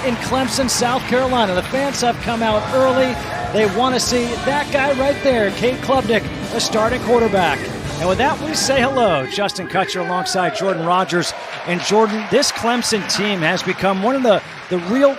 in Clemson, South Carolina. The fans have come out early. They want to see that guy right there, Cade Klubnik, the starting quarterback. And with that, we say hello. Justin Kutcher alongside Jordan Rogers. And Jordan, this Clemson team has become one of the real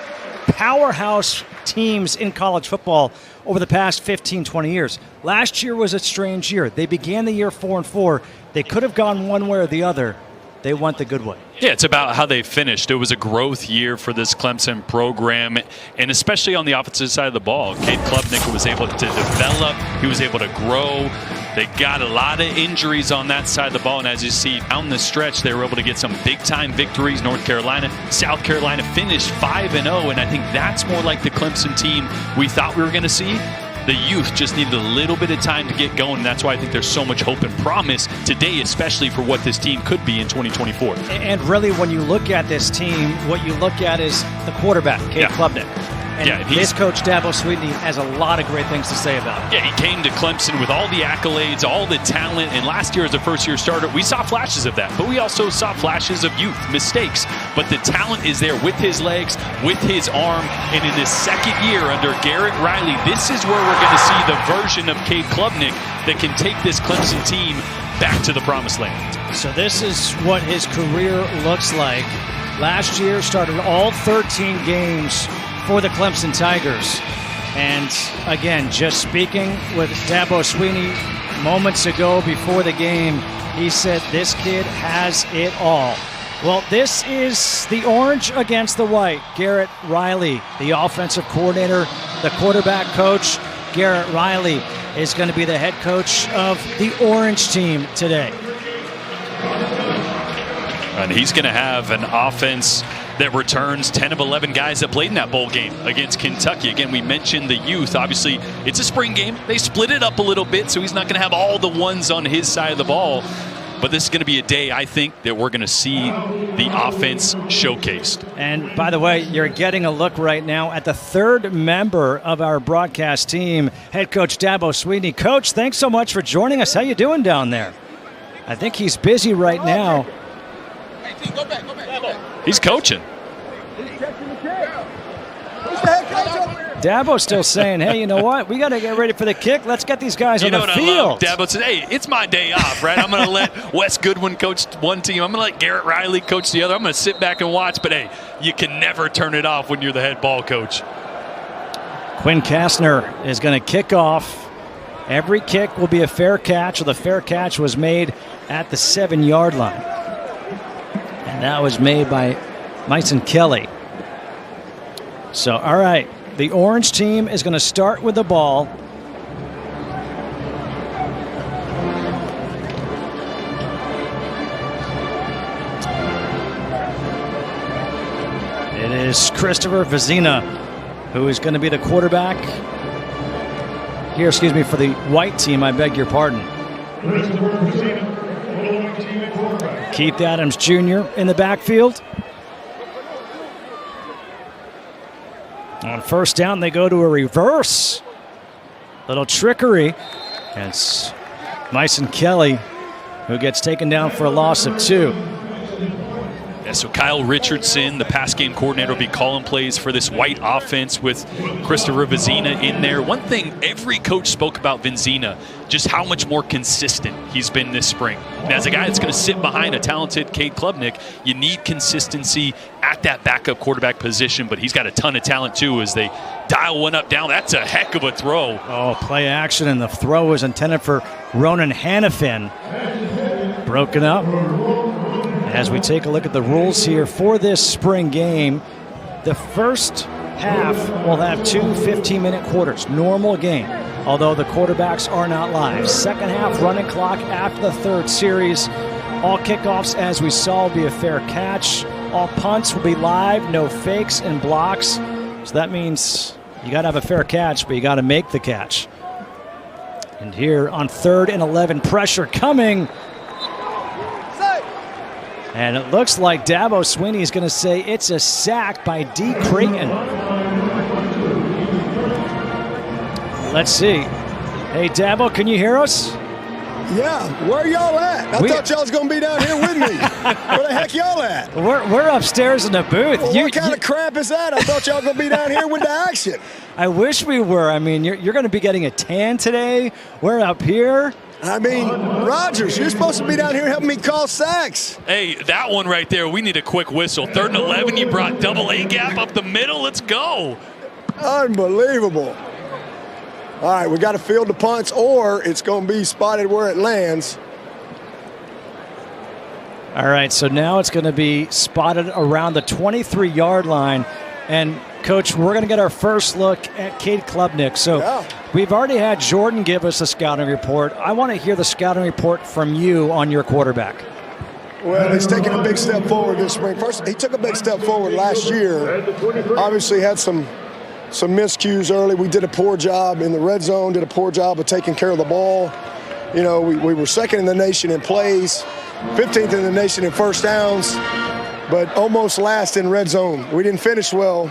powerhouse teams in college football over the past 15, 20 years. Last year was a strange year. They began the year 4-4. They could have gone one way or the other. They went the good way. Yeah, it's about how they finished. It was a growth year for this Clemson program, and especially on the offensive side of the ball. Cade Klubnik was able to develop. He was able to grow. They got a lot of injuries on that side of the ball, and as you see down the stretch, they were able to get some big-time victories. North Carolina, South Carolina finished 5-0, and I think that's more like the Clemson team we thought we were going to see. The youth just needed a little bit of time to get going, and that's why I think there's so much hope and promise today, especially for what this team could be in 2024. And really, when you look at this team, what you look at is the quarterback, Cade Klubnik. And his coach, Dabo Swinney, has a lot of great things to say about him. Yeah, he came to Clemson with all the accolades, all the talent, and last year as a first-year starter, we saw flashes of that, but we also saw flashes of youth, mistakes. But the talent is there with his legs, with his arm, and in his second year under Garrett Riley, this is where we're going to see the version of Cade Klubnik that can take this Clemson team back to the promised land. So this is what his career looks like. Last year, started all 13 games for the Clemson Tigers. And again, just speaking with Dabo Swinney moments ago before the game, he said this kid has it all. Well, this is the orange against the white. Garrett Riley, the offensive coordinator, the quarterback coach. Garrett Riley is going to be the head coach of the orange team today. And he's going to have an offense that returns 10 of 11 guys that played in that bowl game against Kentucky. Again, we mentioned the youth. Obviously, it's a spring game. They split it up a little bit, so he's not going to have all the ones on his side of the ball. But this is going to be a day, I think, that we're going to see the offense showcased. And by the way, you're getting a look right now at the third member of our broadcast team, head coach Dabo Swinney. Coach, thanks so much for joining us. How you doing down there? I think he's busy right now. Go back. He's coaching. Dabo's still saying, hey, you know what? We got to get ready for the kick. Let's get these guys on the field. I love? Dabo said, hey, it's my day off, right? I'm going to let Wes Goodwin coach one team. I'm going to let Garrett Riley coach the other. I'm going to sit back and watch. But, hey, you can never turn it off when you're the head ball coach. Quinn Kastner is going to kick off. Every kick will be a fair catch. The fair catch was made at the 7-yard line. And that was made by Mason Kelly. So, all right, the orange team is going to start with the ball. It is Christopher Vizina who is going to be the quarterback here, for the white team, I beg your pardon. Keith Adams Jr. in the backfield. On first down, they go to a reverse. Little trickery. It's Mason Kelly who gets taken down for a loss of 2. Yeah, so Kyle Richardson, the pass game coordinator, will be calling plays for this white offense with Christopher Vizina in there. One thing every coach spoke about Vizina, just how much more consistent he's been this spring. And as a guy that's going to sit behind a talented Cade Klubnik, you need consistency at that backup quarterback position, but he's got a ton of talent too as they dial one up down. That's a heck of a throw. Oh, play action, and the throw was intended for Ronan Hannafin. Broken up. As we take a look at the rules here for this spring game, the first half will have 2 15-minute quarters, normal game, although the quarterbacks are not live. Second half, running clock after the third series. All kickoffs, as we saw, will be a fair catch. All punts will be live, no fakes and blocks. So that means you got to have a fair catch, but you got to make the catch. And here on 3rd and 11, pressure coming. And it looks like Dabo Swinney is going to say it's a sack by D. Creighton. Let's see. Hey, Dabo, can you hear us? Yeah, where y'all at? I thought y'all was going to be down here with me. Where the heck y'all at? We're upstairs in the booth. Well, what kind of crap is that? I thought y'all going to be down here with the action. I wish we were. I mean, you're going to be getting a tan today. We're up here. I mean, Rogers, you're supposed to be down here helping me call sacks. Hey, that one right there, we need a quick whistle. 3rd and 11, you brought double A gap up the middle. Let's go. Unbelievable. All right, we got to field the punts, or it's going to be spotted where it lands. All right, so now it's going to be spotted around the 23-yard line. And, Coach, we're going to get our first look at Cade Klubnik. So we've already had Jordan give us a scouting report. I want to hear the scouting report from you on your quarterback. Well, he's taking a big step forward this spring. First, he took a big step forward last year. Obviously had some miscues early. We did a poor job in the red zone, did a poor job of taking care of the ball. You know, we were 2nd in the nation in plays, 15th in the nation in first downs, but almost last in red zone. We didn't finish well.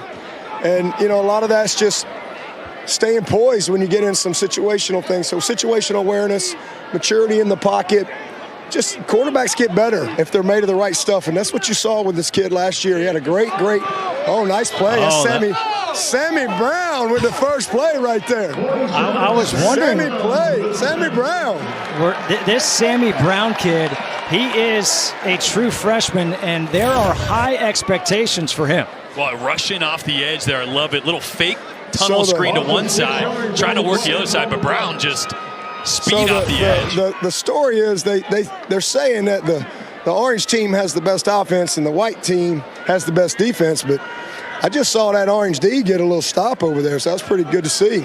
And, you know, a lot of that's just staying poised when you get in some situational things. So situational awareness, maturity in the pocket. Just quarterbacks get better if they're made of the right stuff. And that's what you saw with this kid last year. He had a great, nice play. That's Sammy Brown with the first play right there. I was wondering. Sammy Brown. This Sammy Brown kid, he is a true freshman, and there are high expectations for him. Well, rushing off the edge there, I love it. Little fake tunnel screen to one side, trying to work the other side, but Brown just speed off the edge. The story is they're saying that the orange team has the best offense and the white team has the best defense, but I just saw that orange D get a little stop over there, so that's pretty good to see.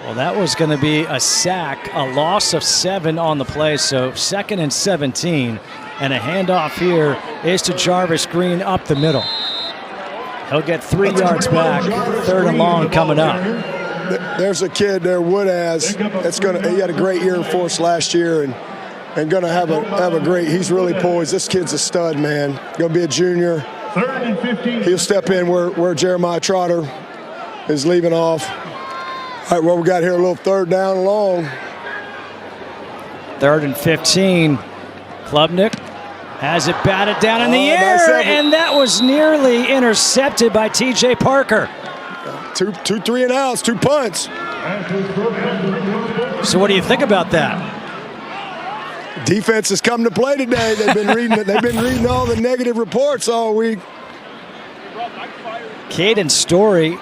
Well, that was going to be a sack, a loss of 7 on the play, so 2nd and 17, and a handoff here is to Jarvis Green up the middle. He'll get 3 yards back, 3rd and long coming up. There's a kid there, Woodaz, he had a great year for us last year and going to have a great, he's really poised. This kid's a stud, man. Going to be a junior. 3rd and 15. He'll step in where Jeremiah Trotter is leaving off. All right, well, we got here a little 3rd down and long. 3rd and 15. Klubnik has it batted down in the air, and that was nearly intercepted by T.J. Parker. Two 3-and-outs, 2 punts. So what do you think about that? Defense has come to play today. They've been reading all the negative reports all week. Caden Story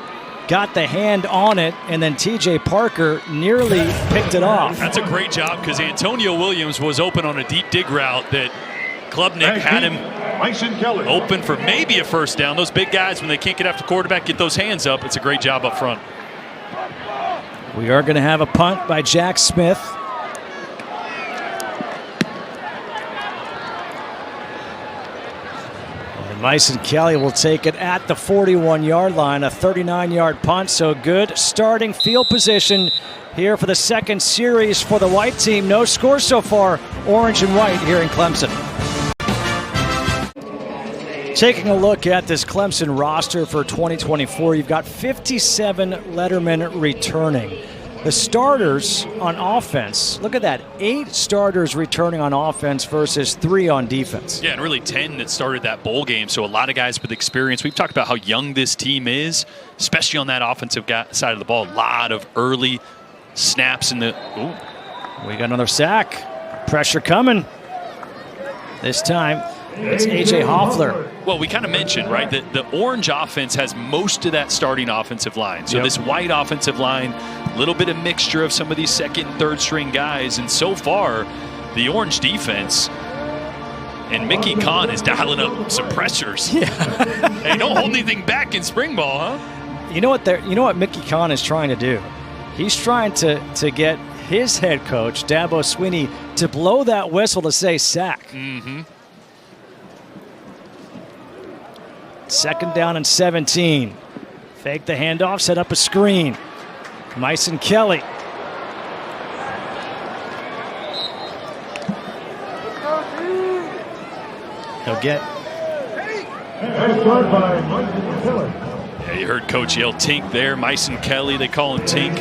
got the hand on it, and then T.J. Parker nearly picked it off. That's a great job because Antonio Williams was open on a deep dig route that Klubnik had him open for maybe a first down. Those big guys, when they can't get after the quarterback, get those hands up. It's a great job up front. We are going to have a punt by Jack Smith. And Myson Kelly will take it at the 41-yard line, a 39-yard punt. So good starting field position here for the 2nd series for the white team. No score so far, orange and white here in Clemson. Taking a look at this Clemson roster for 2024, you've got 57 lettermen returning. The starters on offense, look at that, 8 starters returning on offense versus 3 on defense. Yeah, and really 10 that started that bowl game, so a lot of guys with experience. We've talked about how young this team is, especially on that offensive side of the ball. A lot of early snaps in the... Ooh. We got another sack. Pressure coming. This time, it's A.J. Hoffler. Well, we kind of mentioned, right, that the orange offense has most of that starting offensive line. So this white offensive line, a little bit of mixture of some of these 2nd and 3rd string guys. And so far, the orange defense and Mickey Kahn is dialing up some pressures. Yeah. Hey, don't hold anything back in spring ball, huh? You know what Mickey Kahn is trying to do? He's trying to get his head coach, Dabo Swinney, to blow that whistle to say sack. Mm-hmm. 2nd down and 17. Fake the handoff, set up a screen. Myson Kelly. He'll get. You heard Coach yell Tink there. Myson Kelly, they call him Tink.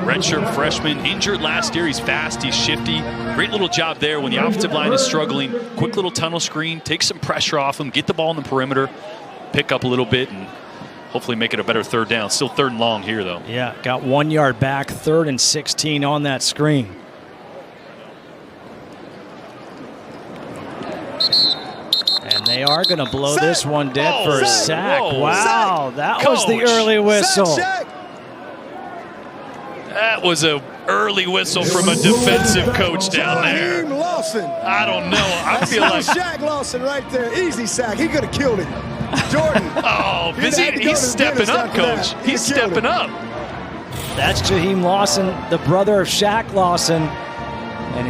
Redshirt freshman, injured last year. He's fast, he's shifty. Great little job there when the offensive line is struggling. Quick little tunnel screen, take some pressure off him, get the ball in the perimeter, pick up a little bit, and hopefully make it a better third down. Still 3rd and long here, though. Yeah, got 1 yard back, 3rd and 16 on that screen. And they are going to blow this one dead for a sack. Whoa. Wow, that was the Coach. early whistle. That was an early whistle from a defensive coach down there. Raheem Lawson. I don't know. I feel like Shaq Lawson right there. Easy sack. He could have killed him. Jordan. oh, he's stepping up, Coach. He's stepping up. That's Jaheim Lawson, the brother of Shaq Lawson. And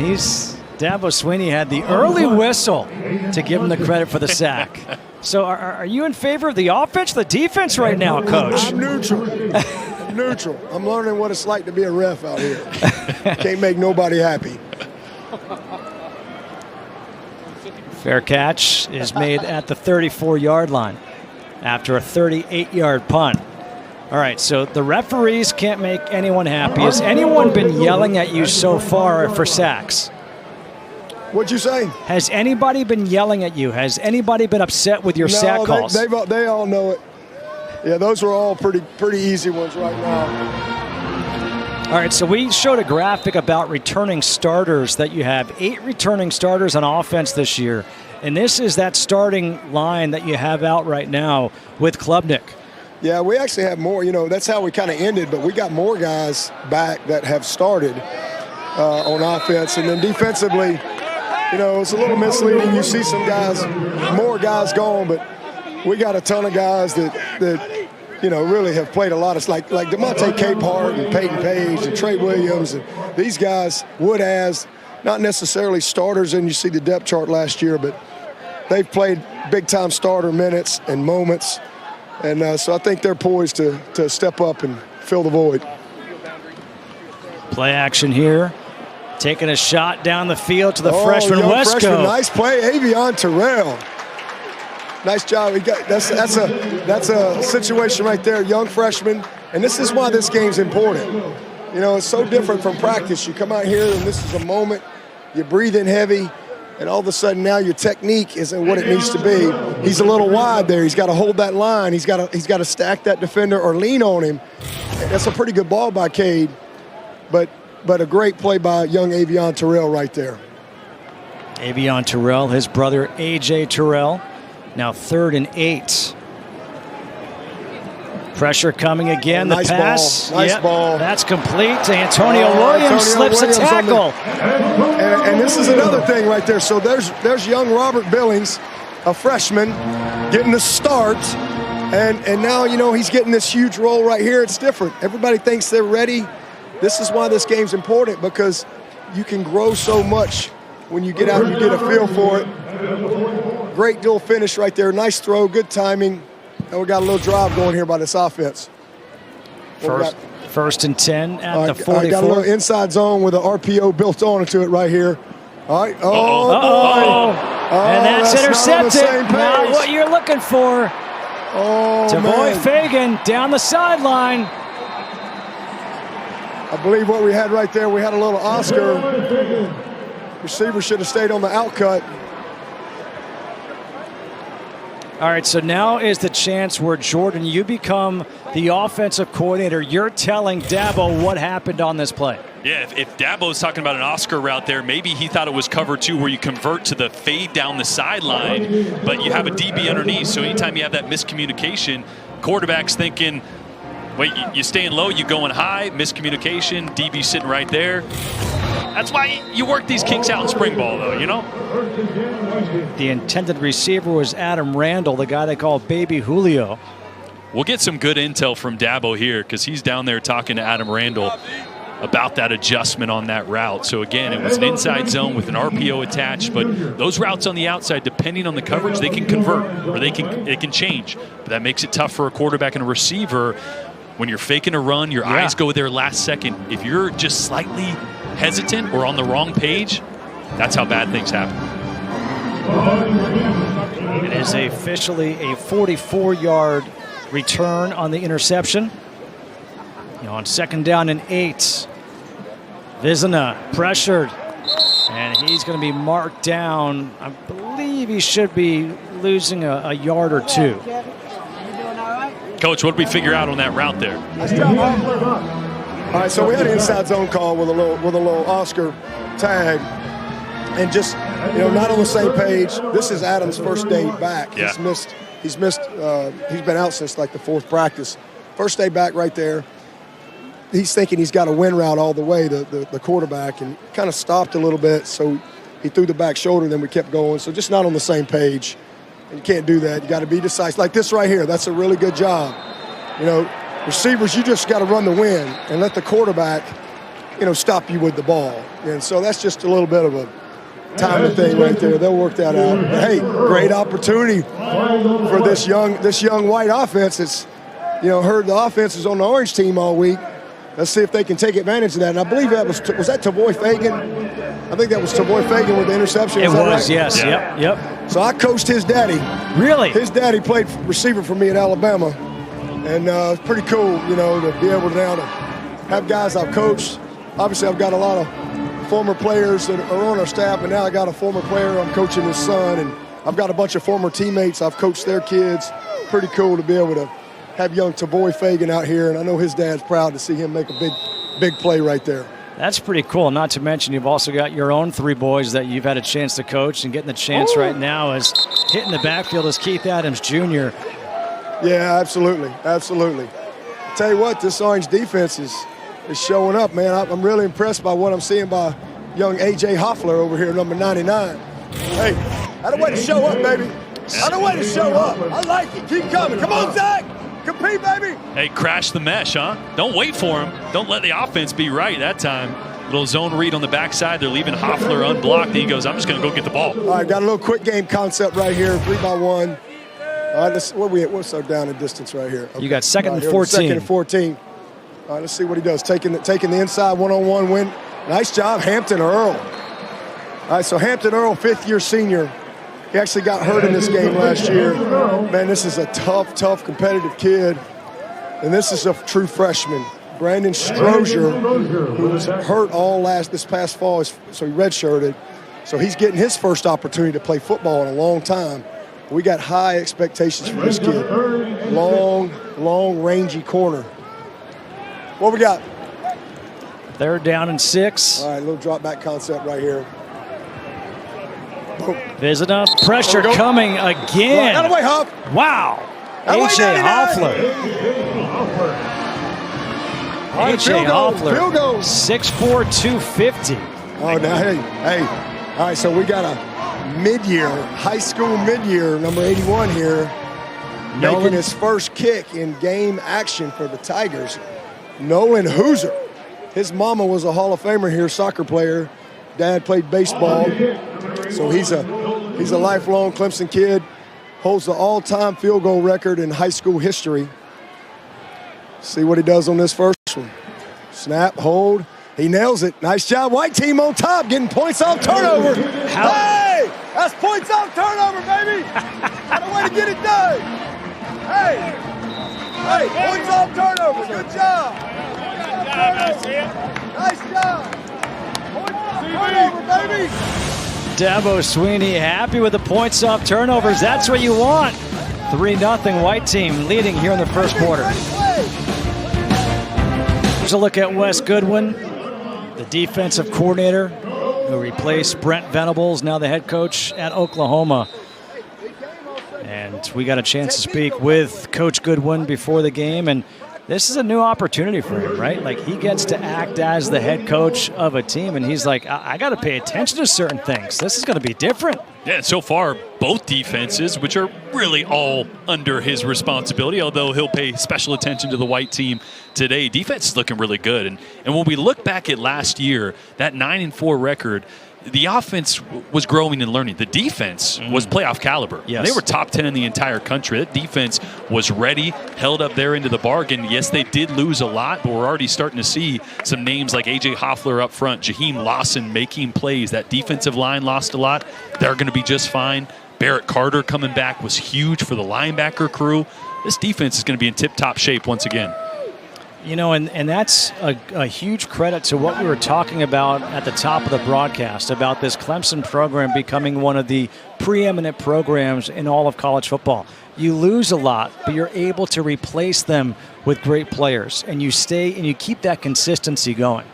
Dabo Swinney had the early whistle to give him the credit for the sack. So are you in favor of the offense, the defense right now, Coach? I'm neutral. I'm neutral. I'm learning what it's like to be a ref out here. Can't make nobody happy. Fair catch is made at the 34-yard line after a 38-yard punt. All right, so the referees can't make anyone happy. Has anyone been yelling at you so far for sacks? What'd you say? Has anybody been yelling at you? Has anybody been upset with your sack calls? They all know it. Yeah, those were all pretty easy ones right now. All right, so we showed a graphic about returning starters that you have 8 returning starters on offense this year. And this is that starting line that you have out right now with Klubnik. Yeah, we actually have more. You know, that's how we kind of ended, but we got more guys back that have started on offense. And then defensively, you know, it's a little misleading. You see some guys, more guys gone, but we got a ton of guys that you know, really have played a lot. It's like DeMonte Capehart and Peyton Page and Trey Williams. And these guys would as, not necessarily starters, and you see the depth chart last year, but they've played big-time starter minutes and moments. And so I think they're poised to step up and fill the void. Play action here. Taking a shot down the field to the freshman Wesco. Freshman, nice play, Avion Terrell. Nice job. That's a situation right there, young freshman. And this is why this game's important. You know, it's so different from practice. You come out here and this is a moment, you breathe in heavy, and all of a sudden now your technique isn't what it needs to be. He's a little wide there. He's got to hold that line. He's got to stack that defender or lean on him. That's a pretty good ball by Cade, but a great play by young Avion Terrell right there. Avion Terrell, his brother A.J. Terrell. Now 3rd and 8. Pressure coming again. Nice the pass. Ball. Nice ball. That's complete to Antonio Williams. Slips a tackle. And this is another thing right there. So there's young Robert Billings, a freshman, getting the start. And now, you know, he's getting this huge role right here. It's different. Everybody thinks they're ready. This is why this game's important, because you can grow so much when you get out and you get a feel for it. Great dual finish right there. Nice throw, good timing. And we got a little drive going here by this offense. First and 10 at the 44. Got a little inside zone with an RPO built onto it right here. All right. And that's intercepted. Not what you're looking for. Tavoy Fagan down the sideline. I believe what we had right there, we had a little Oscar. Receiver should have stayed on the outcut. All right, so now is the chance where, Jordan, you become the offensive coordinator. You're telling Dabo what happened on this play. Yeah, if Dabo's talking about an Oscar route there, maybe he thought it was cover 2 where you convert to the fade down the sideline, but you have a DB underneath. So anytime you have that miscommunication, quarterback's thinking, wait, you staying low, you going high, miscommunication, DB sitting right there. That's why you work these kinks out in spring ball, though, you know? The intended receiver was Adam Randall, the guy they call Baby Julio. We'll get some good intel from Dabo here because he's down there talking to Adam Randall about that adjustment on that route. So, again, it was an inside zone with an RPO attached, but those routes on the outside, depending on the coverage, they can convert or it can change. But that makes it tough for a quarterback and a receiver. When you're faking a run, your eyes go there last second. If you're just slightly hesitant or on the wrong page, that's how bad things happen. It is officially a 44-yard return on the interception. On 2nd down and 8. Vizina pressured. And he's going to be marked down. I believe he should be losing a yard or two. Coach, what did we figure out on that route there? All right, so we had an inside zone call with a little Oscar tag, and just not on the same page. This is Adam's first day back. Yeah. He's been out since like the 4th practice. First day back right there. He's thinking he's got a win route all the way, the quarterback, and kind of stopped a little bit, so he threw the back shoulder, then we kept going. So just not on the same page. And you can't do that. You got to be decisive. Like this right here, that's a really good job. Receivers, you just got to run the win and let the quarterback, stop you with the ball. And so that's just a little bit of a timing thing right there. They'll work that out. But hey, great opportunity for this young white offense. It's, heard the offense is on the orange team all week. Let's see if they can take advantage of that. And I believe that was that Tavoy Fagan? I think that was Tavoy Fagan with the interception. It was, right? yes. Yeah. Yep. So I coached his daddy. Really? His daddy played receiver for me at Alabama. And it's pretty cool, to be able now to have guys I've coached. Obviously, I've got a lot of former players that are on our staff, and now I got a former player I'm coaching his son, and I've got a bunch of former teammates. I've coached their kids. Pretty cool to be able to have young Tavoy Fagan out here, and I know his dad's proud to see him make a big play right there. That's pretty cool. Not to mention you've also got your own 3 boys that you've had a chance to coach, and getting the chance right now is hitting the backfield as Keith Adams Jr. Yeah, absolutely. I tell you what, this orange defense is showing up, man. I'm really impressed by what I'm seeing by young A.J. Hoffler over here, number 99. Hey, how the way to show up, baby. How the way to show up. I like it. Keep coming. Come on, Zach. Compete, baby. Hey, crash the mesh, huh? Don't wait for him. Don't let the offense be right that time. Little zone read on the backside. They're leaving Hoffler unblocked. And he goes, I'm just going to go get the ball. All right, got a little quick game concept right here, 3-by-1. All right, what's our down and distance right here? Okay. You got 2nd and 14. 2nd and 14. All right, let's see what he does. Taking the inside one-on-one win. Nice job, Hampton Earl. All right, so Hampton Earl, 5th-year senior. He actually got hurt in this game last year. Man, this is a tough, competitive kid. And this is a true freshman. Brandon Strozier, who was hurt this past fall, so he redshirted. So he's getting his first opportunity to play football in a long time. We got high expectations for this kid. Long, rangy corner. What we got? 3rd down and 6. All right, little drop back concept right here. Vizina, pressure coming again. Out of the way, Hop. Wow. A.J. Hoffler. A.J. Hoffler. Field goal. 6'4", 250. Oh, now, hey. All right, so we got a high school mid-year, number 81 here, making his first kick in game action for the Tigers. Nolan Hooser. His mama was a Hall of Famer here, soccer player. Dad played baseball. So he's a lifelong Clemson kid. Holds the all-time field goal record in high school history. See what he does on this first one. Snap, hold. He nails it. Nice job. White team on top, getting points off turnover. Hey, that's points off turnover, baby. That's the way to get it done. Hey, points off turnover. Good job. Nice job. Points off turnover, baby. Dabo Sweeney happy with the points off turnovers. That's what you want. 3-0 White team leading here in the first quarter. Here's a look at Wes Goodwin, the defensive coordinator who replaced Brent Venables, now the head coach at Oklahoma. And we got a chance to speak with Coach Goodwin before the game, and this is a new opportunity for him, right? Like, he gets to act as the head coach of a team, and he's like, I got to pay attention to certain things. This is going to be different. Yeah, and so far, both defenses, which are really all under his responsibility, although he'll pay special attention to the white team today, defense is looking really good. And when we look back at last year, that 9-4 record, the offense was growing and learning. The defense was playoff caliber. Yes. And they were top 10 in the entire country. That defense was ready, held up their end of the bargain. Yes, they did lose a lot, but we're already starting to see some names like A.J. Hoffler up front, Jaheim Lawson making plays. That defensive line lost a lot. They're going to be just fine. Barrett Carter coming back was huge for the linebacker crew. this defense is going to be in tip-top shape once again. You know, and that's a huge credit to what we were talking about at the top of the broadcast about this Clemson program becoming one of the preeminent programs in all of college football. You lose a lot, but you're able to replace them with great players, and you stay and you keep that consistency going.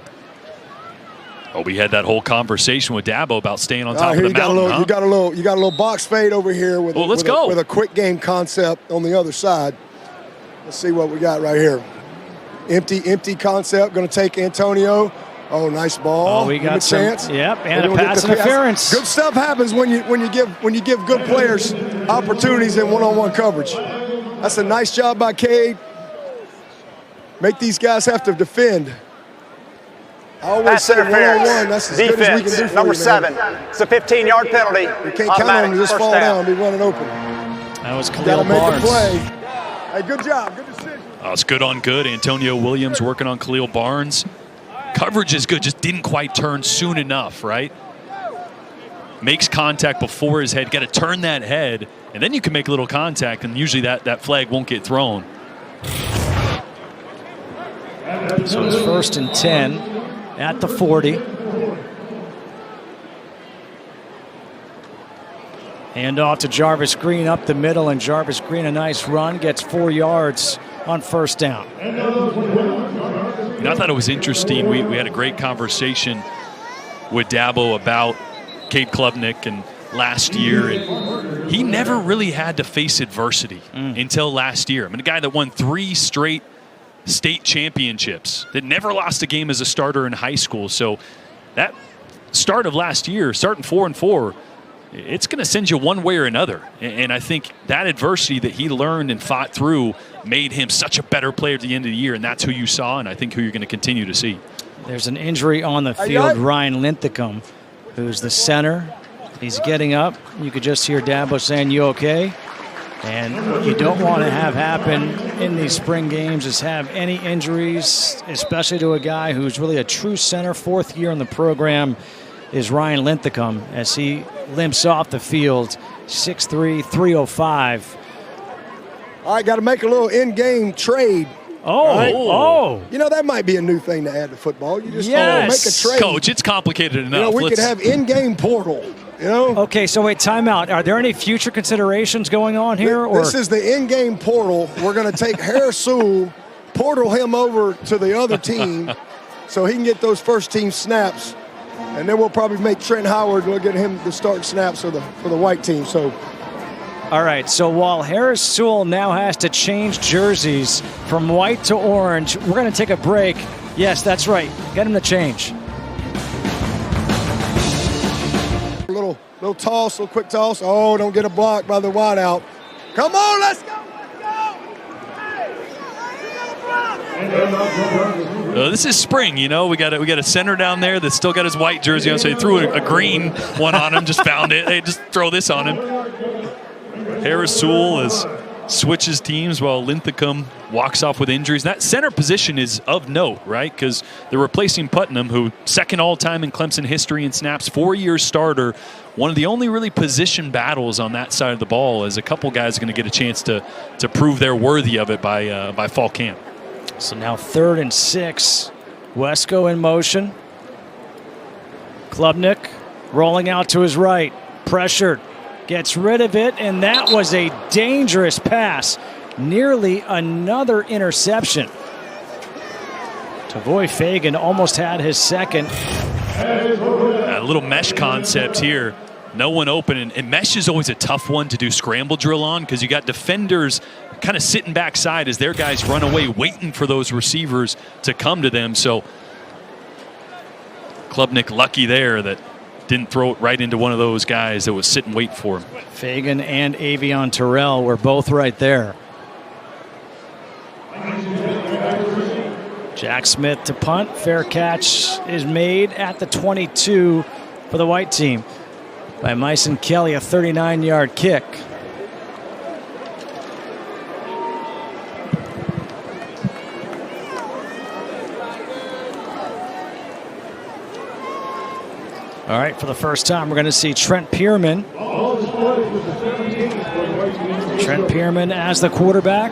Oh, we had that whole conversation with Dabo about staying on top of the mountain. You got a little box fade over here with a quick game concept on the other side. Let's see what we got right here. Empty concept. Going to take Antonio. Oh, nice ball. Oh, we got some chance. Yep, and a pass interference. Good stuff happens when you give good players opportunities in one-on-one coverage. That's a nice job by Cade. Make these guys have to defend. I always say one-on-one. That's as good as we can do for number you, 7. It's a 15-yard penalty. You can't count on him to just fall down and be running open. That was Khalil Gotta make Barnes. a play. Hey, good job. Good decision. Oh, it's good on good. Antonio Williams working on Khalil Barnes. Coverage is good, just didn't quite turn soon enough, right? Makes contact before his head. Got to turn that head, and then you can make a little contact, and usually that flag won't get thrown. So it's 1st and 10 at the 40. Hand off to Jarvis Green up the middle, and Jarvis Green, a nice run, gets 4 yards on 1st down. You know, I thought it was interesting. We had a great conversation with Dabo about Cade Klubnik and last year, and he never really had to face adversity until last year. I mean, a guy that won 3 straight state championships, that never lost a game as a starter in high school. So that start of last year, starting 4-4, it's going to send you one way or another. And I think that adversity that he learned and fought through made him such a better player at the end of the year, and that's who you saw, and I think who you're going to continue to see. There's an injury on the field. Ryan Linthicum, who's the center. He's getting up. You could just hear Dabo saying, "You okay?" And what you don't want to have happen in these spring games is have any injuries, especially to a guy who's really a true center, 4th year in the program, is Ryan Linthicum, as he limps off the field, 6'3", 305. All right, got to make a little in-game trade. Oh. You know, that might be a new thing to add to football. You just Yes. make a trade. Coach, it's complicated enough. You know, we could have in-game portal, you know? Okay, so wait, timeout. Are there any future considerations going on here? This is the in-game portal. We're going to take Harris Sewell, portal him over to the other team so he can get those first-team snaps. And then we'll probably make Trent Howard. We'll get him the start snaps for the white team. So, all right. So while Harris Sewell now has to change jerseys from white to orange, we're going to take a break. Yes, that's right. Get him to change. A little toss, little quick toss. Oh, don't get a block by the wideout. Come on, let's go. This is spring, you know. We got a center down there that's still got his white jersey on, so they threw a green one on him, just found it. They just throw this on him. Harris Sewell switches teams while Linthicum walks off with injuries. That center position is of note, right? Because they're replacing Putnam, who 2nd all-time in Clemson history in snaps, 4-year starter. One of the only really position battles on that side of the ball, as a couple guys are going to get a chance to prove they're worthy of it by fall camp. So now 3rd and 6. Wesco in motion. Klubnik rolling out to his right. Pressured. Gets rid of it, and that was a dangerous pass. Nearly another interception. Tavoy Fagan almost had his 2nd. A little mesh concept here. No one open, and mesh is always a tough one to do scramble drill on because you got defenders kind of sitting backside as their guys run away, waiting for those receivers to come to them. So Klubnik lucky there that didn't throw it right into one of those guys that was sitting waiting for him. Fagan and Avion Terrell were both right there. Jack Smith to punt. Fair catch is made at the 22 for the white team by Myson Kelly, a 39-yard kick. All right, for the first time, we're going to see Trent Pearman Trent Pearman as the quarterback.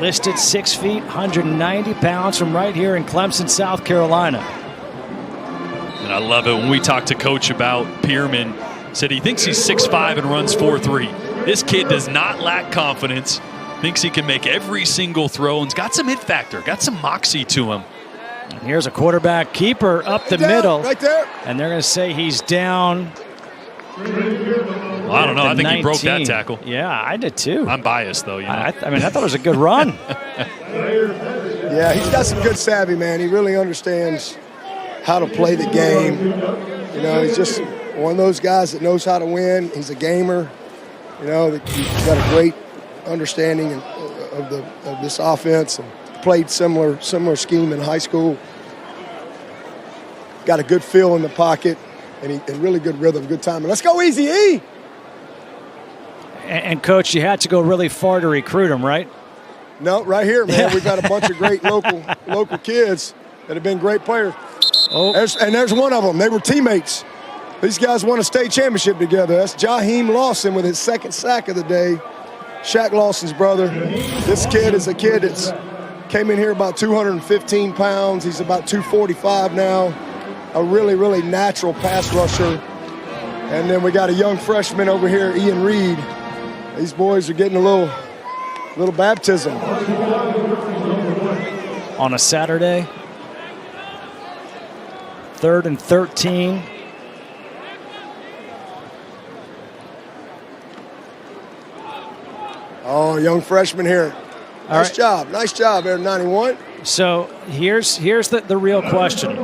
Listed 6 feet, 190 pounds from right here in Clemson, South Carolina. And I love it when we talk to Coach about Pearman. Said he thinks he's 6'5" and runs 4.3. This kid does not lack confidence. Thinks he can make every single throw and's got some hit factor, got some moxie to him. And here's a quarterback keeper up the middle. Right there. And they're going to say he's down. Well, I don't know. I think 19. he broke that tackle. Yeah, I did too. I'm biased, though. You know? I thought it was a good run. Yeah, he's got some good savvy, man. He really understands how to play the game. You know, he's just one of those guys that knows how to win. He's a gamer. You know, he's got a great understanding of this offense and played similar scheme in high school. Got a good feel in the pocket and really good rhythm, good timing. Let's go, Easy E! And Coach, you had to go really far to recruit him, right? No, right here, man. We've got a bunch of great local kids that have been great players. Oh. There's one of them. They were teammates. These guys won a state championship together. That's Jaheim Lawson with his second sack of the day. Shaq Lawson's brother. This kid is a kid that's came in here about 215 pounds. He's about 245 now. A really, really natural pass rusher. And then we got a young freshman over here, Ian Reed. These boys are getting a little baptism. On a Saturday. 3rd and 13. Oh, young freshman here. Nice job. Nice job there, 91. So here's the real question.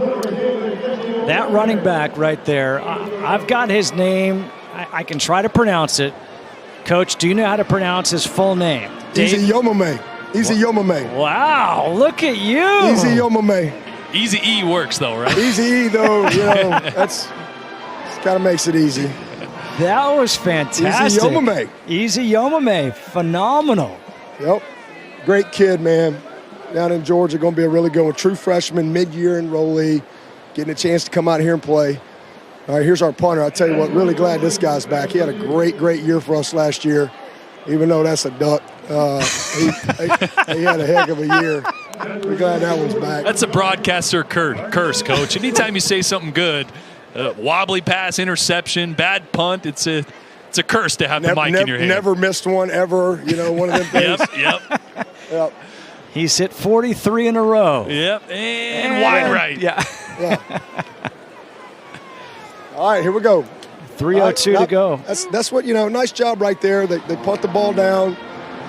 That running back right there, I've got his name. I can try to pronounce it. Coach, do you know how to pronounce his full name? Easy Yomame. Easy Yomame. Wow, look at you. Easy Yomame. Easy E works, though, right? Easy E, though, you know, that's kind of makes it easy. That was fantastic. Easy Yomame. Easy Yomame. Phenomenal. Yep. Great kid, man. Down in Georgia, going to be a really good one. True freshman, mid-year enrollee, getting a chance to come out here and play. All right, here's our punter. I tell you what, really glad this guy's back. He had a great year for us last year, even though that's a duck. He had a heck of a year. We're glad that one's back. That's a broadcaster curse, Coach. Anytime you say something good, wobbly pass, interception, bad punt, it's a curse to have the mic in your hand. Never missed one ever. You know, one of them things. Yep. He's hit 43 in a row. Yep, and wide right. Yeah. All right, here we go. 3:02 to go. That's what, you know, nice job right there. They punt the ball down.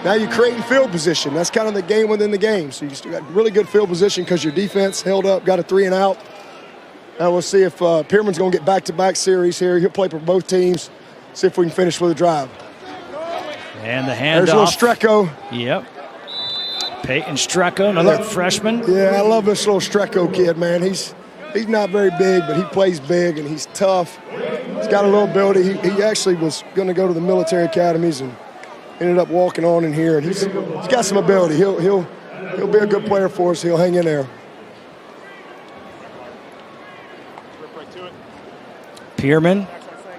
Now you're creating field position. That's kind of the game within the game. So you still got really good field position because your defense held up, got a 3 and out. Now we'll see if Pearman's going to get back-to-back series here. He'll play for both teams. See if we can finish with a drive. And the handoff. There's a little Strecco. Yep. Peyton Strecco, another freshman. Yeah, I love this little Strecco kid, man. He's not very big, but he plays big, and he's tough. He's got a little ability. He actually was going to go to the military academies and ended up walking on in here. And he's got some ability. He'll be a good player for us. He'll hang in there. Pearman.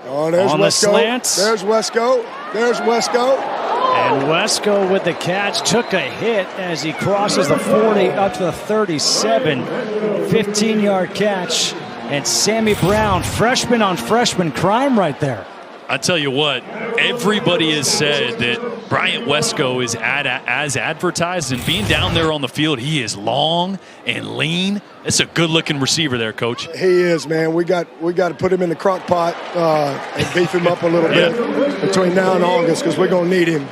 Oh, there's on Wesco. The slants. There's Wesco. There's Wesco. And Wesco with the catch took a hit as he crosses the 40 up to the 37. 15-yard catch. And Sammy Brown, freshman on freshman crime right there. I tell you what, everybody has said that Bryant Wesco is as advertised, and being down there on the field, he is long and lean. It's a good-looking receiver there, Coach. He is, man. We got to put him in the crock pot and beef him up a little bit between now and August because we're going to need him.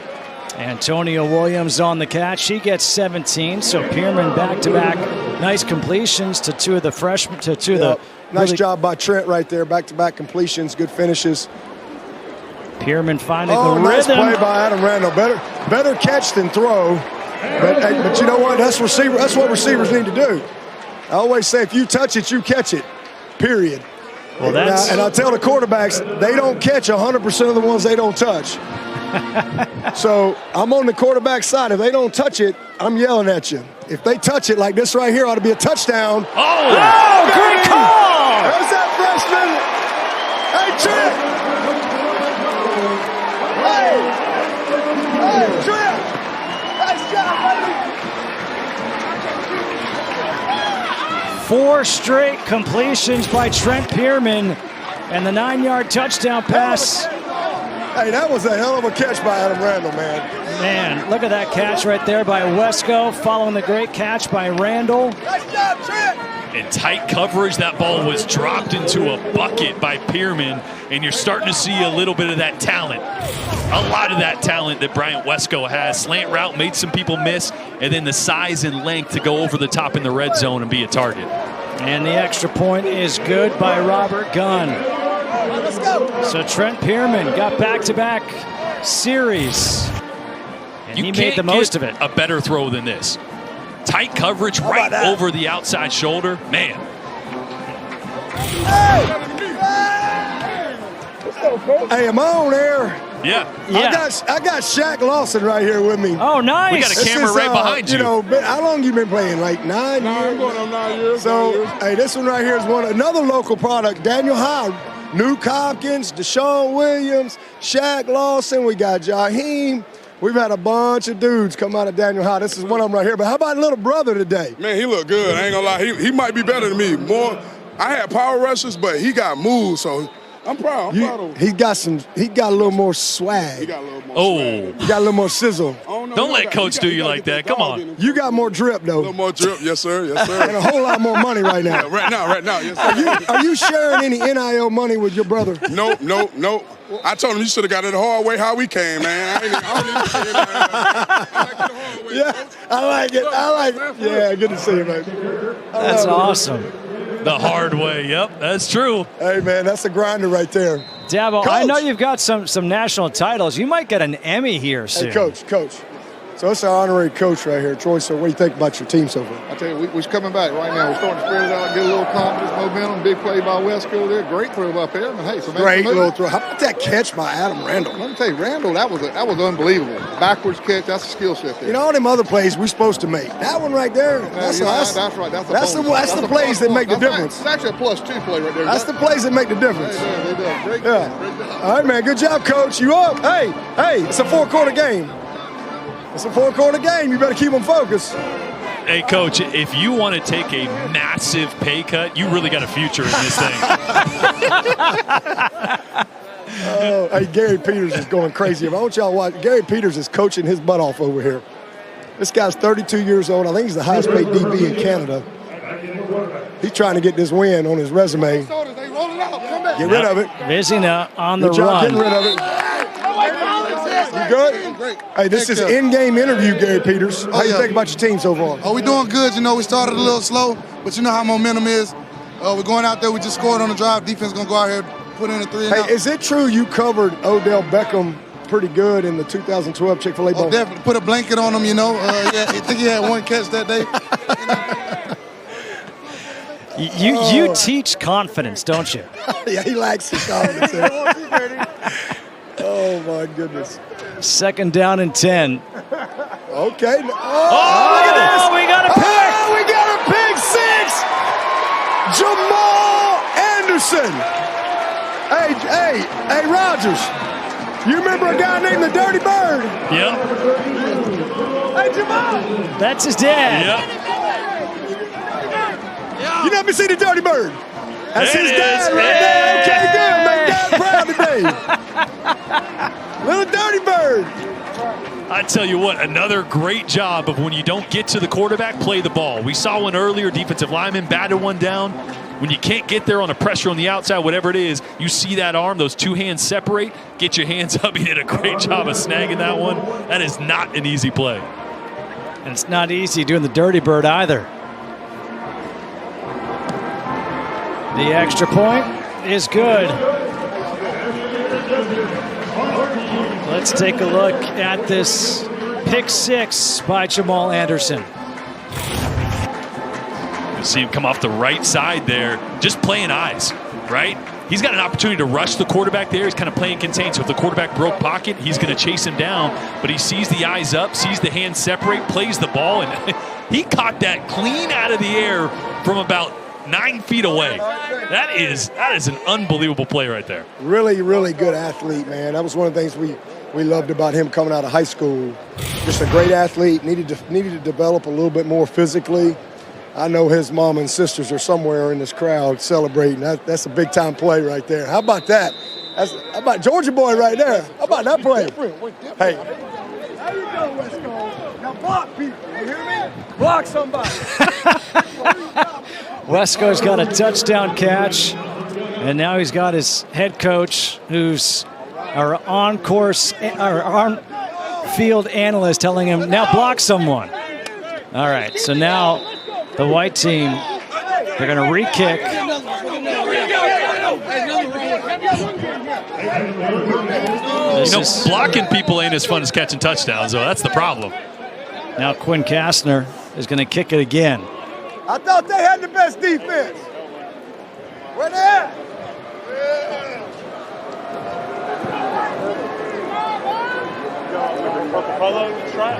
Antonio Williams on the catch. He gets 17. So Pearman back-to-back. Nice completions to two of the freshmen. Nice job by Trent right there. Back-to-back completions, good finishes. Pearman finding the nice rhythm. play by Adam Randall. Better catch than throw. But you know what? That's what receivers need to do. I always say if you touch it, you catch it. Period. Well, and I tell the quarterbacks, they don't catch 100% of the ones they don't touch. So I'm on the quarterback side. If they don't touch it, I'm yelling at you. If they touch it, like this right here, ought to be a touchdown. Oh, great call! There's that freshman. Hey, Trent. 4 straight completions by Trent Pearman, and the 9-yard touchdown pass. Hey, that was a hell of a catch by Adam Randall, man. Man, look at that catch right there by Wesco, following the great catch by Randall. Nice job, Trent. In tight coverage, that ball was dropped into a bucket by Pearman, and you're starting to see a little bit of that talent. A lot of that talent that Bryant Wesco has. Slant route made some people miss, and then the size and length to go over the top in the red zone and be a target. And the extra point is good by Robert Gunn. Let's go. So Trent Pearman got back-to-back series, and he made the most of it. A better throw than this. Tight coverage right over the outside shoulder. Man. Hey, am I on air? Yeah. I got Shaq Lawson right here with me. Oh, nice. We got a camera right behind you. You know, how long you been playing? Like 9 years? I'm going on 9 years. So, hey, this one right here is another local product. Daniel High, Nuke Hopkins, Deshaun Williams, Shaq Lawson. We got Jaheim. We've had a bunch of dudes come out of Daniel High. This is one of them right here. But how about little brother today? Man, he looked good. I ain't gonna lie. He might be better than me. I had power rushes, but he got moves, so I'm proud. I'm proud of him. He got a little more swag. He got a little more swag. He got a little more sizzle. Don't let Coach do you like that. Come on. You got more drip, though. A little more drip, yes, sir. Yes, sir. And a whole lot more money right now. Right now, yes, sir. Are you sharing any NIL money with your brother? Nope. I told him you should have got it the hard way how we came, man. I don't even Yeah, I like it. Yeah, good to see you, man. That's awesome. The hard way. Yep, that's true. Hey, man, that's a grinder right there. Dabo, Coach. I know you've got some national titles. You might get an Emmy here soon. Hey, Coach. So it's our honorary coach right here, Troy. So what do you think about your team so far? I tell you, we're coming back right now. We're starting to spread it out, get a little confidence, momentum. Big play by Wesco there. Great throw by Pearman. Hey, so Great little throw. How about that catch by Adam Randall? Let me tell you, Randall, that was unbelievable. Backwards catch, that's a skill set there. You know, all them other plays we're supposed to make. That one right there, that's right. That's the plays that make the difference. It's actually a +2 play right there. That's the plays that make the difference. They did. Great Yeah. All right, man. Good job, Coach. You up? Hey, it's a 4-quarter game. It's a 4-quarter game. You better keep them focused. Hey, Coach, if you want to take a massive pay cut, you really got a future in this thing. Hey, Gary Peters is going crazy. I want y'all to watch. Gary Peters is coaching his butt off over here. This guy's 32 years old. I think he's the highest paid DB in Canada. He's trying to get this win on his resume. Get rid of it. Busy now on the Good job run. getting rid of it. You good? Hey, this is in-game interview, Gary Peters. How you think about your team so far? Oh, we're doing good. You know, we started a little slow, but you know how momentum is. We're going out there. We just scored on the drive. Defense going to go out here, put in a 3 and out. Hey, is it true you covered Odell Beckham pretty good in the 2012 Chick-fil-A Bowl? Oh, definitely. Put a blanket on him, you know. Yeah, I think he had 1 catch that day. You teach confidence, don't you? Yeah, he lacks his confidence. Oh, my goodness. 2nd down and 10. Okay. Look at this. We got a pick. We got a pick 6. Jamal Anderson. Hey, Rogers. You remember a guy named the Dirty Bird? Yep. Hey, Jamal. That's his dad. Yep. You never see the Dirty Bird? That's There his it dad is. right there. Okay, good. Make Dad proud today. Little Dirty Bird. I tell you what, another great job of when you don't get to the quarterback, play the ball. We saw one earlier, defensive lineman batted one down. When you can't get there on a pressure on the outside, whatever it is, you see that arm, those 2 hands separate, get your hands up. He did a great job of snagging that one. That is not an easy play. And it's not easy doing the Dirty Bird either. The extra point is good. Let's take a look at this pick 6 by Jamal Anderson. You see him come off the right side there, just playing eyes, right? He's got an opportunity to rush the quarterback there. He's kind of playing contained. So if the quarterback broke pocket, he's going to chase him down. But he sees the eyes up, sees the hands separate, plays the ball, and he caught that clean out of the air from about 9 feet away. That is an unbelievable play right there. Really, really good athlete, man. That was one of the things we loved about him coming out of high school. Just a great athlete. Needed to develop a little bit more physically. I know his mom and sisters are somewhere in this crowd celebrating. That's a big-time play right there. How about that? How about Georgia boy right there? How about that play? Hey. How you doing, West Coast? Now block people. You hear me? Block somebody. Wesco's got a touchdown catch, and now he's got his head coach, who's our on-field analyst, telling him, now block someone. All right, so now the white team, they're going to re-kick. Blocking people ain't as fun as catching touchdowns, though. That's the problem. Now Quinn Kastner is going to kick it again. I thought they had the best defense. Where they at?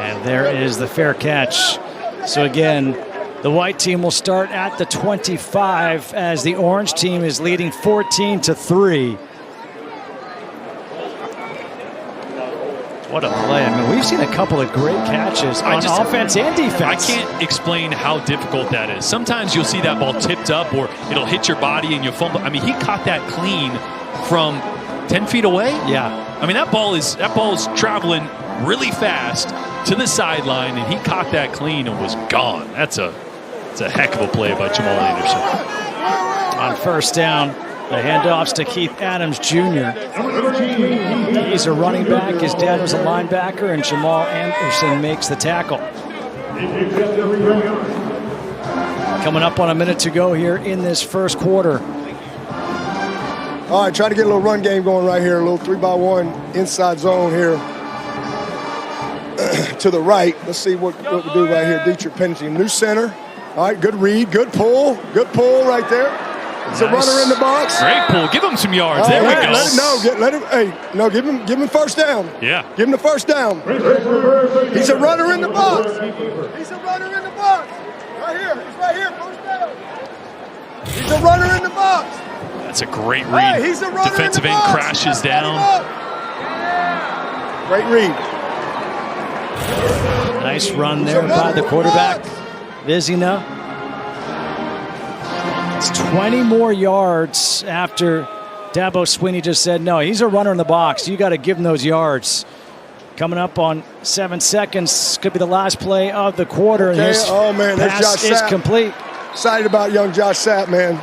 And there is the fair catch. So again, the white team will start at the 25 as the orange team is leading 14-3. What a play. I mean, we've seen a couple of great catches on offense and defense. I can't explain how difficult that is. Sometimes you'll see that ball tipped up or it'll hit your body and you'll fumble. I mean, he caught that clean from 10 feet away. Yeah. I mean, that ball is traveling really fast to the sideline, and he caught that clean and was gone. That's a heck of a play by Jamal Anderson. On first down, the handoffs to Keith Adams Jr. He's a running back. His dad was a linebacker, and Jamal Anderson makes the tackle. Coming up on a minute to go here in this first quarter. All right, try to get a little run game going right here. A little 3-by-1 inside zone here. To the right. Let's see what we do right here. Dietrich Pennington, new center. All right, good read, good pull right there. It's a runner in the box. Great pull. Give him some yards. There we go. Give him first down. Yeah. Give him the first down. He's a runner in the box. He's a runner in the box. Right here. He's right here. First down. He's a runner in the box. That's a great read. Hey, he's a runner Defensive in the end box. crashes down. Great read. Nice run there by the quarterback, Vizina. It's 20 more yards after Dabo Swinney just said, no, he's a runner in the box. You got to give him those yards. Coming up on 7 seconds. Could be the last play of the quarter. Okay. And his pass is complete. Excited about young Josh Sapp, man.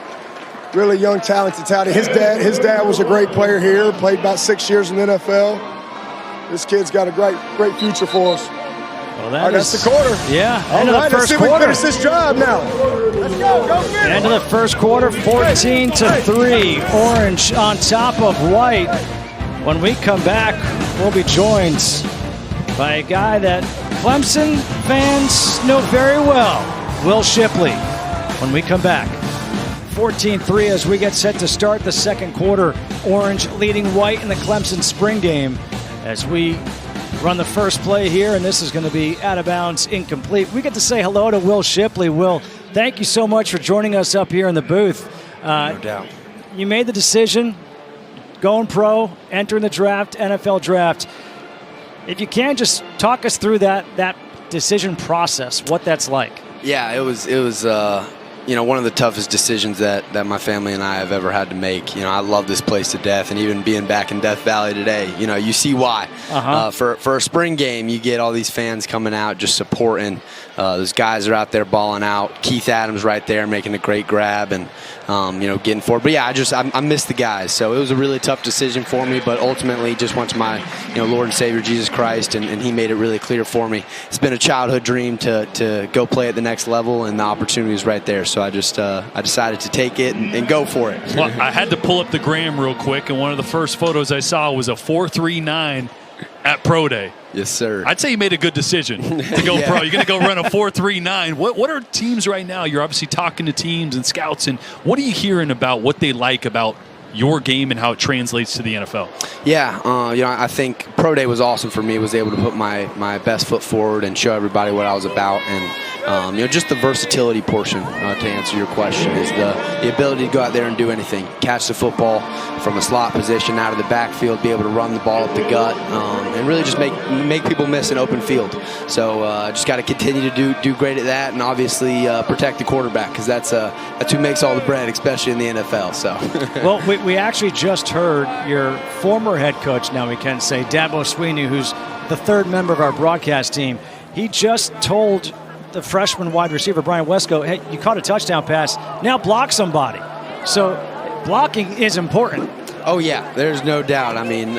Really young, talented. His dad was a great player here. Played about 6 years in the NFL. This kid's got a great future for us. Well, that's the quarter. Yeah, end of the first quarter. Let's finish this drive now. Let's go finish. End of the first quarter, 14-3. Orange on top of white. When we come back, we'll be joined by a guy that Clemson fans know very well, Will Shipley. When we come back, 14-3 as we get set to start the second quarter. Orange leading white in the Clemson spring game as we run the first play here, and this is going to be out of bounds, incomplete. We get to say hello to Will Shipley. Will, thank you so much for joining us up here in the booth. No doubt. You made the decision, going pro, entering the draft, NFL draft. If you can, just talk us through that decision process, what that's like. Yeah, it was one of the toughest decisions that my family and I have ever had to make. I love this place to death, and even being back in Death Valley today, you see why. For a spring game, you get all these fans coming out just supporting. Those guys are out there balling out. Keith Adams right there making a great grab and getting forward. But yeah, I miss the guys, so it was a really tough decision for me. But ultimately, just went to my Lord and Savior Jesus Christ, and He made it really clear for me. It's been a childhood dream to go play at the next level, and the opportunity was right there. So I decided to take it and go for it. Well, I had to pull up the gram real quick, and one of the first photos I saw was a 4.39 at Pro Day. Yes, sir. I'd say you made a good decision to go pro. You're going to go run a 4.39. What are teams right now? You're obviously talking to teams and scouts, and what are you hearing about what they like about your game and how it translates to the NFL? Yeah, I think Pro Day was awesome for me. Was able to put my best foot forward and show everybody what I was about. And Just the versatility portion, to answer your question, is the ability to go out there and do anything. Catch the football from a slot position out of the backfield, be able to run the ball up the gut, and really just make people miss an open field. So just got to continue to do great at that, and obviously protect the quarterback, because that's who makes all the bread, especially in the NFL. So, well, we actually just heard your former head coach, now we can say, Dabo Swinney, who's the third member of our broadcast team. He just told the freshman wide receiver, Brian Wesco, hey, you caught a touchdown pass, now block somebody. So blocking is important. Oh, yeah, there's no doubt. I mean,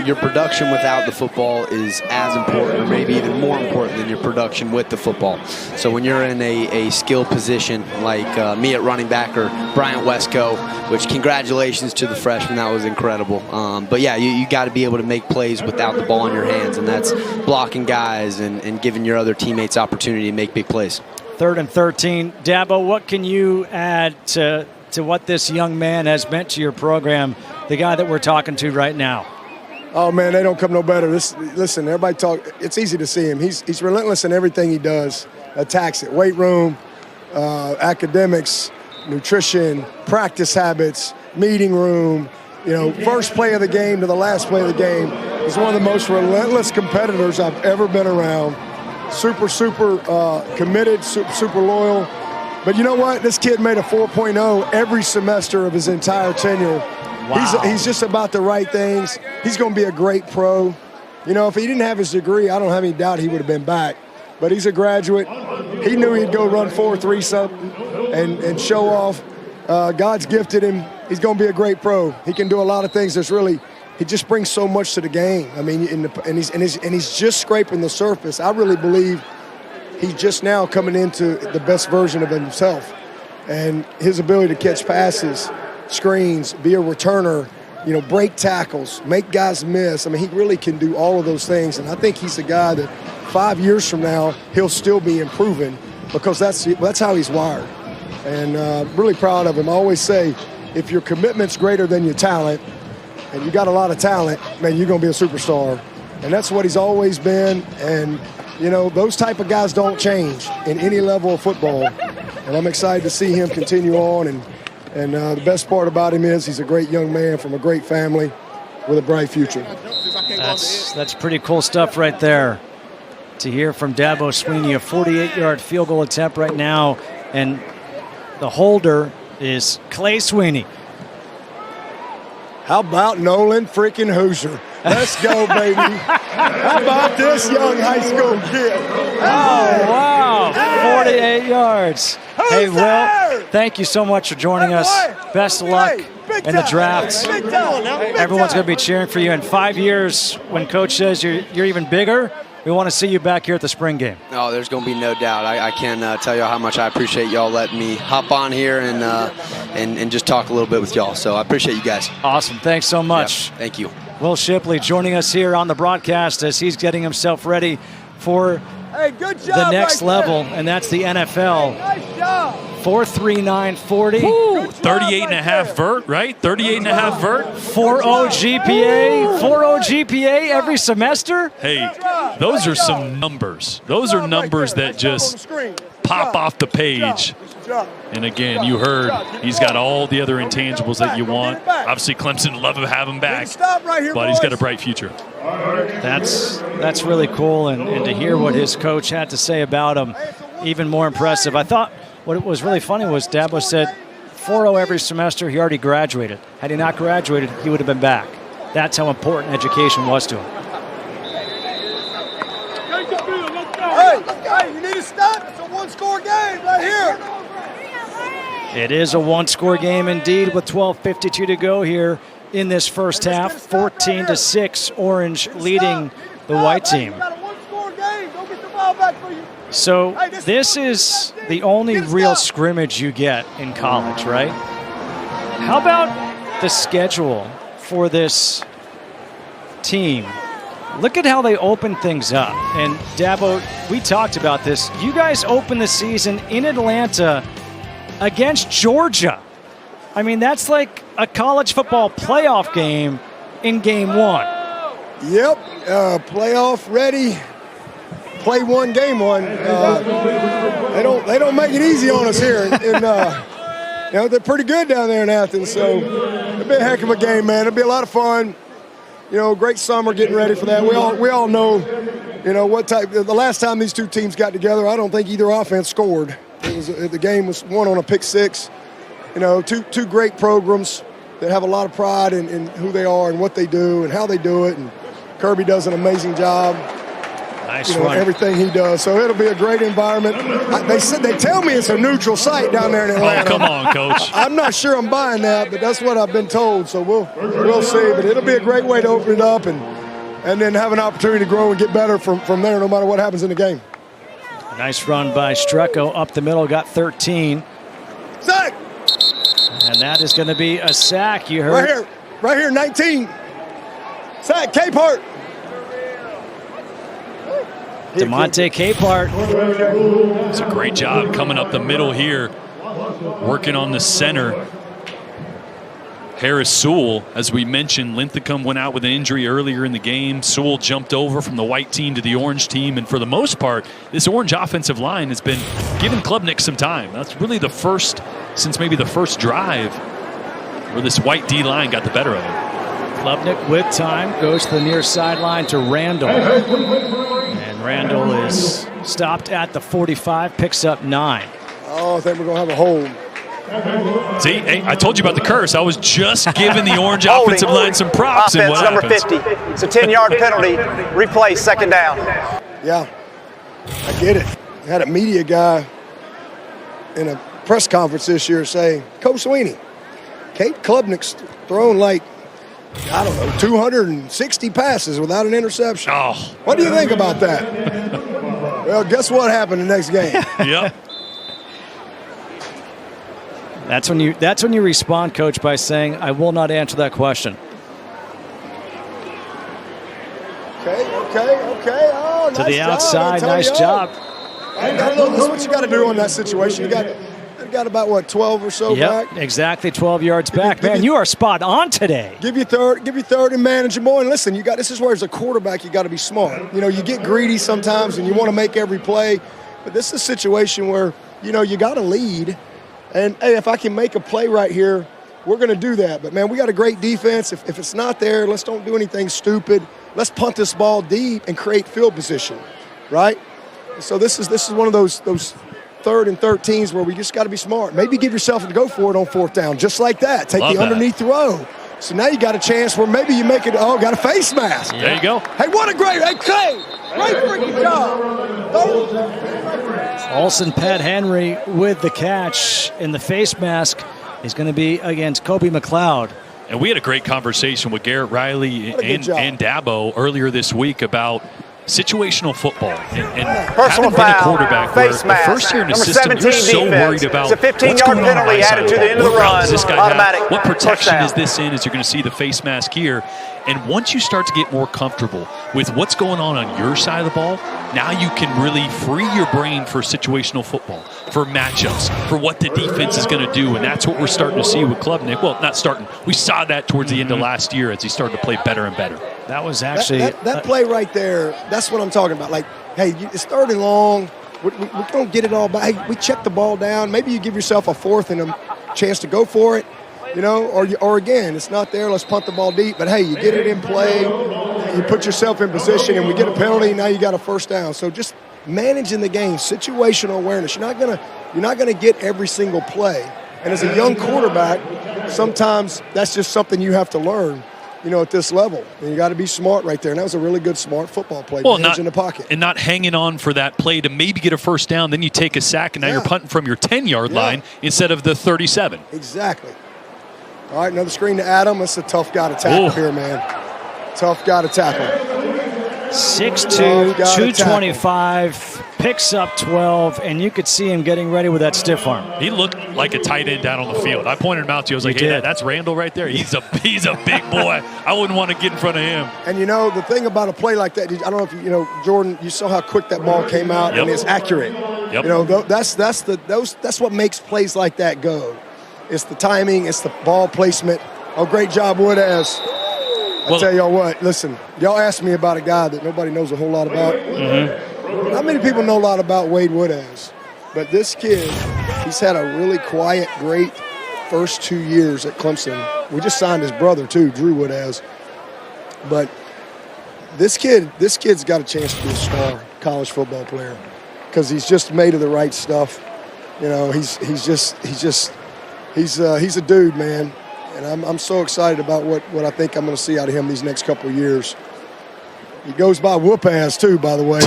your production without the football is as important, or maybe even more important than your production with the football. So when you're in a skill position like me at running back, or Bryant Wesco, which congratulations to the freshman, that was incredible. But yeah, you got to be able to make plays without the ball in your hands, and that's blocking guys and giving your other teammates opportunity to make big plays. 3rd and 13. Dabo, what can you add to what this young man has meant to your program, the guy that we're talking to right now? Oh, man, they don't come no better. Listen, everybody talk. It's easy to see him. He's relentless in everything he does. Attacks it. Weight room, academics, nutrition, practice habits, meeting room. First play of the game to the last play of the game. He's one of the most relentless competitors I've ever been around. Super committed, super loyal. But you know what? This kid made a 4.0 every semester of his entire tenure. Wow. He's just about the right things. He's going to be a great pro. If he didn't have his degree, I don't have any doubt he would have been back. But he's a graduate. He knew he'd go run 4.3 something and show off. God's gifted him. He's going to be a great pro. He can do a lot of things. He just brings so much to the game. I mean, and he's just scraping the surface. I really believe he's just now coming into the best version of himself. And his ability to catch passes, screens, be a returner, break tackles, make guys miss. I mean, he really can do all of those things. And I think he's a guy that 5 years from now, he'll still be improving, because that's how he's wired. And really proud of him. I always say, if your commitment's greater than your talent, and you got a lot of talent, man, you're going to be a superstar. And that's what he's always been. And those type of guys don't change in any level of football. And I'm excited to see him continue on. And the best part about him is he's a great young man from a great family with a bright future. That's pretty cool stuff right there. To hear from Dabo Swinney, a 48-yard field goal attempt right now. And the holder is Clay Swinney. How about Nolan freaking Hoosier? Let's go, baby. How about this young high school kid? Oh, wow. 48 yards. Hey, Will, thank you so much for joining us. Best of luck in the draft. Everyone's going to be cheering for you. In 5 years, when Coach says you're even bigger, we want to see you back here at the spring game. Oh, there's going to be no doubt. I can't tell you how much I appreciate y'all letting me hop on here and just talk a little bit with y'all. So I appreciate you guys. Awesome. Thanks so much. Yep. Thank you. Will Shipley joining us here on the broadcast as he's getting himself ready for the next level, and that's the NFL. Hey, nice job. 4.3940. 38.5 vert, right? 38.5 vert. 4.0 GPA. 4.0 GPA every semester. Hey, those are some numbers. Those are numbers that just pop off the page. And again, you heard he's got all the other intangibles that you want. Obviously, Clemson love to have him back, but he's got a bright future. That's really cool, and to hear what his coach had to say about him, even more impressive. I thought what was really funny was Dabo said 4.0 every semester. He already graduated. Had he not graduated, he would have been back. That's how important education was to him. Hey, you need to stop. It's a one-score game right here. It is a one-score game indeed, with 12:52 to go here in this first half. 14-6, Orange leading the white team. So this is the only real scrimmage you get in college, right? How about the schedule for this team? Look at how they open things up. And Dabo, we talked about this. You guys opened the season in Atlanta against Georgia. I mean, that's like a college football playoff game in game one. Yep, playoff ready. play one, game one. They don't make it easy on us here. And they're pretty good down there in Athens. So it'll be a heck of a game, man. It'll be a lot of fun. Great summer getting ready for that. We all know, what type. The last time these two teams got together, I don't think either offense scored. The game was won on a pick six. Two great programs that have a lot of pride in who they are and what they do and how they do it. And Kirby does an amazing job. Nice run. Everything he does. So it'll be a great environment. They tell me it's a neutral site down there in Atlanta. Oh, come on, Coach. I'm not sure I'm buying that, but that's what I've been told. So we'll see. But it'll be a great way to open it up and then have an opportunity to grow and get better from there, no matter what happens in the game. Nice run by Strecco up the middle, got 13. Sack! And that is going to be a sack. You heard right here, 19. Sack, Capehart. DeMonte Capehart. It's a great job coming up the middle here, working on the center. Harris Sewell, as we mentioned, Linthicum went out with an injury earlier in the game. Sewell jumped over from the white team to the orange team, and for the most part, this orange offensive line has been giving Klubnik some time. That's really the first, since maybe the first drive, where this white D line got the better of it. Klubnik with time goes to the near sideline to Randall. And Randall is stopped at the 45, picks up 9. Oh, I think we're going to have a hold. See, hey, I told you about the curse. I was just giving the orange offensive line some props. Offense, and what number happens? 50. It's a 10-yard penalty. Replay, second down. Yeah, I get it. I had a media guy in a press conference this year say, Coach Sweeney, Kate Klubnik's thrown like, 260 passes without an interception. Oh. What do you think about that? Well, guess what happened the next game? Yep. That's when you respond, Coach, by saying, I will not answer that question. Okay. Oh, to the outside, nice job. That's what you got to do in that situation. You got about 12 or so back. Exactly, 12 yards back. Man, you are spot on today. Give you third and manageable. And listen, this is where as a quarterback you got to be smart. You get greedy sometimes and you want to make every play, but this is a situation where you got to lead. And hey, if I can make a play right here, we're going to do that. But man, we got a great defense. If it's not there, let's don't do anything stupid. Let's punt this ball deep and create field position, right? So this is one of those 3rd and 13s where we just got to be smart. Maybe give yourself a go for it on 4th down, just like that. Take the underneath throw. So now you got a chance where maybe you make it. Oh, got a face mask. There you go. Hey, what a great freaking job. Olsen Pat Henry with the catch, and the face mask is going to be against Kobe McLeod. And we had a great conversation with Garrett Riley and Dabo earlier this week about situational football and having been a quarterback where the first year in the system you're so worried about it's a 15-yard what's going on penalty added to the end of the run. Does this guy Automatic. have? What protection is this in? As you're going to see the face mask here. And once you start to get more comfortable with what's going on your side of the ball, now you can really free your brain for situational football, for matchups, for what the defense is going to do. And that's what we're starting to see with Klubnik. Well, not starting. We saw that towards the end of last year as he started to play better and better. That was actually that play right there. That's what I'm talking about. Like, hey, it's 3rd and long. We don't get it all back. Hey, we check the ball down. Maybe you give yourself a 4th and a chance to go for it. Or again, it's not there. Let's punt the ball deep. But hey, you get it in play. You put yourself in position, and we get a penalty. Now you got a 1st down. So just managing the game, situational awareness. You're not gonna get every single play. And as a young quarterback, sometimes that's just something you have to learn. At this level. And you got to be smart right there. And that was a really good, smart football play. Well, in the pocket. And not hanging on for that play to maybe get a 1st down. Then you take a sack, and now you're punting from your 10-yard line instead of the 37. Exactly. All right, another screen to Adam. That's a tough guy to tackle here, man. Tough guy to tackle. 6'2", 225, picks up 12, and you could see him getting ready with that stiff arm. He looked like a tight end down on the field. I pointed him out to you. I was like, hey, that's Randall right there. He's a big boy. I wouldn't want to get in front of him. And, the thing about a play like that, I don't know if Jordan, you saw how quick that ball came out, and it's accurate. Yep. That's what makes plays like that go. It's the timing. It's the ball placement. Oh, great job, Woodaz. I'll tell y'all what. Listen, y'all asked me about a guy that nobody knows a whole lot about. not many people know a lot about Wade Woodaz, but this kid, he's had a really quiet, great first 2 years at Clemson. We just signed his brother too, Drew Woodaz. But this kid's got a chance to be a star college football player because he's just made of the right stuff. You know, he's a dude, man. And I'm so excited about what I think I'm going to see out of him these next couple of years. He goes by Whoop-Ass, too, by the way.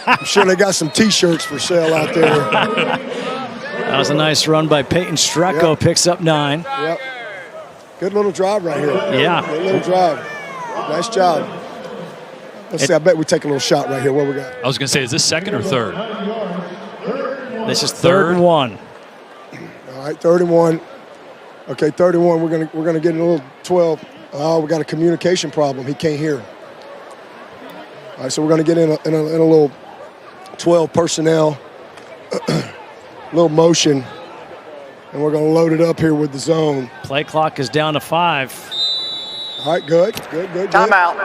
I'm sure they got some T-shirts for sale out there. That was a nice run by Peyton Strecko. Yep. Picks up 9. Yep. Good little drive right here. Yeah. Good little drive. Nice job. Let's see. I bet we take a little shot right here. What we got? I was going to say, is this second or third? This is third and 1. All right, 3rd and 1. Okay, 3rd and 1. We're gonna get in a little 12. Oh, we got a communication problem. He can't hear. All right, so we're gonna get in a little 12 personnel, little motion, and we're gonna load it up here with the zone. Play clock is down to 5. All right, good. Timeout,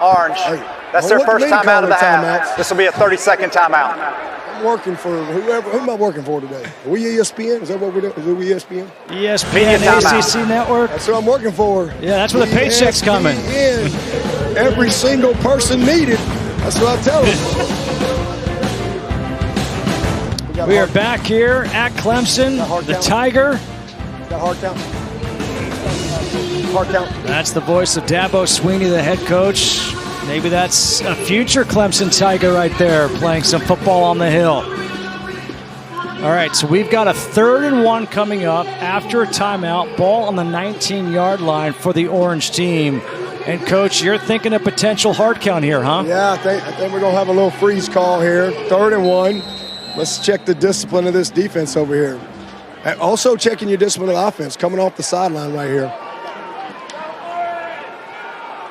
Orange. Hey, that's their first timeout of the half. This will be a 30-second timeout. I'm working for whoever. Who am I working for today? Are we ESPN? Is that what we're doing? Is it ESPN? ESPN, ACC Network. That's what I'm working for. Yeah, that's where the paycheck's coming. Every single person needed. That's what I tell them. We are back here at Clemson. The Tiger. Got hard count. Hard count. That's the voice of Dabo Sweeney, the head coach. Maybe that's a future Clemson Tiger right there, playing some football on the hill. All right, so we've got a 3rd and 1 coming up after a timeout. Ball on the 19-yard line for the Orange team. And, Coach, you're thinking a potential hard count here, huh? Yeah, I think we're going to have a little freeze call here. 3rd and 1. Let's check the discipline of this defense over here. And also checking your discipline of the offense, coming off the sideline right here.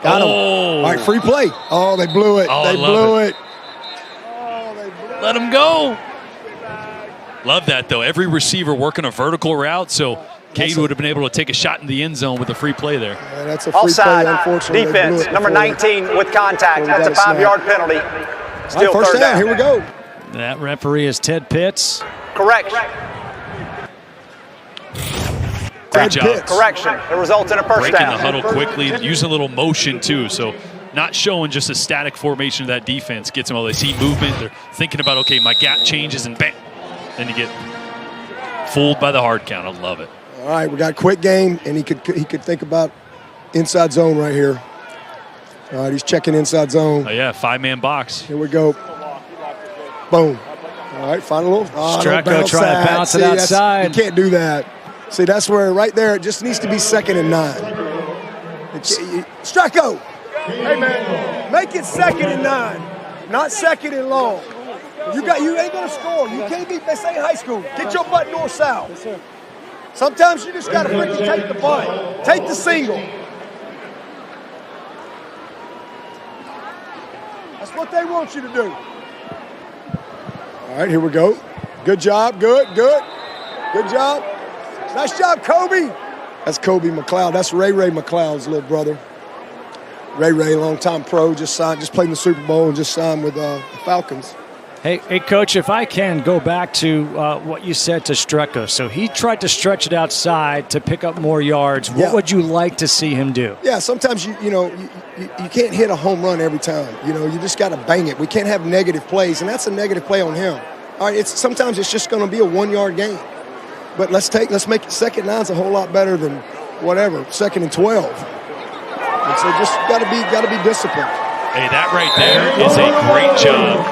Got him. All right, free play. Oh, they blew it. Oh, they blew it. Let him go. Love that, though. Every receiver working a vertical route, so Cade would have been able to take a shot in the end zone with a free play there. Yeah, that's a free play, unfortunately. Defense, number 19 with contact. That's a 5-yard penalty. Still first 3rd down. Here we go. That referee is Ted Pitts. Correct. Great job. Correction. It results in a first Breaking down. the huddle quickly, using a little motion too. So not showing just a static formation of that defense. Gets them all. They see movement. They're thinking about, okay, my gap changes, and bam. Then you get fooled by the hard count. I love it. All right, we got a quick game, and he could think about inside zone right here. All right, he's checking inside zone. Oh, yeah, 5-man box. Here we go. Boom. All right, final little. Strecko trying to bounce it outside. You can't do that. See, that's where right there it just needs to be 2nd and 9. Strecko! Hey, man, make it 2nd and 9, not 2nd and long. You ain't going to score. You can't be, this ain't high school. Get your butt north-south. Yes, sir. Sometimes you just got to freaking take the bunt. Take the single. That's what they want you to do. All right, here we go. Good job. Good job. Nice job, Kobe. That's Kobe McLeod. That's Ray McLeod's little brother. Ray, longtime pro, just played in the Super Bowl and just signed with the Falcons. Hey, Coach, if I can go back to what you said to Strecko. So he tried to stretch it outside to pick up more yards. What would you like to see him do? Yeah, sometimes you can't hit a home run every time. You just got to bang it. We can't have negative plays, and that's a negative play on him. All right, sometimes it's just going to be a 1-yard gain. But let's make it 2nd and 9's a whole lot better than whatever 2nd and 12. And so just got to be disciplined. Hey, that right there is a great job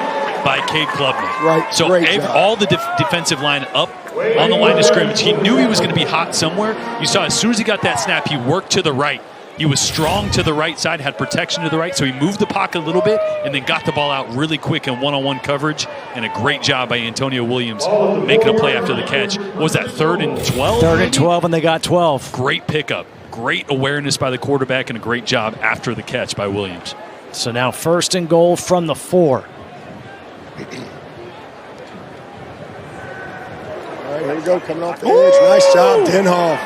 by Cade Klubnik. Right. So all the defensive line up on the line of scrimmage. He knew he was going to be hot somewhere. You saw as soon as he got that snap, he worked to the right. He was strong to the right side, had protection to the right, so he moved the pocket a little bit and then got the ball out really quick in one-on-one coverage, and a great job by Antonio Williams making a play after the catch. What was that, 3rd and 12? 3rd and 12, and they got 12. Great pickup. Great awareness by the quarterback and a great job after the catch by Williams. So now 1st and goal from the 4. All right, here we go, coming off the edge. Nice job, Denhoff.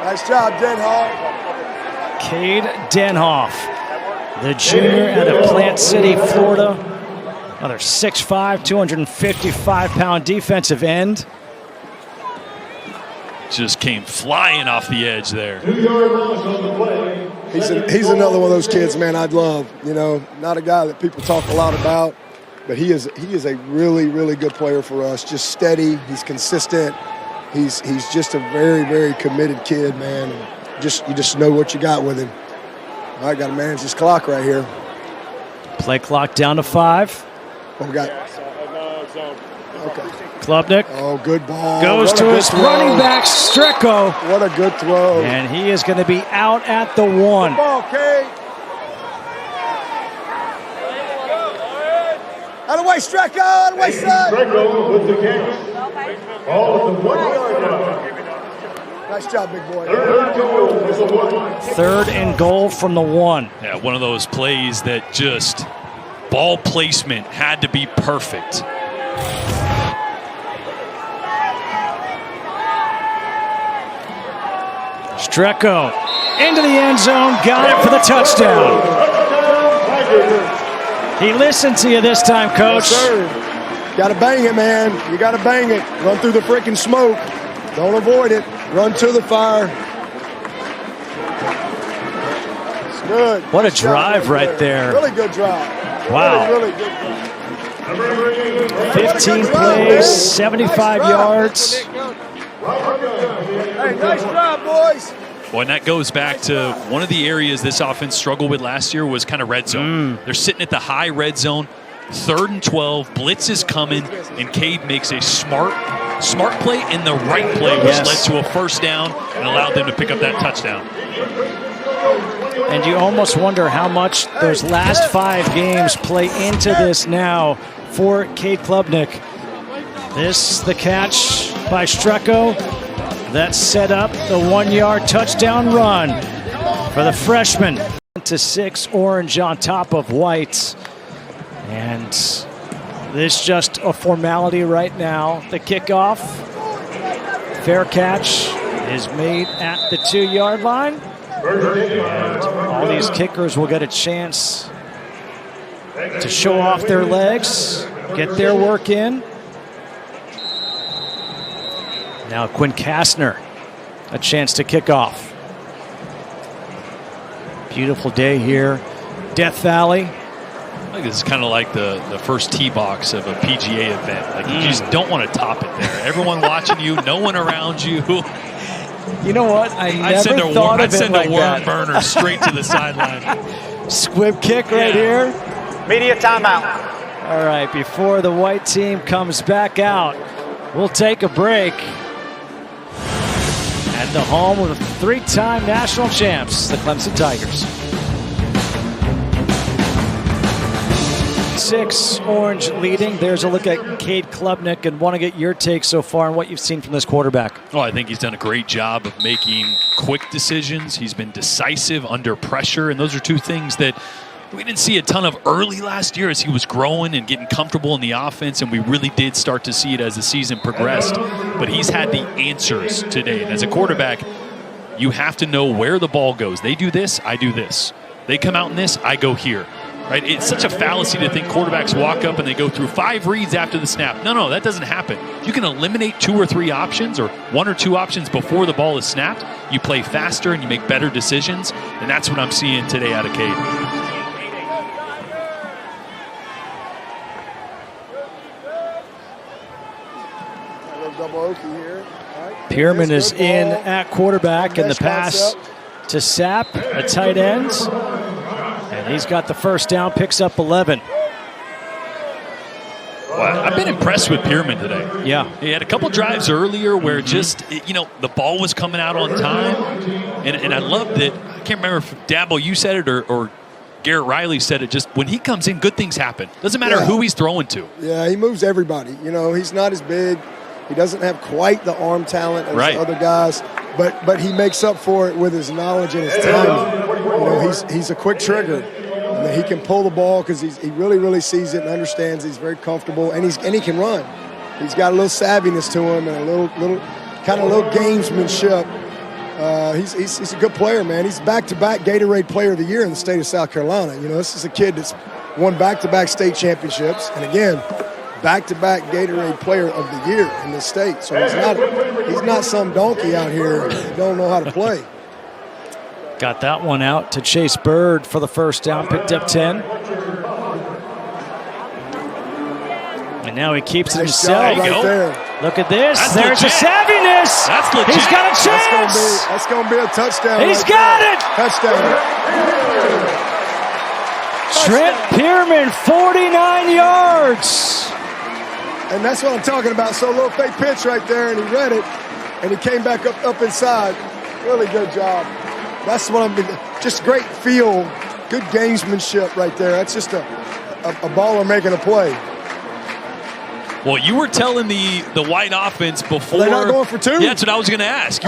Nice job, Denhoff. Cade Denhoff, the junior out of Plant City, Florida. Another 6'5", 255-pound defensive end. Just came flying off the edge there. He's another one of those kids, man, I'd love. You know, not a guy that people talk a lot about, but he is a really, really good player for us. Just steady. He's consistent. He's just a very, very committed kid, man. And you just know what you got with him. All right, got to manage this clock right here. Play clock down to 5. What we got? Okay. Klubnik. Oh, good ball. Goes to his running back, Strecko. What a good throw. And he is going to be out at the 1. Good ball, Cade. Out of the way, Strecko. Out of the way, son. Strecko with the catch. All the 1 yard line. Nice job, big boy. Third and goal from the 1. Yeah, one of those plays that just ball placement had to be perfect. Strecko into the end zone, got it for the touchdown. He listened to you this time, Coach. Yes, sir. Got to bang it, man. You got to bang it. Run through the freaking smoke. Don't avoid it. Run to the fire. It's good. What a drive right there. Really good drive. Wow. Really good drive. 15 plays, 75 yards. Hey, nice job, boys. Well, and that goes back to one of the areas this offense struggled with last year was kind of red zone. They're sitting at the high red zone. 3rd and 12, blitz is coming, and Cade makes a smart play, and the right play, which led to a first down and allowed them to pick up that touchdown. And you almost wonder how much those last 5 games play into this now for Cade Klubnik. This, the catch by Strecko. That set up the 1-yard touchdown run for the freshman. To 6 orange on top of white. And this just a formality right now. The kickoff. Fair catch is made at the 2-yard line. And all these kickers will get a chance to show off their legs, get their work in. Now Quinn Kastner, a chance to kick off. Beautiful day here, Death Valley. I think this is kind of like the first tee box of a PGA event. Like you just don't want to top it there. Everyone watching you, no one around you. You know what? I'd send a worm burner straight to the sideline. Squib kick right here. Media timeout. All right, before the white team comes back out, we'll take a break. At the home of the 3-time national champs, the Clemson Tigers. 6 orange leading. There's a look at Cade Klubnik, and want to get your take so far on what you've seen from this quarterback. Well, I think he's done a great job of making quick decisions. He's been decisive under pressure, and those are 2 things that we didn't see a ton of early last year as he was growing and getting comfortable in the offense, and we really did start to see it as the season progressed. But he's had the answers today. And as a quarterback, you have to know where the ball goes. They do this, I do this. They come out in this, I go here. Right? It's such a fallacy to think quarterbacks walk up and they go through 5 reads after the snap. No, that doesn't happen. You can eliminate 2 or 3 options or 1 or 2 options before the ball is snapped. You play faster and you make better decisions, and that's what I'm seeing today out of Cade. Pearman is in at quarterback, and the pass to Sapp, a tight end. And he's got the first down, picks up 11. Well, I've been impressed with Pearman today. Yeah. He had a couple drives earlier where just, the ball was coming out on time. And I loved it. I can't remember if Dabble, you said it, or Garrett Riley said it. Just when he comes in, good things happen. Doesn't matter who he's throwing to. Yeah, he moves everybody. He's not as big. He doesn't have quite the arm talent as the other guys, but he makes up for it with his knowledge and his timing. He's a quick trigger. He can pull the ball because he really, really sees it and understands. He's very comfortable, and he can run. He's got a little savviness to him and a little gamesmanship. He's a good player, man. He's back-to-back Gatorade Player of the Year in the state of South Carolina. This is a kid that's won back-to-back state championships, and again, back-to-back Gatorade Player of the Year in the state. So he's not some donkey out here that don't know how to play. Got that one out to Chase Bird for the first down, picked up 10. And now he keeps it himself. Right there. Look at this. That's There's legit. a savviness. That's legit. He's got a chance. That's going to be a touchdown. He's right got there. it. Touchdown. Trent Pearman, 49 yards. And that's what I'm talking about. So a little fake pitch right there, and he read it, and he came back up inside. Really good job. That's what just great feel, good gamesmanship right there. That's just a baller making a play. Well, you were telling the white offense before. They're not going for two? Yeah, that's what I was going to ask.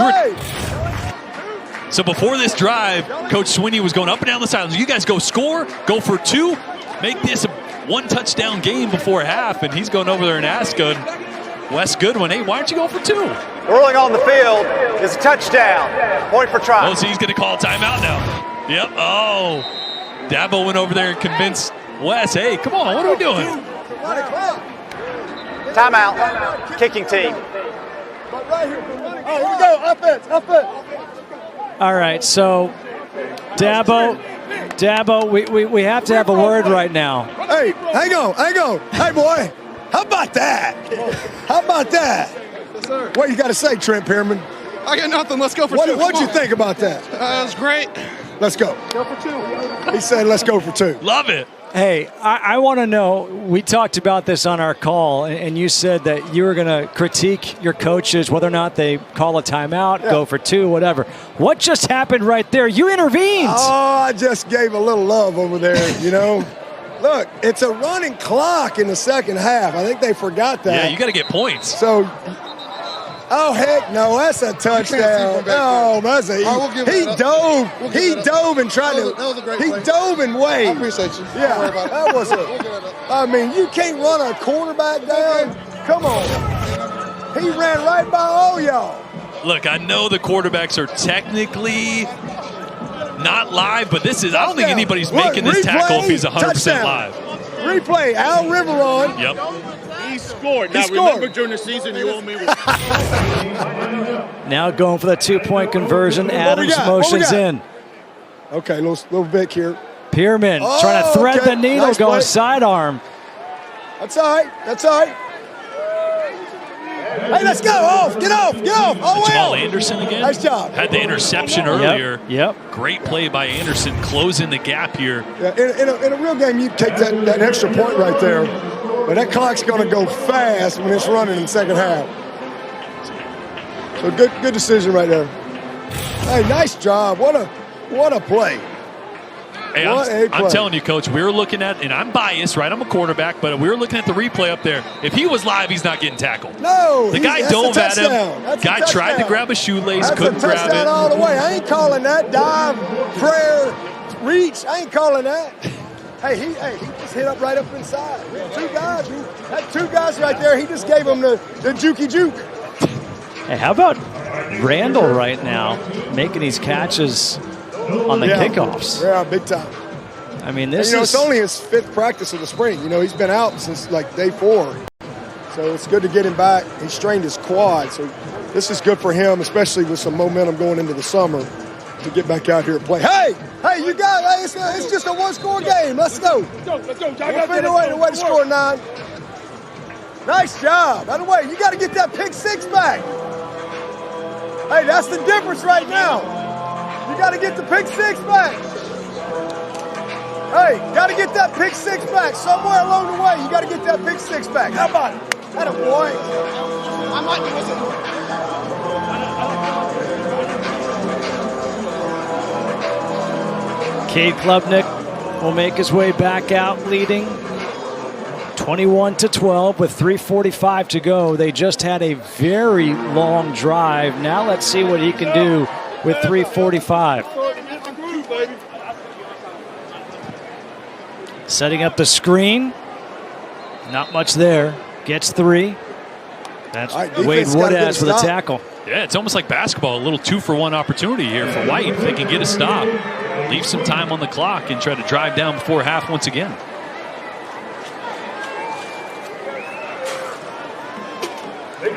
So before this drive, Coach Sweeney was going up and down the sidelines. You guys go score, go for two, make this a one-touchdown game before half, and he's going over there and asking Wes Goodwin, hey, why aren't you going for two? Ruling on the field is a touchdown. Point for try. Oh, so he's going to call a timeout now. Yep. Oh, Dabo went over there and convinced Wes, hey, come on, what are we doing? Timeout. Kicking team. Oh, here we go. Offense. All right, so Dabo, we have to have a word right now. Hey, hang on. Hey, boy, how about that? Yes, sir. What you got to say, Trent Pearman? I got nothing. Let's go for two. What'd you think about that? It was great. Let's go. Go for two. He said, let's go for two. Love it. Hey, I want to know, we talked about this on our call, and you said that you were going to critique your coaches, whether or not they call a timeout, go for two, whatever. What just happened right there? You intervened. Oh, I just gave a little love over there, you know. Look, it's a running clock in the second half. I think they forgot that. Yeah, you got to get points. So, oh, heck no, that's a touchdown. Oh, that's a he dove and tried to. That was a great he play. dove and I waved. appreciate you. Yeah, Don't worry about it. that was We'll get it up. I mean, you can't run a quarterback down. Come on. He ran right by all y'all. Look, I know the quarterbacks are technically not live, but this is, I don't think anybody's making this tackle if he's 100% live. Replay, Al Riveron. Yep. He scored. Now, remember during the season, you owe me. Now going for the two-point conversion. Adams motions in. Okay, little Vic here. Pearman trying to thread the needle, nice going play. sidearm. That's all right. Hey, let's go. Get off. Oh, Jamal well. Anderson again. Nice job. Had the interception earlier. Yep. Great play by Anderson, closing the gap here. Yeah, in a real game, you take that extra point right there, but that clock's going to go fast when it's running in the second half. So good decision right there. Hey, nice job. What a play. Hey, I'm telling you, Coach, we were looking at, and I'm biased, right? I'm a quarterback, but we were looking at the replay up there. If he was live, he's not getting tackled. No. The guy dove at him. Guy tried to grab a shoelace, couldn't grab it. All the way. I ain't calling that dive, prayer, reach. I ain't calling that. Hey, he just hit up right up inside. Two guys right there. He just gave him the jukey juke. Hey, how about Randall right now making these catches on the kickoffs? Yeah, big time. I mean, this it's only his fifth practice of the spring. You know, he's been out since like day 4. So it's good to get him back. He strained his quad. So this is good for him, especially with some momentum going into the summer to get back out here and play. Hey, you guys, it's just a one-score game. Let's go. Let's go. We'll find a way to score 9. Nice job. By the way, you got to get that pick 6 back. Hey, that's the difference right now. You got to get the pick 6 back. Hey, got to get that pick 6 back. Somewhere along the way, you got to get that pick 6 back. How about it? That a boy. I might be missing. Cade Klubnik will make his way back out, leading 21-12 with 3:45 to go. They just had a very long drive. Now let's see what he can do with 3:45. Setting up the screen. Not much there. Gets 3. That's Wade Woodaz with a tackle. Yeah, it's almost like basketball. A little 2-for-1 opportunity here for White. If they can get a stop, leave some time on the clock, and try to drive down before half once again.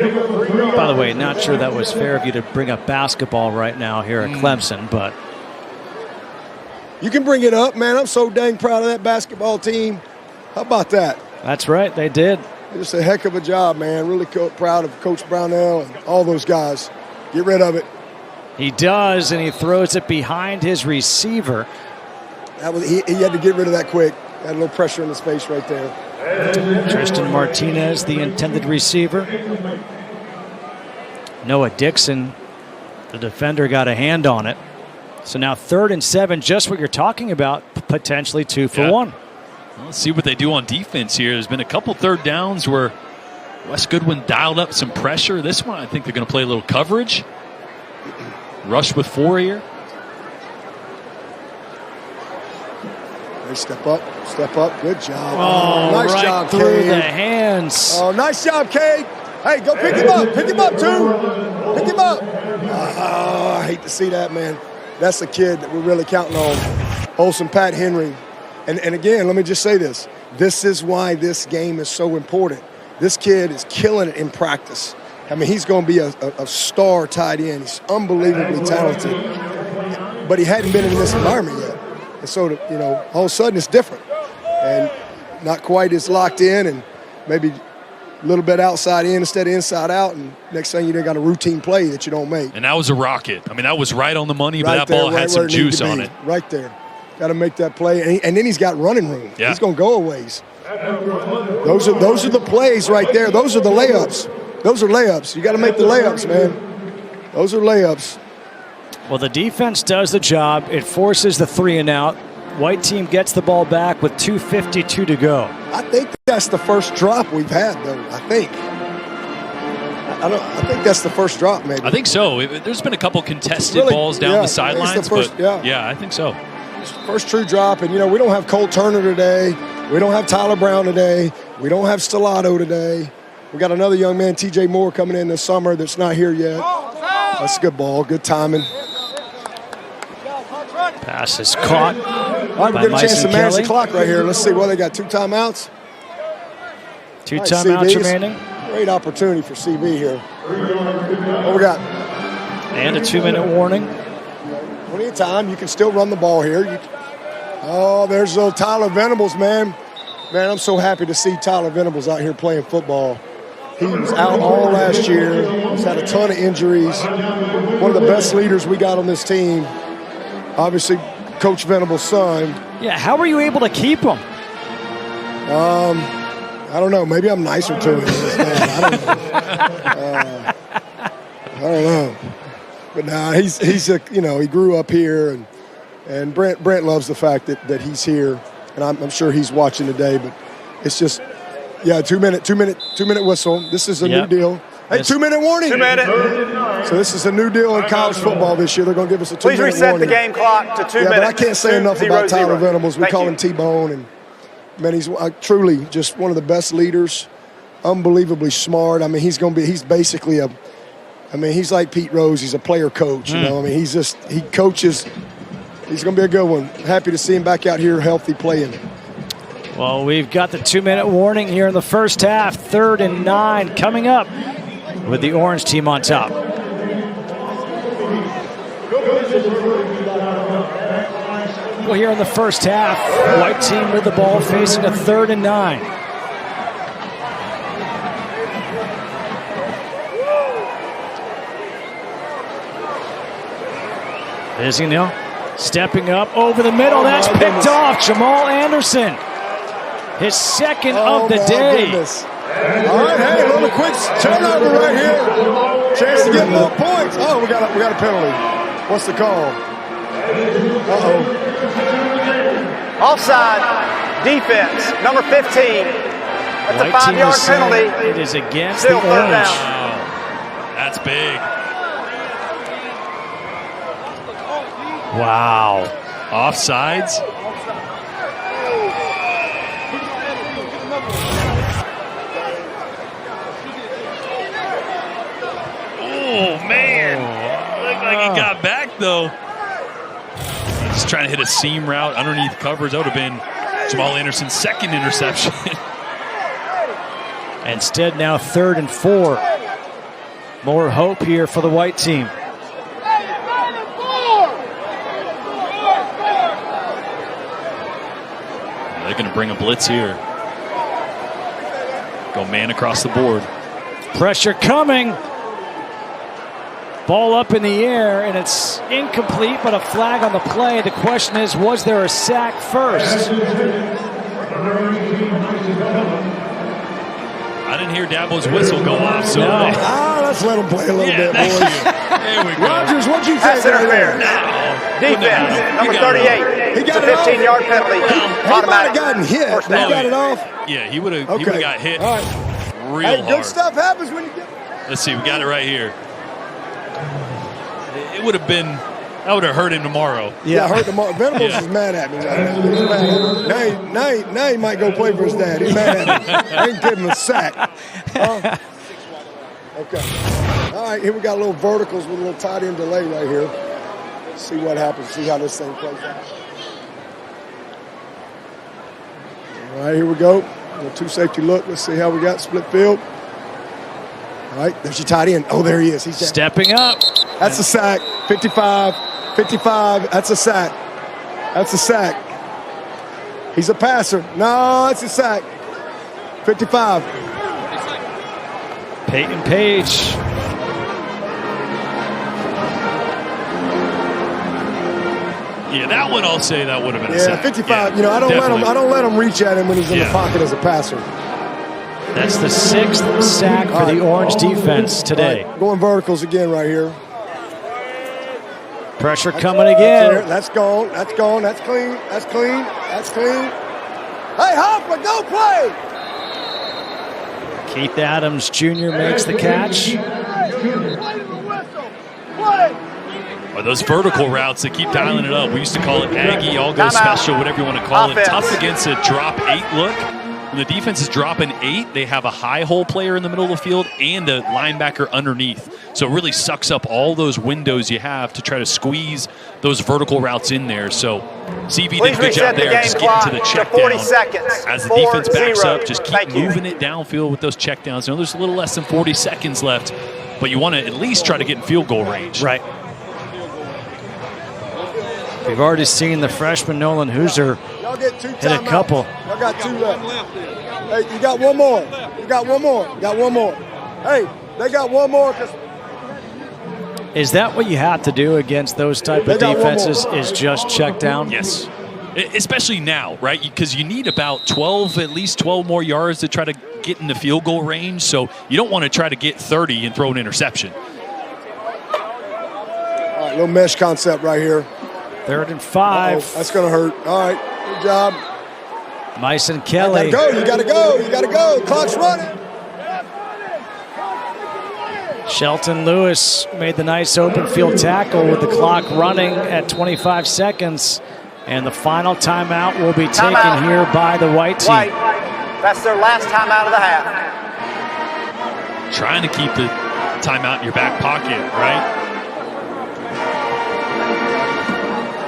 By the way, not sure that was fair of you to bring up basketball right now here at Clemson, but you can bring it up, man. I'm so dang proud of that basketball team. How about that? That's right, they did. Just a heck of a job, man. Really proud of Coach Brownell and all those guys. Get rid of it. He does, and he throws it behind his receiver. He had to get rid of that quick. Had a little pressure in his face right there. Tristan Martinez, the intended receiver. Noah Dixon, the defender, got a hand on it. So now 3rd and 7, just what you're talking about, potentially 2 for 1. Well, let's see what they do on defense here. There's been a couple third downs where Wes Goodwin dialed up some pressure. This one, I think they're going to play a little coverage. Rush with 4 here. They step up. Good job. Oh, nice right job, through Cade. the hands. Oh, nice job, Cade. Hey, go pick him up. Pick him up, too. Pick him up. Oh, I hate to see that, man. That's a kid that we're really counting on. Olsen Pat Henry. And again, let me just say this. This is why this game is so important. This kid is killing it in practice. I mean, he's going to be a star tight end. He's unbelievably talented. But he hadn't been in this environment yet. And so, all of a sudden it's different. And not quite as locked in and maybe a little bit outside in instead of inside out. And next thing you got a routine play that you don't make. And that was a rocket. I mean, that was right on the money, but that ball had some juice on it. Right there. Got to make that play. And then he's got running room. Yeah. He's going to go a ways. Those are the plays right there. Those are the layups. Those are layups. You got to make the layups, man. Those are layups. Well, the defense does the job. It forces the 3 and out. White team gets the ball back with 2:52 to go. I think that's the first drop we've had, though. I think that's the first drop, maybe. I think so. There's been a couple contested balls down the sidelines, but I think so. First true drop, and we don't have Cole Turner today. We don't have Tyler Brown today. We don't have Stellato today. We got another young man, TJ Moore, coming in this summer that's not here yet. That's a good ball, good timing. Pass is caught. All right, we get a chance to manage the clock right here. Let's see. Well, they got 2 timeouts. 2 timeouts remaining. Great opportunity for CB here. What we got? And a 2-minute warning. Plenty of time. You can still run the ball here. There's little Tyler Venables, man. Man, I'm so happy to see Tyler Venables out here playing football. He was out all last year. He's had a ton of injuries. One of the best leaders we got on this team. Obviously, Coach Venables' son. Yeah, how were you able to keep him? I don't know. Maybe I'm nicer to him. I don't know. But nah, he's he grew up here, and Brent loves the fact that he's here, and I'm sure he's watching today. But it's just, 2 minute whistle. This is a new deal. Hey, 2-minute warning. 2 minute. So this is a new deal in college football this year. They're going to give us a 2-minute warning. Please reset the game clock to 2 minutes. But I can't say enough about Tyler Venables. We call him T-Bone, and man, he's truly just one of the best leaders. Unbelievably smart. I mean, he's basically he's like Pete Rose. He's a player coach. He coaches. He's going to be a good one. Happy to see him back out here healthy playing. Well, we've got the 2-minute warning here in the first half. 3rd and 9 coming up with the orange team on top. Well, here in the first half, white team with the ball facing a 3rd and 9. Vizino stepping up over the middle. That's picked off. Jamal Anderson. His second of the day. Goodness. All right, hey, a little quick turnover right here. Chance to get more points. Oh, we got a penalty. What's the call? Offside. Defense. Number 15. That's a 5-yard penalty. It is against Still the 3rd orange. down. Wow. That's big. Wow. Offsides. Oh, man. Looked like he got back, though. Just trying to hit a seam route underneath covers. That would have been Jamal Anderson's second interception. Instead, now 3rd and 4. More hope here for the white team. They're going to bring a blitz here. Go man across the board. Pressure coming. Ball up in the air, and it's incomplete, but a flag on the play. The question is, was there a sack first? I didn't hear Dabo's whistle go off, so let's let him play a little bit, boys. There we go. Rogers, what'd you Pass think? interference. Defense, number 38. He got It's it a 15-yard penalty. He might have gotten hit. First He down. got it off. Yeah, he would have got hit All right. real Hey, hard. good stuff happens when you get. Let's see, we got it right here. It would have been, that would have hurt him tomorrow. Yeah, hurt tomorrow. Venables is mad at me right now. He's mad at me. Now he might go play for his dad. He's mad at me. I ain't give him a sack. Okay. All right, here we got a little verticals with a little tight end delay right here. Let's see what happens. See how this thing plays out. All right, here we go. A little two safety look. Let's see how we got split field. All right, there's your tight end. Oh, there he is. He's down. Stepping up. That's a sack. 55. 55. That's a sack. That's a sack. He's a passer. No, it's a sack. 55. Peyton Page. Yeah, that one I'll say that would have been a Yeah, sack. 55. Yeah, You know, I don't definitely. let him reach at him when he's in the pocket as a passer. That's the 6th sack for the Orange defense today. Right, going verticals again right here. Pressure coming again. That's gone. That's gone. That's clean. That's clean. That's clean. Hey, Hopper, go play. Keith Adams Jr. makes the catch. Or those vertical routes that keep dialing it up. We used to call it Aggie, all go special, whatever you want to call it. Tough against a drop 8 look. When the defense is dropping 8, they have a high hole player in the middle of the field and a linebacker underneath. So it really sucks up all those windows you have to try to squeeze those vertical routes in there. So CV did a good job there, just getting to the check down. As the defense backs up, just keep moving it downfield with those check downs. You know, there's a little less than 40 seconds left, but you want to at least try to get in field goal range. Right. We've already seen the freshman Nolan Hooser hit a couple. Y'all got 2 left. Hey, you got one more. You got one more. You got one more. Hey, they got one more. Is that what you have to do against those type of defenses, is just check down? Yes. Especially now, right? Because you need about at least 12 more yards to try to get in the field goal range. So you don't want to try to get 30 and throw an interception. All right, little mesh concept right here. 3rd and 5. Uh-oh, that's going to hurt. All right, good job. Myson Kelly. You got to go. You got to go. Clock's running. Shelton Lewis made the nice open field tackle with the clock running at 25 seconds. And the final timeout will be taken here by the white team. That's their last timeout of the half. Trying to keep the timeout in your back pocket, right?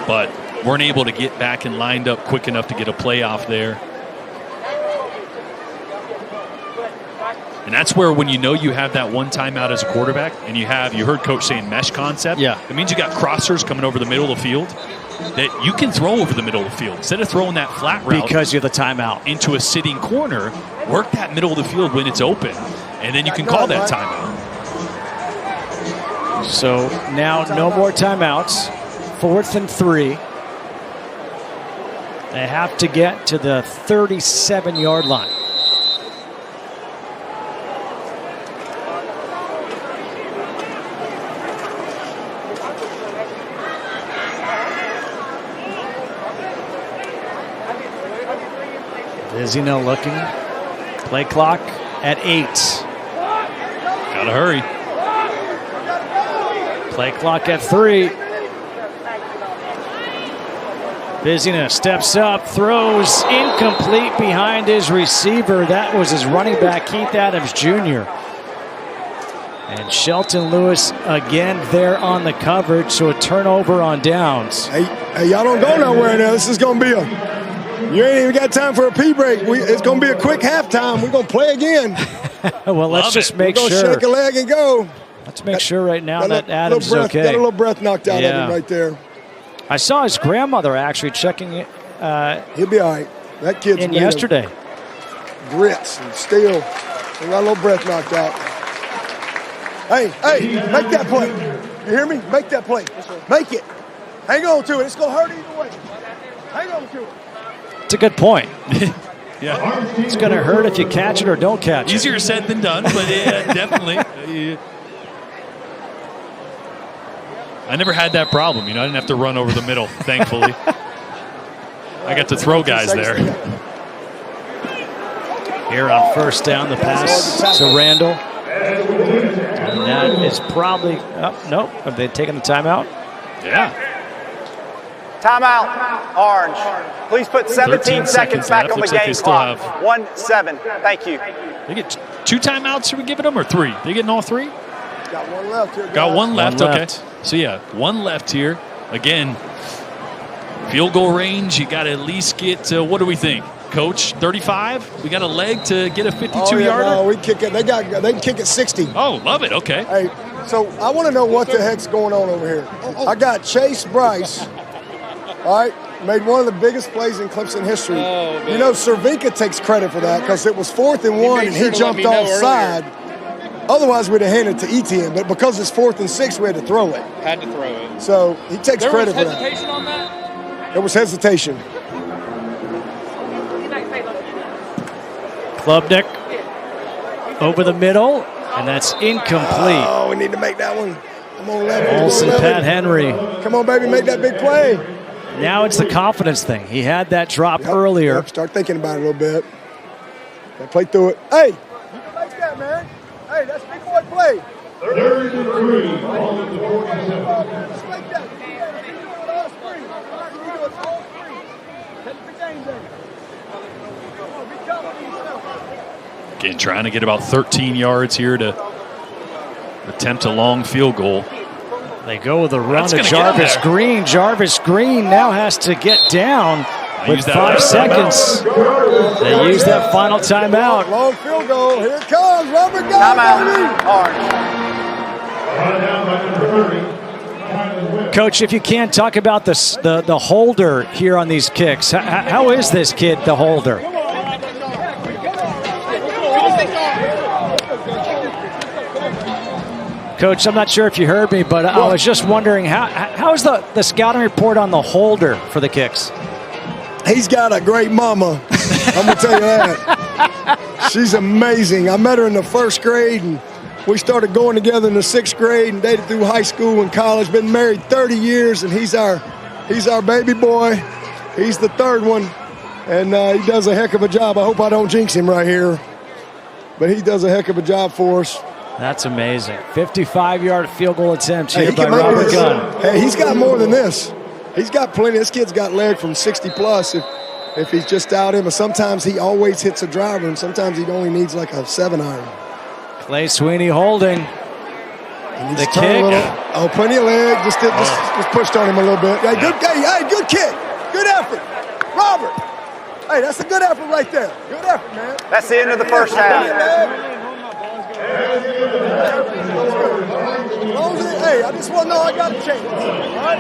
But weren't able to get back and lined up quick enough to get a playoff there. And that's where, when you know you have that one timeout as a quarterback, and you heard Coach saying mesh concept. Yeah. It means you got crossers coming over the middle of the field that you can throw over the middle of the field. Instead of throwing that flat route because you have the timeout into a sitting corner, work that middle of the field when it's open, and then you can call that timeout. So now no more timeouts. 4th and 3. They have to get to the 37-yard line. Vizina looking. Play clock at 8. Gotta hurry. Play clock at 3. Vizina steps up, throws incomplete behind his receiver. That was his running back, Keith Adams Jr. And Shelton Lewis again there on the coverage, so a turnover on downs. Hey, y'all don't go nowhere now. This is going to be you ain't even got time for a pee break. It's going to be a quick halftime. We're going to play again. Well, let's just make sure. We're going to shake a leg and go. Let's make sure right now that Adams is Got okay. a little breath knocked out of him right there. I saw his grandmother actually checking it. He'll be all right. That kid's in yesterday. Grits and steel. He got a little breath knocked out. Hey, make that play. You hear me? Make that play. Make it. Hang on to it. It's going to hurt either way. Hang on to it. It's a good point. Yeah. It's going to hurt if you catch it or don't catch it. Easier said than done, but yeah, definitely. I never had that problem. I didn't have to run over the middle, thankfully. I got to throw guys there. Here on first down, the pass to Randall. And that is probably, nope. Have they taken the timeout? Yeah. Timeout, Orange. Please put 17 seconds back on the game clock. 1-7. Thank you. They get 2 timeouts. Are we giving them or 3? They getting all 3? Got one left here. Got one left. One okay. left. So yeah, 1 left here. Again, field goal range. You got to at least get. What do we think, Coach? 35. We got a leg to get a 52-yarder. No, we kick it. They can kick it 60. Oh, love it. Okay. Hey, so I want to know what the heck's going on over here. I got Chase Bryce. All right, made one of the biggest plays in Clemson history. Cervinka takes credit for that because it was 4th and 1 and he jumped offside. Otherwise, we'd have handed it to Etienne, but because it's 4th and 6, we had to throw it. Had to throw it. So he takes credit for that. There was hesitation on that? There was hesitation. Klubnik over the middle, and that's incomplete. Oh, we need to make that one. Come on, Levin. Olsen, Pat Henry. Come on, baby, make that big play. Now it's the confidence thing. He had that drop earlier. Start thinking about it a little bit. Play through it. Hey, you can make that, man. Hey, that's big boy play. 33 on the 47. Just like that. You can do it all spring. You can do it all spring. Take the game day. Come on, be confident in yourself. Again, trying to get about 13 yards here to attempt a long field goal. They go with a run to Jarvis Green. Jarvis Green now has to get down with 5 seconds. They use that final timeout. Long field goal. Here it comes. Rubber goal. Timeout, Orange. Coach, if you can, talk about the holder here on these kicks. How is this kid the holder? Coach, I'm not sure if you heard me, but I was just wondering, how is the scouting report on the holder for the kicks? He's got a great mama. I'm going to tell you that. She's amazing. I met her in the 1st grade, and we started going together in the 6th grade and dated through high school and college. Been married 30 years, and he's our baby boy. He's the 3rd one, and he does a heck of a job. I hope I don't jinx him right here, but he does a heck of a job for us. That's amazing. 55-yard field goal attempt here by Robert Gunn. Hey, he's got more than this. He's got plenty. This kid's got leg from 60-plus if he's just out in. But sometimes he always hits a driver, and sometimes he only needs like a 7-iron. Clay Sweeney holding. The kick. Oh, plenty of leg. Just pushed on him a little bit. Hey, good kick. Good effort. Robert. Hey, that's a good effort right there. Good effort, man. That's the end of the first half. Hey, I just want to know I got a change. All right?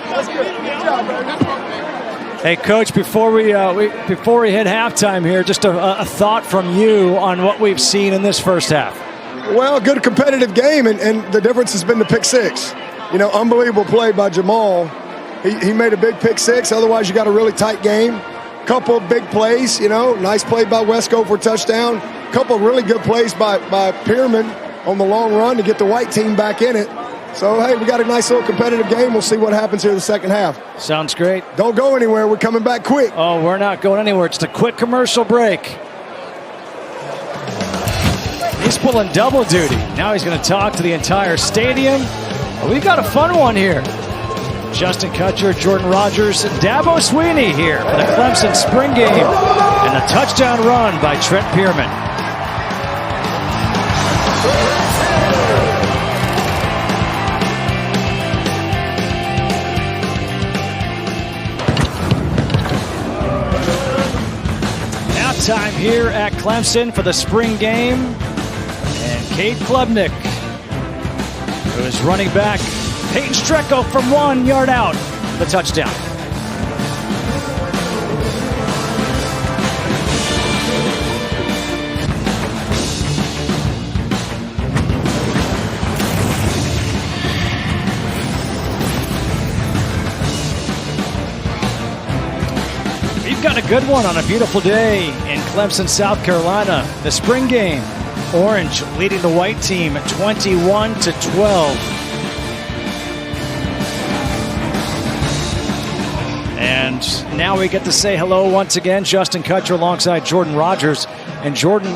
That's good. Good job, man. Hey, Coach, before we hit halftime here, just a thought from you on what we've seen in this first half. Well, good competitive game, and the difference has been the pick 6. Unbelievable play by Jamal. He made a big pick 6. Otherwise, you got a really tight game. Couple of big plays, nice play by Wesco for a touchdown. Couple of really good plays by Pearman on the long run to get the white team back in it. So, hey, we got a nice little competitive game. We'll see what happens here in the second half. Sounds great. Don't go anywhere. We're coming back quick. Oh, we're not going anywhere. It's a quick commercial break. He's pulling double duty. Now he's going to talk to the entire stadium. We've got a fun one here. Justin Kutcher, Jordan Rogers, Dabo Sweeney here for the Clemson spring game. And a touchdown run by Trent Pearman. Now time here at Clemson for the spring game. And Cade Klubnik It was running back Peyton Strecko from 1 yard out. The touchdown. We've got a good one on a beautiful day in Clemson, South Carolina. The spring game. Orange leading the white team 21-12. And now we get to say hello once again. Justin Kutcher alongside Jordan Rogers. And Jordan,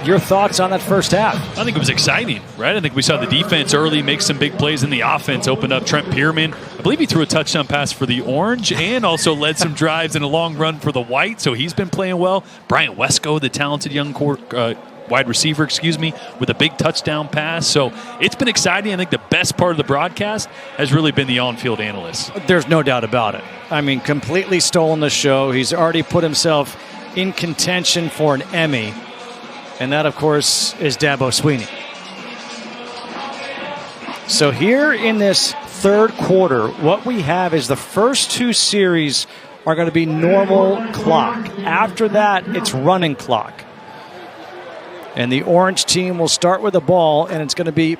your thoughts on that first half? I think it was exciting, right? I think we saw the defense early make some big plays, and the offense opened up. Trent Pearman, I believe he threw a touchdown pass for the Orange and also led some drives and a long run for the White, so he's been playing well. Bryant Wesco, the talented young wide receiver, with a big touchdown pass. So it's been exciting. I think the best part of the broadcast has really been the on-field analysts. There's no doubt about it. I mean, completely stolen the show. He's already put himself in contention for an Emmy. And that, of course, is Dabo Swinney. So here in this third quarter, what we have is the first two series are going to be normal clock. After that, it's running clock. And the Orange team will start with the ball, and it's going to be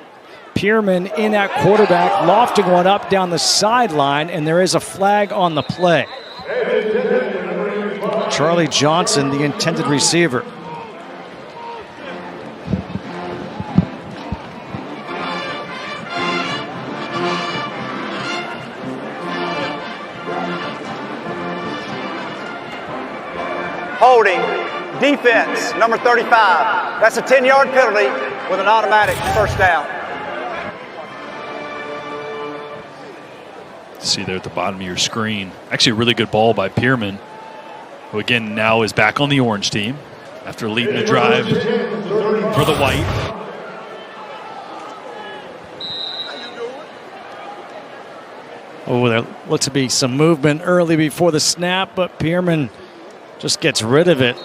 Pearman in at quarterback, lofting one up down the sideline, and there is a flag on the play. Charlie Johnson, the intended receiver. Holding. Defense, number 35. That's a 10-yard penalty with an automatic first down. See there at the bottom of your screen. Actually, a really good ball by Pearman, who again now is back on the Orange team after leading the drive for the White. Oh, there looks to be some movement early before the snap, but Pearman just gets rid of it.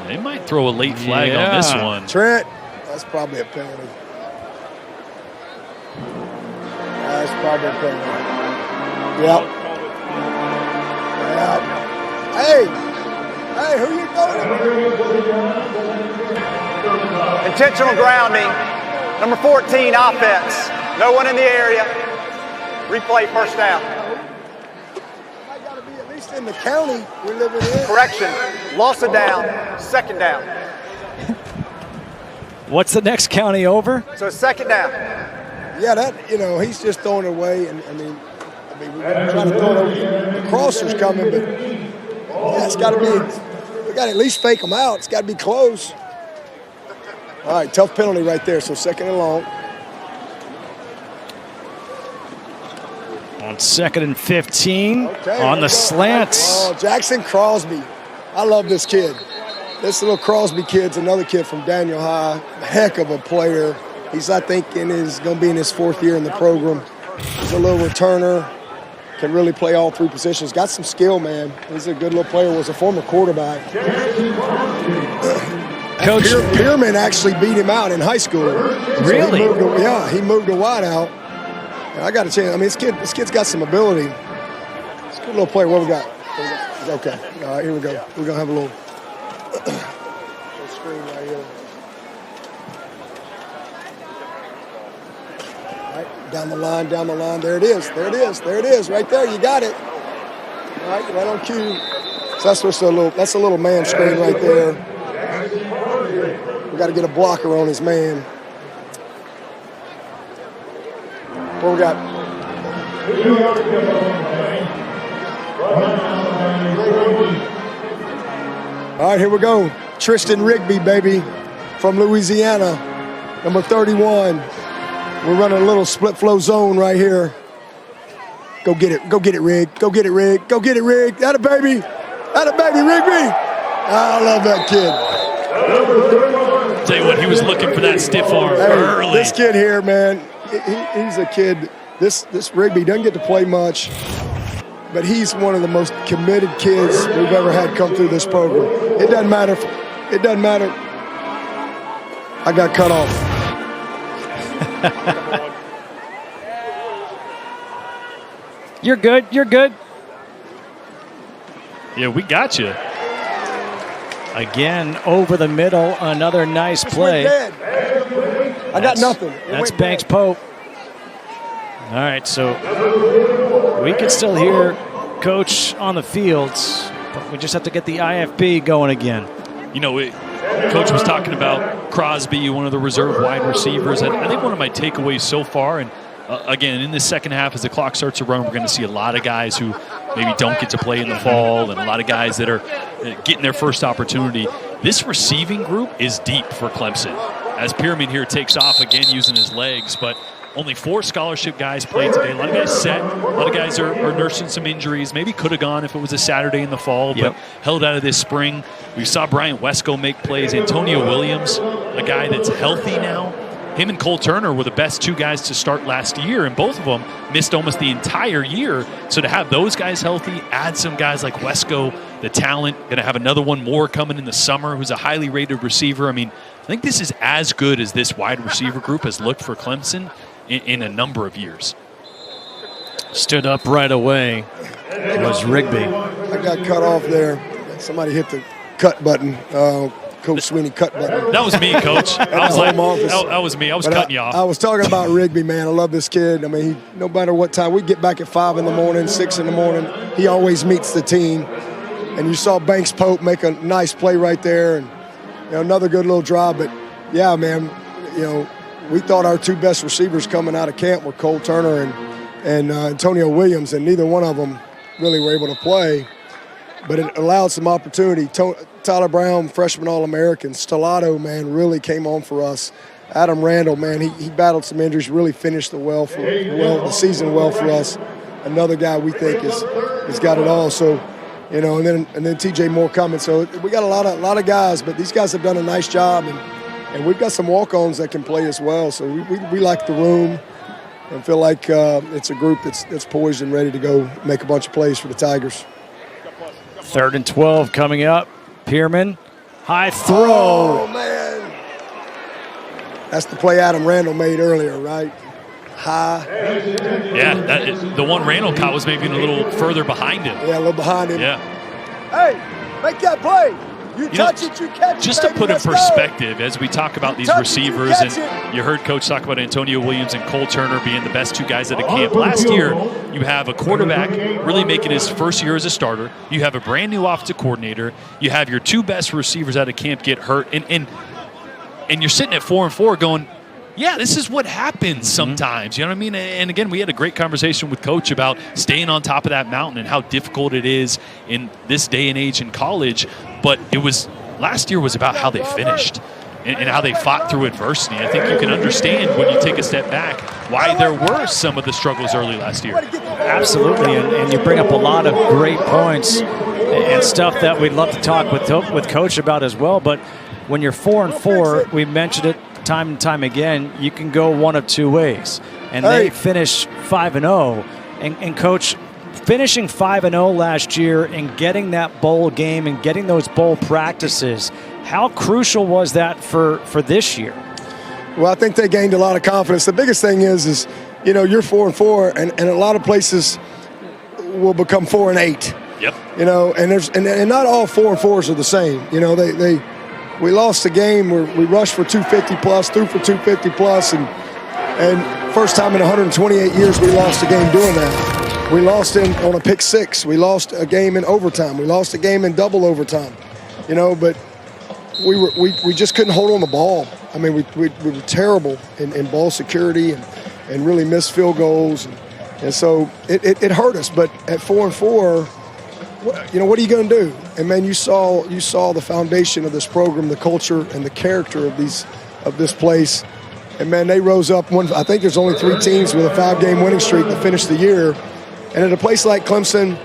They might throw a late flag on this one. Trent, that's probably a penalty. That's probably a penalty. Yep. Hey, who you going? Intentional grounding. Number 14, offense. No one in the area. Replay first down. In the county we're living in. Correction. Loss of down. Second down. What's the next county over? So second down. Yeah, he's just throwing it away. And I mean, we're trying to throw it over. The crosser's coming, but it's got to be. We got to at least fake them out. It's got to be close. All right, tough penalty right there. So second and long. On 2nd and 15, on the slants. Oh, Jackson Crosby. I love this kid. This little Crosby kid's another kid from Daniel High. Heck of a player. He's, I think, going to be in his 4th year in the program. He's a little returner. Can really play all 3 positions. Got some skill, man. He's a good little player. Was a former quarterback. Coach Pearman actually beat him out in high school. Really? So he moved to wide out. I got a chance. I mean, this kid's got some ability. It's a good little player. What we got? Okay. All right, here we go. We're going to have a little screen right here. All right, down the line. There it is, right there. You got it. All right, right on cue. So that's a little man screen right there. We got to get a blocker on his man. What we got? All right, here we go. Tristan Rigby, baby, from Louisiana, number 31. We're running a little split flow zone right here. Go get it, Rig. Atta baby, Rigby. I love that kid. Tell you what, he was looking for that stiff arm early. This kid here, man. He's a kid. This Rigby doesn't get to play much, but he's one of the most committed kids we've ever had come through this program. It doesn't matter. I got cut off. You're good. You're good. Yeah, we got you. Again, over the middle, another nice play. I got nothing. That's Banks Pope. All right, so we can still hear Coach on the field, but we just have to get the IFB going again. You know, Coach was talking about Crosby, one of the reserve wide receivers. I think one of my takeaways so far, and again, in the second half, as the clock starts to run, we're going to see a lot of guys who maybe don't get to play in the fall and a lot of guys that are getting their first opportunity. This receiving group is deep for Clemson. As Pearman here takes off again using his legs, but only 4 scholarship guys played today. A lot of guys set. A lot of guys are nursing some injuries. Maybe could have gone if it was a Saturday in the fall, but held out of this spring. We saw Bryant Wesco make plays. Antonio Williams, a guy that's healthy now. Him and Cole Turner were the best 2 guys to start last year, and both of them missed almost the entire year. So to have those guys healthy, add some guys like Wesco, the talent, going to have another one more coming in the summer who's a highly rated receiver. I mean, I think this is as good as this wide receiver group has looked for Clemson in a number of years. Stood up right away. It was Rigby. I got cut off there. Somebody hit the cut button. Coach Sweeney cut button. That was me, Coach. I was like, that was me. I was cutting you off. I was talking about Rigby, man. I love this kid. I mean, no matter what time, we get back at 5 in the morning, 6 in the morning. He always meets the team. And you saw Banks Pope make a nice play right there, and another good little drive. But yeah, man, we thought our 2 best receivers coming out of camp were Cole Turner and Antonio Williams, and neither one of them really were able to play. But it allowed some opportunity. Tyler Brown, freshman All-American. Stellato, man, really came on for us. Adam Randall, man, he battled some injuries, really finished the season well for us. Another guy we think has got it all. So, and then TJ Moore coming. So we got a lot of guys, but these guys have done a nice job, and we've got some walk-ons that can play as well. So we like the room and feel like it's a group that's poised and ready to go make a bunch of plays for the Tigers. 3rd and 12 coming up. Pearman, high throw. Oh, man. That's the play Adam Randall made earlier, right? High. Yeah, the one Randall caught was maybe a little further behind him. Yeah, a little behind him. Yeah. Hey, make that play. You touch it, you catch it. Just to put in perspective, as we talk about these receivers, and you heard Coach talk about Antonio Williams and Cole Turner being the best 2 guys at a camp. Last year, you have a quarterback really making his first year as a starter. You have a brand new offensive coordinator. You have your 2 best receivers out of camp get hurt. And you're sitting at 4-4 going, yeah, this is what happens sometimes. You know what I mean? And again, we had a great conversation with Coach about staying on top of that mountain and how difficult it is in this day and age in college. But last year was about how they finished and how they fought through adversity. I think you can understand when you take a step back why there were some of the struggles early last year. Absolutely, and you bring up a lot of great points and stuff that we'd love to talk with Coach about as well. But when you're 4-4, we mentioned it time and time again, you can go one of 2 ways. And they finish 5-0. And Coach, finishing 5-0 last year and getting that bowl game and getting those bowl practices, how crucial was that for this year? Well, I think they gained a lot of confidence. The biggest thing is you're 4-4, and a lot of places will become 4-8. Yep. And not all 4-4s are the same. We lost the game where we rushed for 250 plus, threw for 250 plus, and first time in 128 years we lost a game doing that. We lost on a pick 6. We lost a game in overtime. We lost a game in double overtime. But we just couldn't hold on the ball. I mean, we were terrible in ball security and really missed field goals, and so it hurt us. But at 4-4. What are you going to do? And man, you saw the foundation of this program, the culture and the character of this place. And man, they rose up. I think there's only 3 teams with a 5-game winning streak that finished the year. And at a place like Clemson,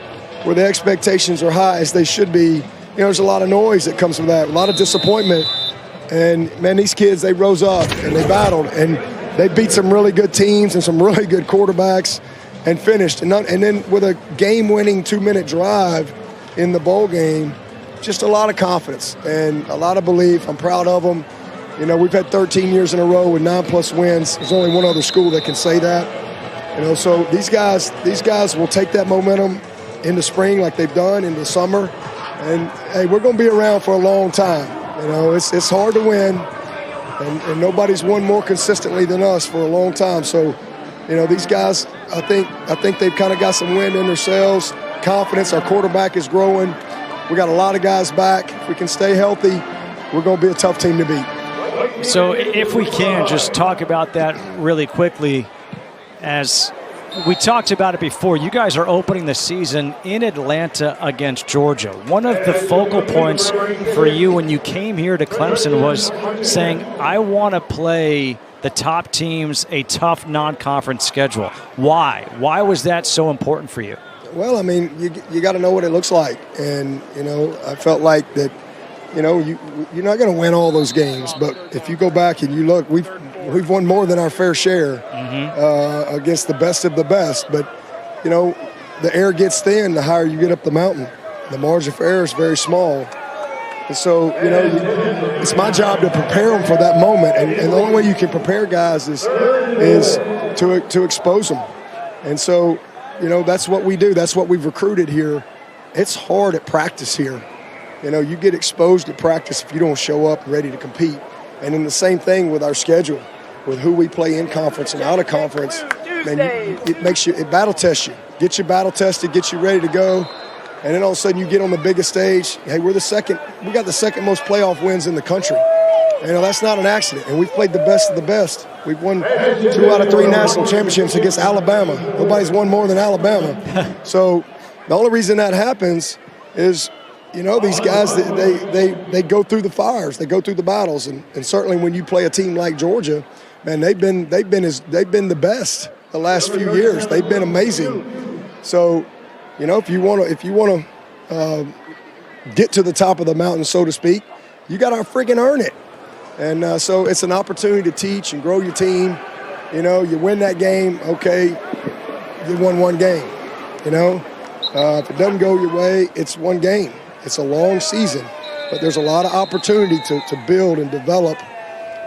where the expectations are high as they should be, there's a lot of noise that comes from that, a lot of disappointment. And man, these kids, they rose up and they battled and they beat some really good teams and some really good quarterbacks. And finished. And then with a game-winning 2-minute drive in the bowl game, just a lot of confidence and a lot of belief. I'm proud of them. You know, we've had 13 years in a row with 9+ wins. There's only one other school that can say that. You know, so these guys will take that momentum into spring like they've done into summer. And, hey, we're going to be around for a long time. You know, it's hard to win, and nobody's won more consistently than us for a long time. So, you know, these guys, I think they've kind of got some wind in their sails, confidence. Our quarterback is growing. We got a lot of guys back. If we can stay healthy, we're going to be a tough team to beat. So if we can just talk about that really quickly, as we talked about it before, you guys are opening the season in Atlanta against Georgia. One of the focal points for you when you came here to Clemson was saying, I want to play the top teams a tough non-conference schedule. Why? Why was that so important for you? Well, I mean, you got to know what it looks like. And, you know, I felt like that, you know, you're not going to win all those games. But if you go back and you look, we've won more than our fair share against the best of the best. But, you know, the air gets thin the higher you get up the mountain. The margin for error is very small. And so, you know, it's my job to prepare them for that moment. And the only way you can prepare guys is to expose them. And so, you know, that's what we do. That's what we've recruited here. It's hard at practice here. You know, you get exposed at practice if you don't show up ready to compete. And then the same thing with our schedule, with who we play in conference and out of conference. Man, it battle tests you. Get you battle tested, get you ready to go. And then all of a sudden you get on the biggest stage. Hey, we got the second most playoff wins in the country. You know, that's not an accident. And we've played the best of the best. We've won 2 out of 3 national championships against Alabama. Nobody's won more than Alabama. So the only reason that happens is, you know, these guys, they go through the fires, they go through the battles, and certainly when you play a team like Georgia, man, they've been the best the last few years. They've been amazing. So, you know, if you want to get to the top of the mountain, so to speak, you got to freaking earn it. And so it's an opportunity to teach and grow your team. You know, you win that game, okay, you won one game. You know, if it doesn't go your way, it's one game. It's a long season, but there's a lot of opportunity to build and develop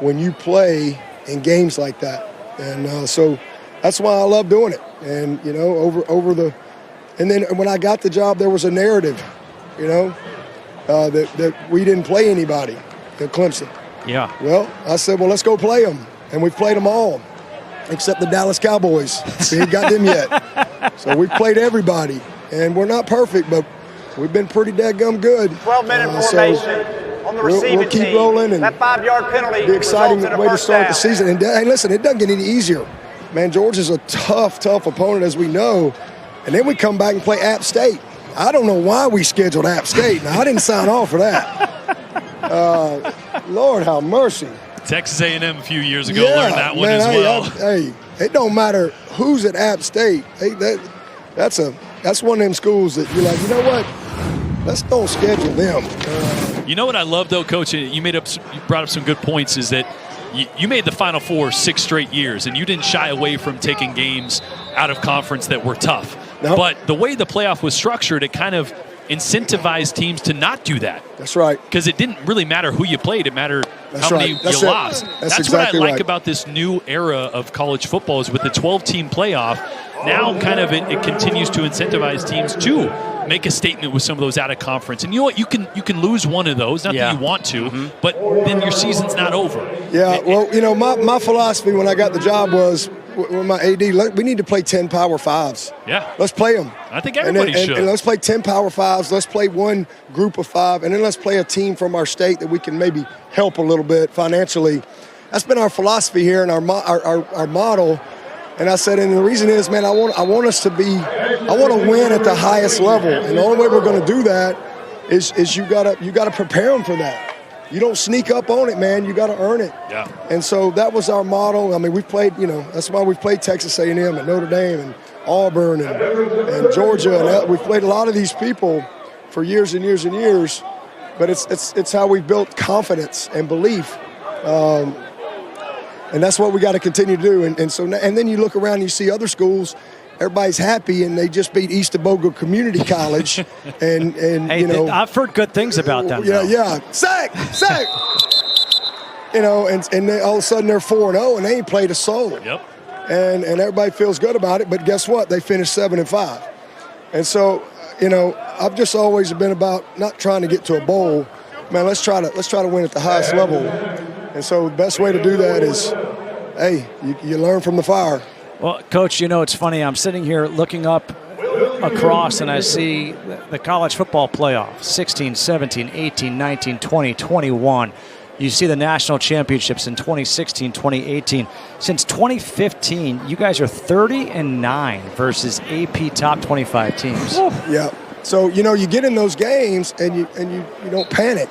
when you play in games like that. And so that's why I love doing it. And, you know, and then when I got the job, there was a narrative, you know, that we didn't play anybody at Clemson. Yeah. Well, I said, well, let's go play them. And we've played them all, except the Dallas Cowboys. We ain't got them yet. So we've played everybody. And we're not perfect, but we've been pretty dadgum good. 12-minute formation on the receiving we'll keep team. rolling, and that 5-yard penalty. Be exciting way to start down. the season. And hey, listen, it doesn't get any easier. Man, Georgia's a tough opponent, as we know. And then we come back and play App State. I don't know why we scheduled App State. Now, I didn't sign off for that. Lord have mercy. Texas A&M a few years ago learned that one as well. Hey, it don't matter who's at App State. Hey, that's one of them schools that you're like, you know what? Let's don't schedule them. You know what I love, though, Coach? You brought up some good points, is that you made the Final Four 6 straight years, and you didn't shy away from taking games out of conference that were tough. Nope. But the way the playoff was structured, it kind of incentivized teams to not do that. That's right. Because it didn't really matter who you played. It mattered how many you lost. That's exactly what I like right. about this new era of college football, is with the 12-team playoff. Now kind of it continues to incentivize teams to make a statement with some of those out of conference. And you know what? You can lose one of those, not that you want to, but then your season's not over. Yeah, well, you know, my philosophy when I got the job was, with my AD, we need to play 10 Power Fives. Yeah. Let's play them. I think everybody should. And let's play 10 Power Fives. Let's play one group of 5, and then let's play a team from our state that we can maybe help a little bit financially. That's been our philosophy here and our model. And I said, and the reason is, man, I want to win at the highest level. And the only way we're going to do that is you gotta prepare them for that. You don't sneak up on it, man. You got to earn it. Yeah. And so that was our model. I mean, we've played, you know, that's why we've played Texas A&M and Notre Dame and Auburn and Georgia. And we've played a lot of these people for years and years and years. But it's how we've built confidence and belief. And that's what we got to continue to do. And then you look around and you see other schools, everybody's happy, and they just beat East Aboga Community College. and hey, you know, I've heard good things about them. Yeah. Sack. you know, and they, all of a sudden they're 4-0 and they ain't played a soul. Yep. And everybody feels good about it, but guess what? They finished 7-5. And so, you know, I've just always been about not trying to get to a bowl. Man, let's try to win at the highest level. And so the best way to do that is, hey, you learn from the fire. Well, Coach, you know, it's funny. I'm sitting here looking up across, and I see the college football playoff, 16, 17, 18, 19, 20, 21. You see the national championships in 2016, 2018. Since 2015, you guys are 30-9 versus AP top 25 teams. Yeah. So, you know, you get in those games and you don't panic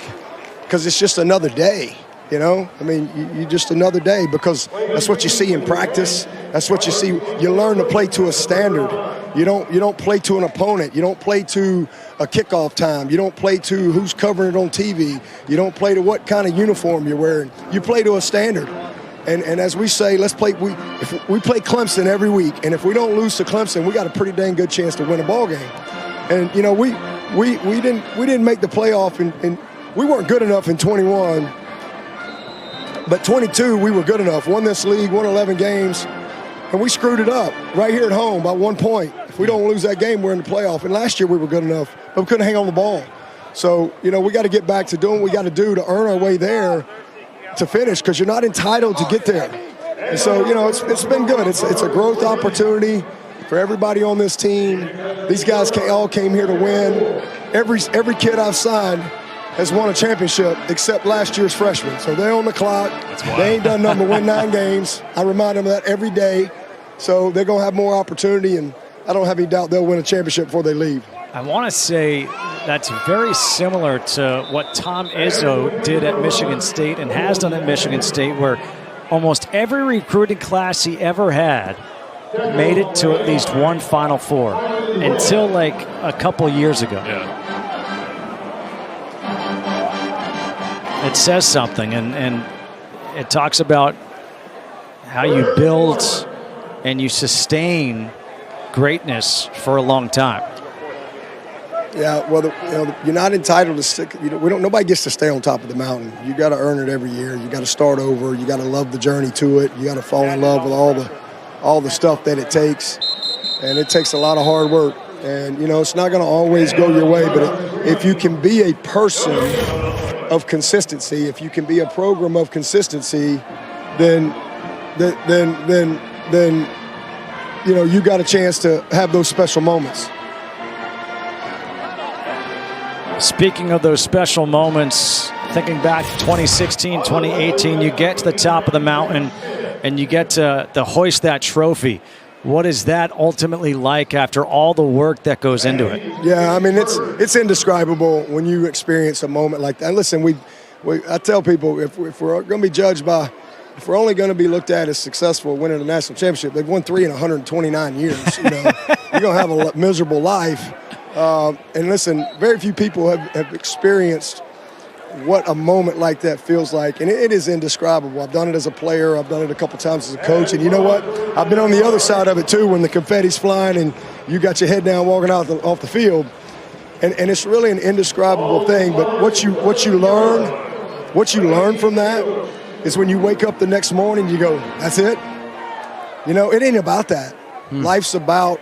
because it's just another day. You know, I mean, you just another day because that's what you see in practice. That's what you see. You learn to play to a standard. You don't play to an opponent. You don't play to a kickoff time. You don't play to who's covering it on TV. You don't play to what kind of uniform you're wearing. You play to a standard. And as we say, let's play. If we play Clemson every week, and if we don't lose to Clemson, we got a pretty dang good chance to win a ball game. And you know, we didn't make the playoff, and we weren't good enough in 21. But 22, we were good enough. Won this league, won 11 games, and we screwed it up right here at home by 1 point. If we don't lose that game, we're in the playoff. And last year we were good enough, but we couldn't hang on the ball. So, you know, we got to get back to doing what we got to do to earn our way there to finish because you're not entitled to get there. And so, you know, it's been good. It's a growth opportunity for everybody on this team. These guys all came here to win. Every kid I've signed has won a championship except last year's freshman. So they're on the clock. They ain't done nothing but win 9 games. I remind them of that every day. So they're going to have more opportunity, and I don't have any doubt they'll win a championship before they leave. I want to say that's very similar to what Tom Izzo did at Michigan State and has done at Michigan State, where almost every recruiting class he ever had made it to at least one Final Four until like a couple years ago. Yeah. It says something, and it talks about how you build and you sustain greatness for a long time. Yeah, well, you're not entitled to stick. Nobody gets to stay on top of the mountain. You got to earn it every year. You got to start over. You got to love the journey to it. You got to fall in love with all the stuff that it takes, and it takes a lot of hard work. And you know, it's not going to always go your way, but if you can be a person of consistency, if you can be a program of consistency, then you know, you got a chance to have those special moments. Speaking of those special moments, thinking back to 2016, 2018, you get to the top of the mountain and you get to hoist that trophy. What is that ultimately like after all the work that goes into it? Yeah, I mean, it's indescribable when you experience a moment like that. And listen, I tell people if we're going to be judged by, if we're only going to be looked at as successful winning a national championship, they've won 3 in 129 years. You know, you're going to have a miserable life. And listen, very few people have experienced what a moment like that feels like, and it is indescribable. I've done it as a player. I've done it a couple times as a coach, and you know what? I've been on the other side of it too, when the confetti's flying and you got your head down walking off the field, and it's really an indescribable thing. But what you learn from that is when you wake up the next morning, you go, "That's it." You know, it ain't about that. Life's about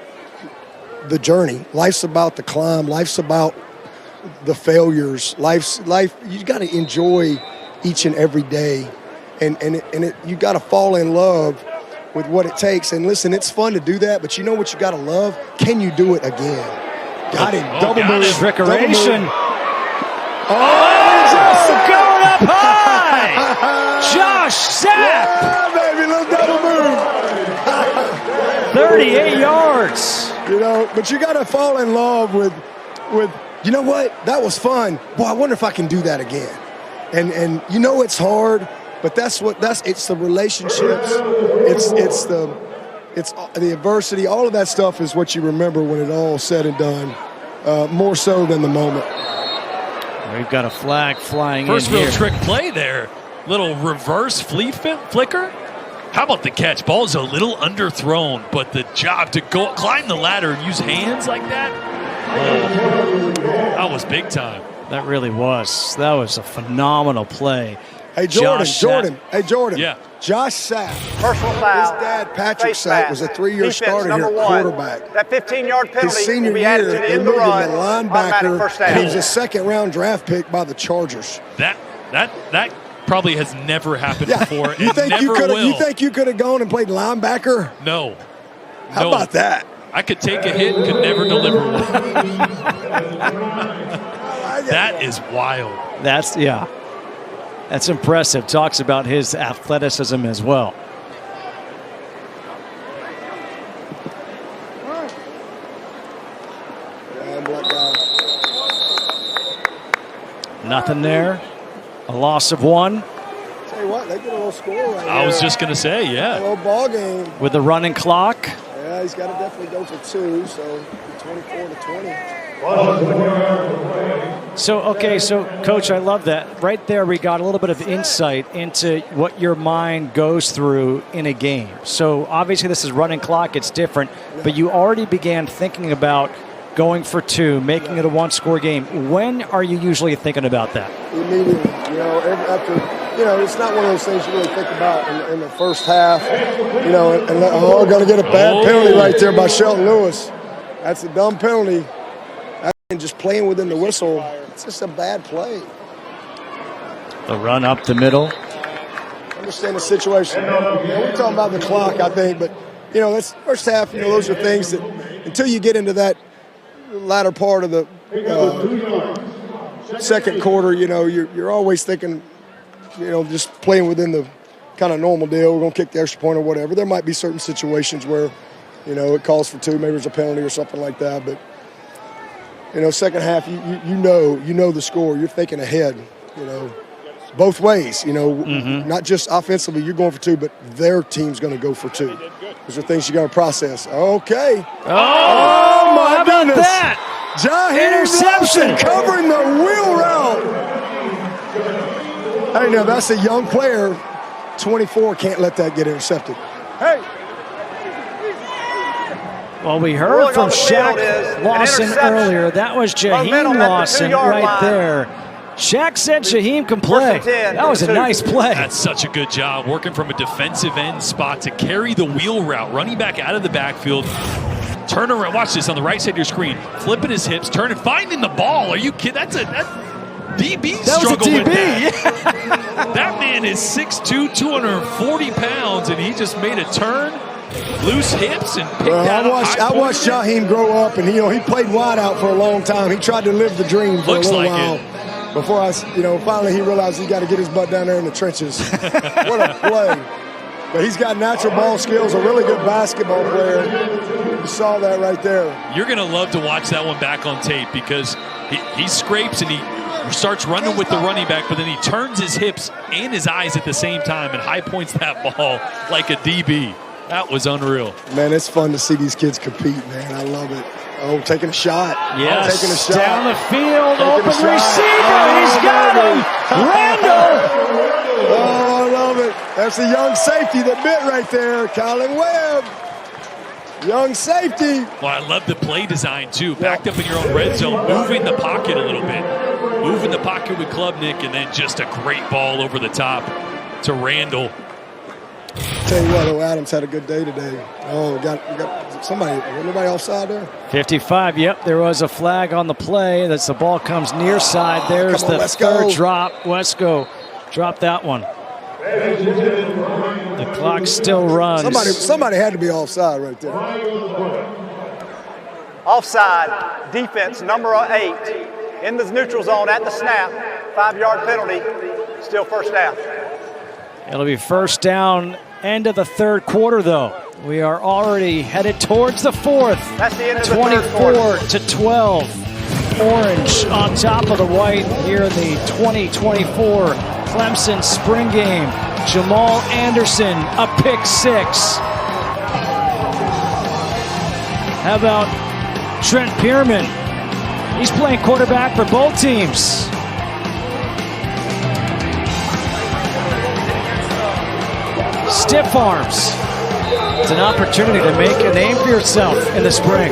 the journey. Life's about the climb. Life's about the failures. Life. You got to enjoy each and every day, and you got to fall in love with what it takes. And listen, it's fun to do that, but you know what you got to love? Can you do it again? Got it. Double move. Trickeration. Oh, going up high. Josh Sapp. Yeah, baby, little double move. 38 yards. You know, but you got to fall in love with. You know what? That was fun. Boy, I wonder if I can do that again. And you know it's hard, but it's the relationships. It's the adversity. All of that stuff is what you remember when it all's said and done, more so than the moment. We've got a flag flying First in here. real trick play there. Little reverse flicker. How about the catch? Ball's a little underthrown, but the job to go climb the ladder and use hands like that, that was big time. That really was. That was a phenomenal play. Hey, Jordan. Josh Jordan. Yeah. Josh Sapp. Personal foul. His dad, Patrick Face Sapp, mask. was a 3-year Defense, starter here number at one. quarterback. That 15-yard His penalty senior will be added year, to the they end of the moved him run. to Automatic first linebacker, down. and he was a second-round draft pick by the Chargers. That probably has never happened before. You It think never will. you think you could have gone and played linebacker? No. How about that? I could take a hit and could never deliver one. That is wild. That's impressive. Talks about his athleticism as well. Nothing there. A loss of 1. Tell you what, they get a little score right I was just going to say, A little ball game. With the running clock. Yeah, he's got to definitely go for 2, so 24-20. So, Coach, I love that. Right there, we got a little bit of insight into what your mind goes through in a game. So, obviously, this is running clock. It's different. But you already began thinking about going for 2, making it a 1-score game. When are you usually thinking about that? Immediately. It's not one of those things you really think about in the first half. We're going to get a bad penalty right there by Shelton Lewis. That's a dumb penalty. And just playing within the whistle, it's just a bad play. The run up the middle. Understand the situation. We're talking about the clock, I think, but that's first half. Those are things that until you get into that latter part of the second quarter, you're always thinking, just playing within the kind of normal deal. We're going to kick the extra point or whatever. There might be certain situations where, it calls for 2, maybe there's a penalty or something like that. But, second half, you know the score. You're thinking ahead, both ways, not just offensively, you're going for 2, but their team's going to go for 2. Those are things you got to process. Okay. Oh my goodness. That? Interception covering the wheel route. Hey, now that's a young player. 24 can't let that get intercepted. Hey. Well, we heard from Shaq Lawson earlier. That was Jaheim Lawson right there. Shaq said Jaheim can play. That was a nice play. That's such a good job, working from a defensive end spot to carry the wheel route, running back out of the backfield. Turn around, watch this on the right side of your screen. Flipping his hips, turning, finding the ball. Are you kidding? That's DB struggle with that. That man is 6'2", 240 pounds, and he just made a turn, loose hips, and picked out I watched Jaheim grow up, and he played wide out for a long time. He tried to live the dream for a little while. Before finally he realized he got to get his butt down there in the trenches. What a play. But he's got natural ball skills, a really good basketball player. You saw that right there. You're going to love to watch that one back on tape because he scrapes and he starts running with the running back, but then he turns his hips and his eyes at the same time and high points that ball like a DB. That was unreal. Man, it's fun to see these kids compete, man. I love it. Oh, taking a shot. Yes, taking a shot. Down the field, open receiver. He's got him. Randall. Oh, I love it. That's a young safety that bit right there. Colin Webb. Young safety. Well, I love the play design, too. Backed up in your own red zone, moving the pocket a little bit. Moving the pocket with Klubnik, and then just a great ball over the top to Randall. Tell you what, Adams had a good day today. Oh, we got somebody. Anybody offside there? 55. Yep, there was a flag on the play. That's the ball comes near side. There's the third drop. Wesco dropped that one. The clock still runs. Somebody had to be offside right there. Offside. Defense number 8 in the neutral zone at the snap. 5-yard penalty. Still first down. It'll be first down, end of the third quarter, though. We are already headed towards the fourth. That's the end of the third quarter. 24-12. Orange on top of the white here in the 2024 Clemson spring game. Jamal Anderson, a pick 6. How about Trent Pearman? He's playing quarterback for both teams. Stiff arms. It's an opportunity to make a name for yourself in the spring.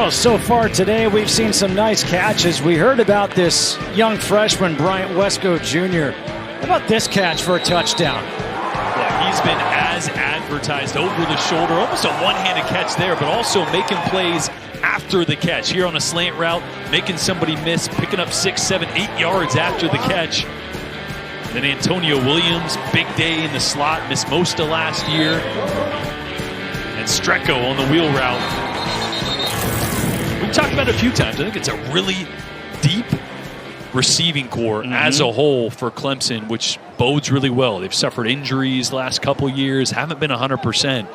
Well, so far today, we've seen some nice catches. We heard about this young freshman, Bryant Wesco Jr. How about this catch for a touchdown? Well, he's been as advertised, over the shoulder, almost a one-handed catch there, but also making plays after the catch. Here on a slant route, making somebody miss, picking up 6, 7, 8 yards after the catch. And then Antonio Williams, big day in the slot, missed most of last year. And Strecco on the wheel route. We've talked about it a few times. I think it's a really deep receiving core as a whole for Clemson, which bodes really well. They've suffered injuries last couple years, haven't been 100%,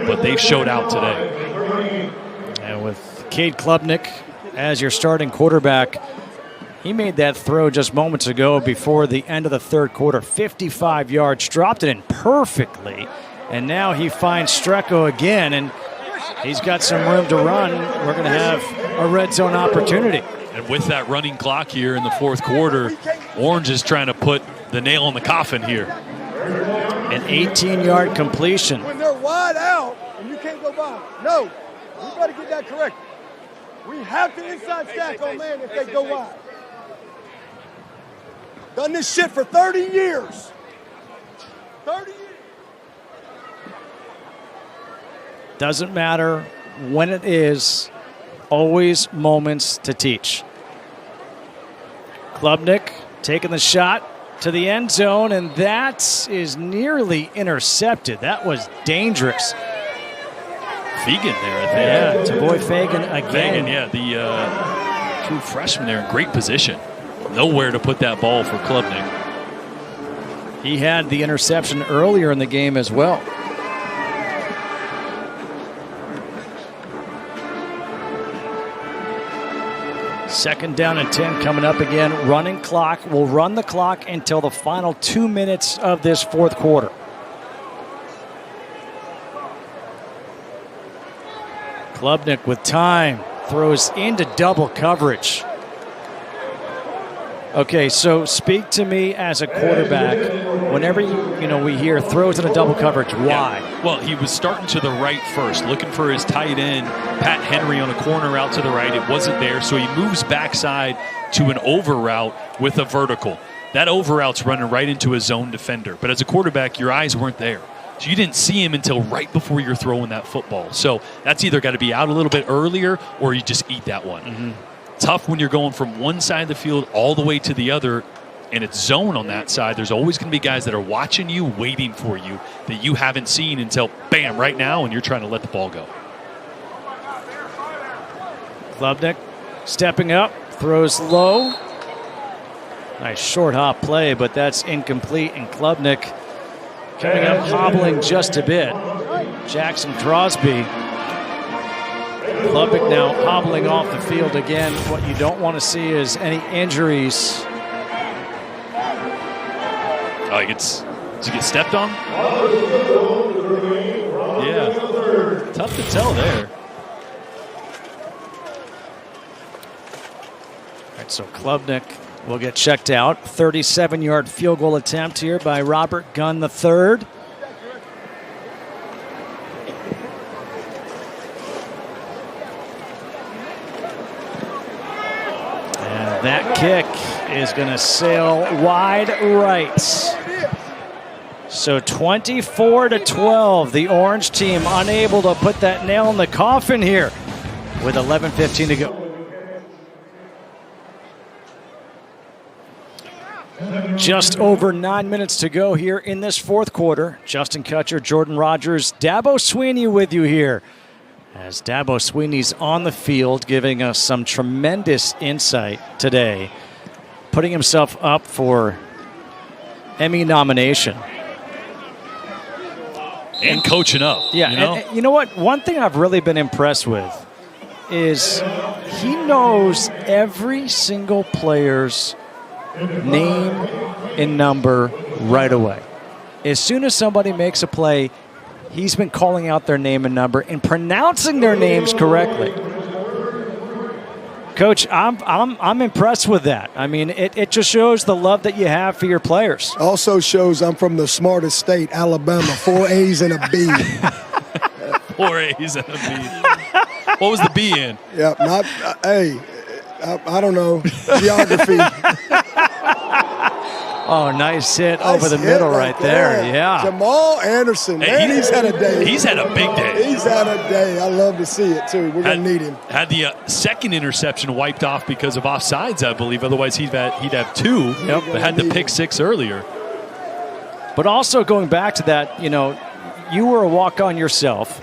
but they've showed out today. And with Cade Klubnik as your starting quarterback, he made that throw just moments ago before the end of the third quarter, 55 yards, dropped it in perfectly, and now he finds Strecco again, and he's got some room to run. We're going to have a red zone opportunity. And with that running clock here in the fourth quarter, Orange is trying to put the nail in the coffin here. An 18-yard completion. When they're wide out and you can't go by. No, we got to get that correct. We have to inside stack on man if they go wide. Done this shit for 30 years. 30 years. Doesn't matter when it is, always moments to teach. Klubnik taking the shot to the end zone, and that is nearly intercepted. That was dangerous. Fegan there, I think. Yeah, it's a boy Fagan again. Fagan, yeah, the true freshman there in great position. Nowhere to put that ball for Klubnik. He had the interception earlier in the game as well. Second down and 10 coming up again. Running clock. We'll run the clock until the final 2 minutes of this fourth quarter. Klubnik with time. Throws into double coverage. Okay, so speak to me as a quarterback. Whenever we hear throws in a double coverage, why? Yeah. Well, he was starting to the right first, looking for his tight end, Pat Henry, on a corner out to the right. It wasn't there, so he moves backside to an over route with a vertical. That over route's running right into a zone defender. But as a quarterback, your eyes weren't there. So you didn't see him until right before you're throwing that football. So that's either got to be out a little bit earlier or you just eat that one. Tough when you're going from one side of the field all the way to the other, and it's zone on that side. There's always going to be guys that are watching you, waiting for you, that you haven't seen until, bam, right now, and you're trying to let the ball go. Klubnik stepping up, throws low. Nice short hop play, but that's incomplete, and Klubnik coming up hobbling just a bit. Jackson Crosby. Klubnik now hobbling off the field again. What you don't want to see is any injuries. Oh, does he get stepped on? Yeah. Tough to tell there. All right, so Klubnik will get checked out. 37-yard field goal attempt here by Robert Gunn III. That kick is going to sail wide right. So 24-12, the Orange team unable to put that nail in the coffin here with 11:15 to go. Just over 9 minutes to go here in this fourth quarter. Justin Kutcher, Jordan Rogers, Dabo Sweeney with you here. As Dabo Sweeney's on the field, giving us some tremendous insight today, putting himself up for Emmy nomination. And coaching up. Yeah, and you know what? One thing I've really been impressed with is he knows every single player's name and number right away. As soon as somebody makes a play, he's been calling out their name and number and pronouncing their names correctly. Coach, I'm impressed with that. I mean, it just shows the love that you have for your players. Also shows I'm from the smartest state, Alabama. 4 A's and a B. 4 A's and a B. What was the B in? Yeah, I don't know. Geography. Oh, nice hit over the middle right there. Yeah. Jamal Anderson, man, he's had a day. He's had a big day. He's had a day. I love to see it, too. We're going to need him. Had the second interception wiped off because of offsides, I believe. Otherwise, he'd have two. Yep. But had the pick six earlier. But also going back to that, you were a walk-on yourself.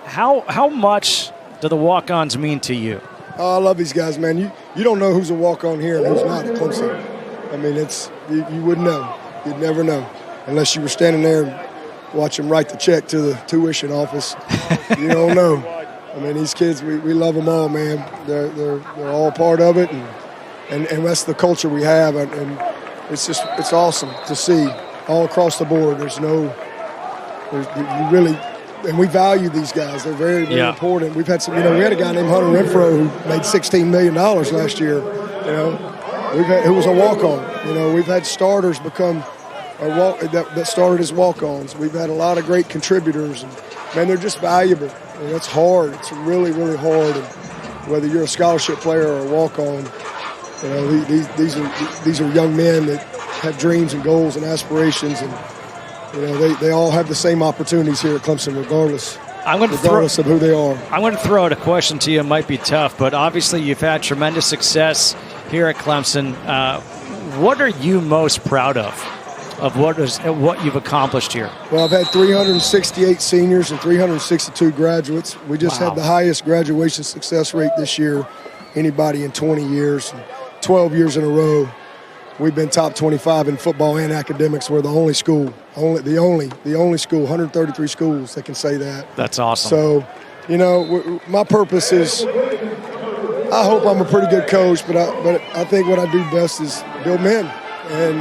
How much do the walk-ons mean to you? Oh, I love these guys, man. You don't know who's a walk-on here and who's not at Clemson. I mean, you wouldn't know. You'd never know unless you were standing there and watch them write the check to the tuition office. You don't know. I mean, these kids, we love them all, man. They're all part of it, and that's the culture we have, and it's awesome to see all across the board. And we value these guys. They're very, very important. We've had we had a guy named Hunter Renfro who made $16 million last year. Who was a walk-on. We've had starters become that started as walk-ons. We've had a lot of great contributors, and man, they're just valuable. And that's hard. It's really, really hard. And whether you're a scholarship player or a walk-on, these are young men that have dreams and goals and aspirations, and they all have the same opportunities here at Clemson, regardless of who they are. I'm going to throw out a question to you. It might be tough, but obviously you've had tremendous success here at Clemson. What are you most proud of what you've accomplished here? Well, I've had 368 seniors and 362 graduates. We just had the highest graduation success rate this year, anybody in 20 years, 12 years in a row. We've been top 25 in football and academics. We're the only school, the only school, 133 schools that can say that. That's awesome. So, my purpose is, I hope I'm a pretty good coach, but I think what I do best is build men. And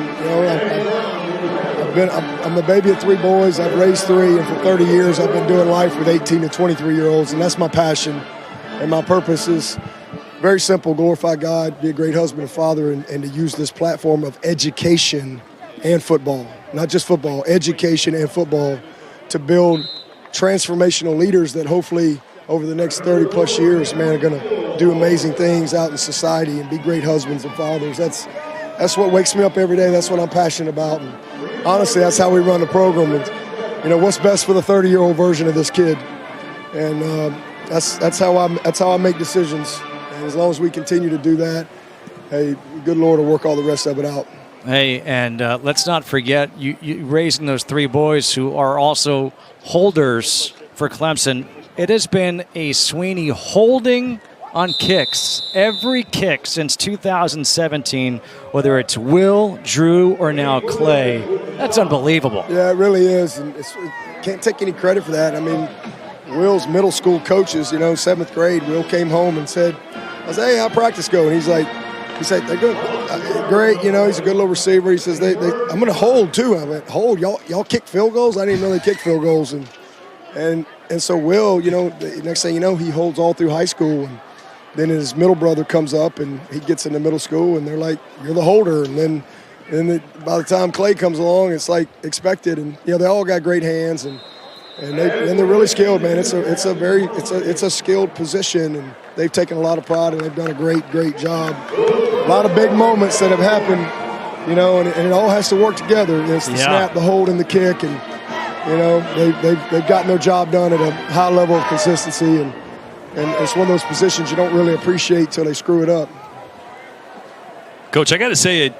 I'm a baby of three boys. I've raised three, and for 30 years I've been doing life with 18 to 23-year-olds, and that's my passion. And my purpose is very simple: glorify God, be a great husband and father, and to use this platform of education and football, not just football, education and football, to build transformational leaders that hopefully over the next 30-plus years, man, are going to do amazing things out in society and be great husbands and fathers. That's what wakes me up every day. That's what I'm passionate about. And honestly, that's how we run the program. And, what's best for the 30-year-old version of this kid. And that's how I make decisions. And as long as we continue to do that, hey, good Lord will work all the rest of it out. Hey, and let's not forget you raising those three boys who are also holders for Clemson. It has been a Sweeney holding on kicks, every kick since 2017, whether it's Will, Drew, or now Clay. That's unbelievable. Yeah, it really is. And can't take any credit for that. I mean, Will's middle school coaches, 7th grade, Will came home and said, I said, hey, how'd practice go? And he said, they're good. Great, he's a good little receiver. He says, I'm going to hold, too. I went, hold? Y'all kick field goals? I didn't really kick field goals. And so Will, the next thing you know, he holds all through high school. And then his middle brother comes up, and he gets into middle school, and they're like, you're the holder. And then by the time Clay comes along, it's like expected. And, they all got great hands, and they're really skilled, man. It's a skilled position, and they've taken a lot of pride, and they've done a great job. A lot of big moments that have happened, and it all has to work together. It's the snap, the hold, and the kick, and they've gotten their job done at a high level of consistency, and it's one of those positions you don't really appreciate till they screw it up. Coach, I got to say,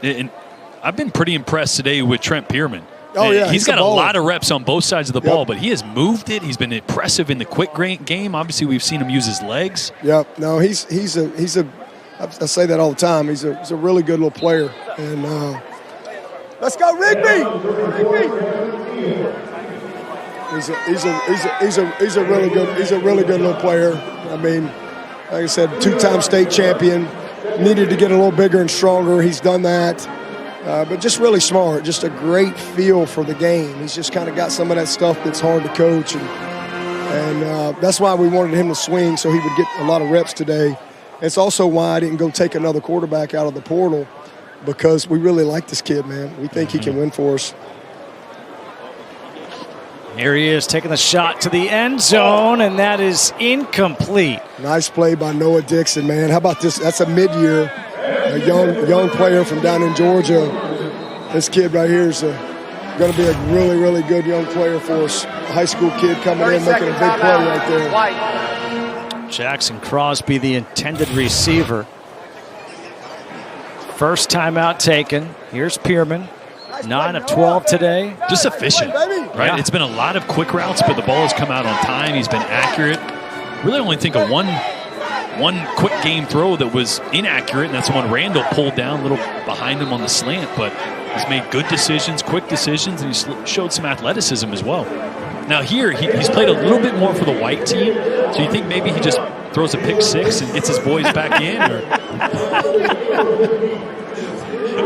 I've been pretty impressed today with Trent Pearman. Oh, yeah. He's got a lot of reps on both sides of the ball, but he has moved it. He's been impressive in the quick game. Obviously, we've seen him use his legs. Yep. No, he's a I say that all the time. He's a really good little player. And let's go, Rigby! He's a really good little player. I mean, like I said, 2-time state champion. Needed to get a little bigger and stronger. He's done that. But just really smart, just a great feel for the game. He's just kind of got some of that stuff that's hard to coach, and that's why we wanted him to swing so he would get a lot of reps today. It's also why I didn't go take another quarterback out of the portal, because we really like this kid, man. We think he can win for us. Here he is taking the shot to the end zone, and that is incomplete. Nice play by Noah Dixon, man. How about this? That's a mid-year, a young player from down in Georgia. This kid right here is going to be a really, really good young player for us. A high school kid coming in, making a big play right there. Jackson Crosby, the intended receiver. First timeout taken. Here's Pearman. 9 of 12 today. Just efficient, right? Yeah. It's been a lot of quick routes, but the ball has come out on time. He's been accurate. Really only think of one quick game throw that was inaccurate, and that's the one Randall pulled down a little behind him on the slant, but he's made good decisions, quick decisions, and he showed some athleticism as well. Now here, he's played a little bit more for the white team, so you think maybe he just throws a pick six and gets his boys back in? Or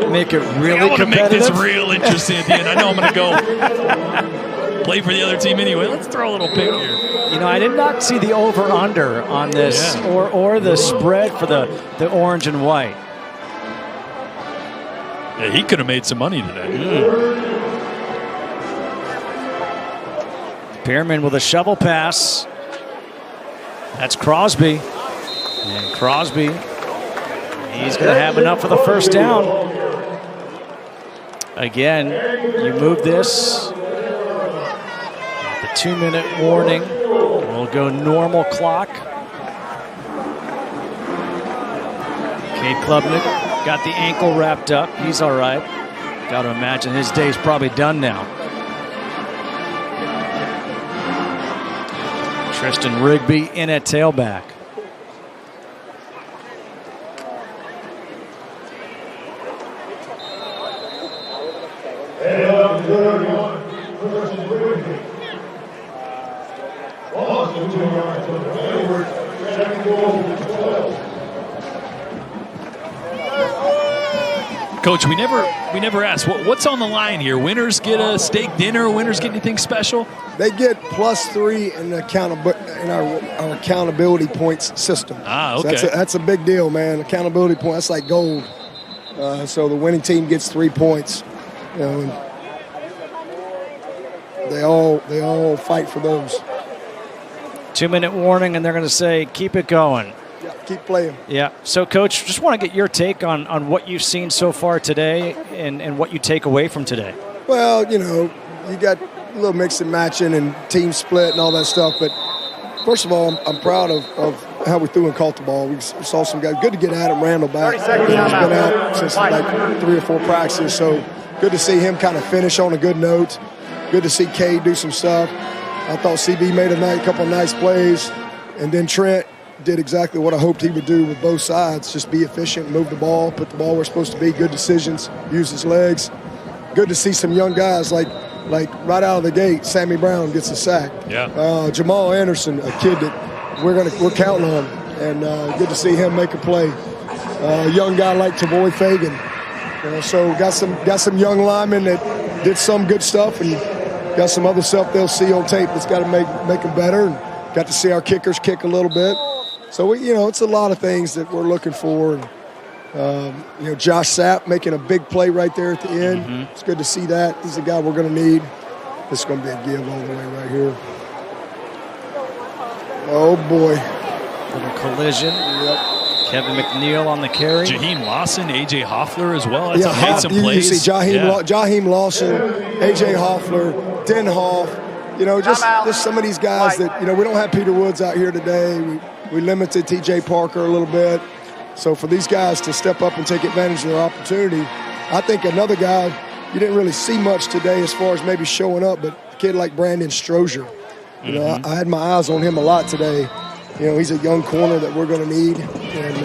make it really I want to make this competitive. real interesting at the end. I know I'm going to go play for the other team anyway. Let's throw a little pick here. You know, I did not see the over-under on this or the spread for the orange and white. Yeah, he could have made some money today. Pearman with a shovel pass. That's Crosby. And Crosby, he's going to have enough for the first down. Again, you move this. The 2-minute warning. We'll go normal clock. Cade Klubnik got the ankle wrapped up. He's all right. Got to imagine his day's probably done now. Tristan Rigby in at tailback. Coach, we never asked what's on the line here. Winners get a steak dinner. Winners get anything special? They get +3 in our accountability points system. Okay. So that's a big deal, man. Accountability point, that's like gold. So the winning team gets 3 points. You know, and they all fight for those. 2-minute warning, and they're going to say, keep it going. Yeah, keep playing. Yeah. So, Coach, just want to get your take on what you've seen so far today and what you take away from today. Well, you know, you got a little mix and matching and team split and all that stuff. But first of all, I'm proud of how we threw and caught the ball. We saw some guys. Good to get Adam Randall back. He's been out since like 3 or 4 practices. So good to see him kind of finish on a good note. Good to see Cade do some stuff. I thought CB made a couple of nice plays. And then Trent did exactly what I hoped he would do with both sides. Just be efficient, move the ball, put the ball where it's supposed to be, good decisions, use his legs. Good to see some young guys like right out of the gate, Sammy Brown gets a sack. Yeah. Jamal Anderson, a kid that we're counting on, and good to see him make a play. A young guy like Tavoy Fagan. So got some young linemen that did some good stuff, and got some other stuff they'll see on tape that's got to make them better. And got to see our kickers kick a little bit. So it's a lot of things that we're looking for. And, Josh Sapp making a big play right there at the end. Mm-hmm. It's good to see that. He's a guy we're going to need. This is going to be a give all the way right here. Oh, boy. Little collision. Yep. Kevin McNeil on the carry. Jaheim Lawson, A.J. Hoffler as well. That's made some plays. You see Jaheim Lawson, A.J. Hoffler, Den Hoff. Just some of these guys that, we don't have Peter Woods out here today. We limited T.J. Parker a little bit. So for these guys to step up and take advantage of their opportunity, I think another guy you didn't really see much today as far as maybe showing up, but a kid like Brandon Strozier. I had my eyes on him a lot today. He's a young corner that we're going to need. And,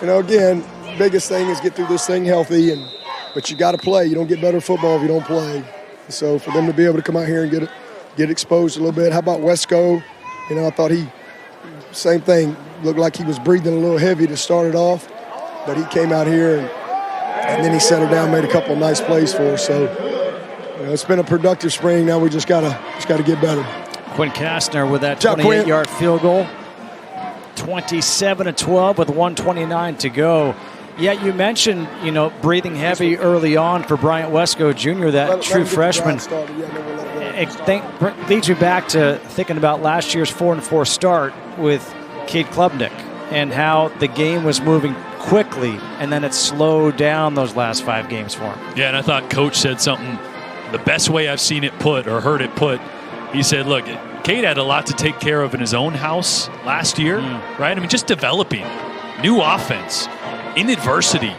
again, biggest thing is get through this thing healthy. But you got to play. You don't get better at football if you don't play. So for them to be able to come out here and get exposed a little bit. How about Wesco? I thought same thing, looked like he was breathing a little heavy to start it off, but he came out here and then he settled down, made a couple of nice plays for us. So it's been a productive spring. Now we just gotta get better. Quinn Kastner with that 28-yard field goal. 27-12 with 1:29 to go Yeah, you mentioned, breathing heavy early on for Bryant Wesco Jr., that true freshman. It leads you back to thinking about last year's 4-4 start with Cade Klubnik and how the game was moving quickly, and then it slowed down those last 5 games for him. Yeah, and I thought Coach said something, the best way I've seen it put or heard it put. He said, look, Cade had a lot to take care of in his own house last year, right? I mean, just developing new offense in adversity.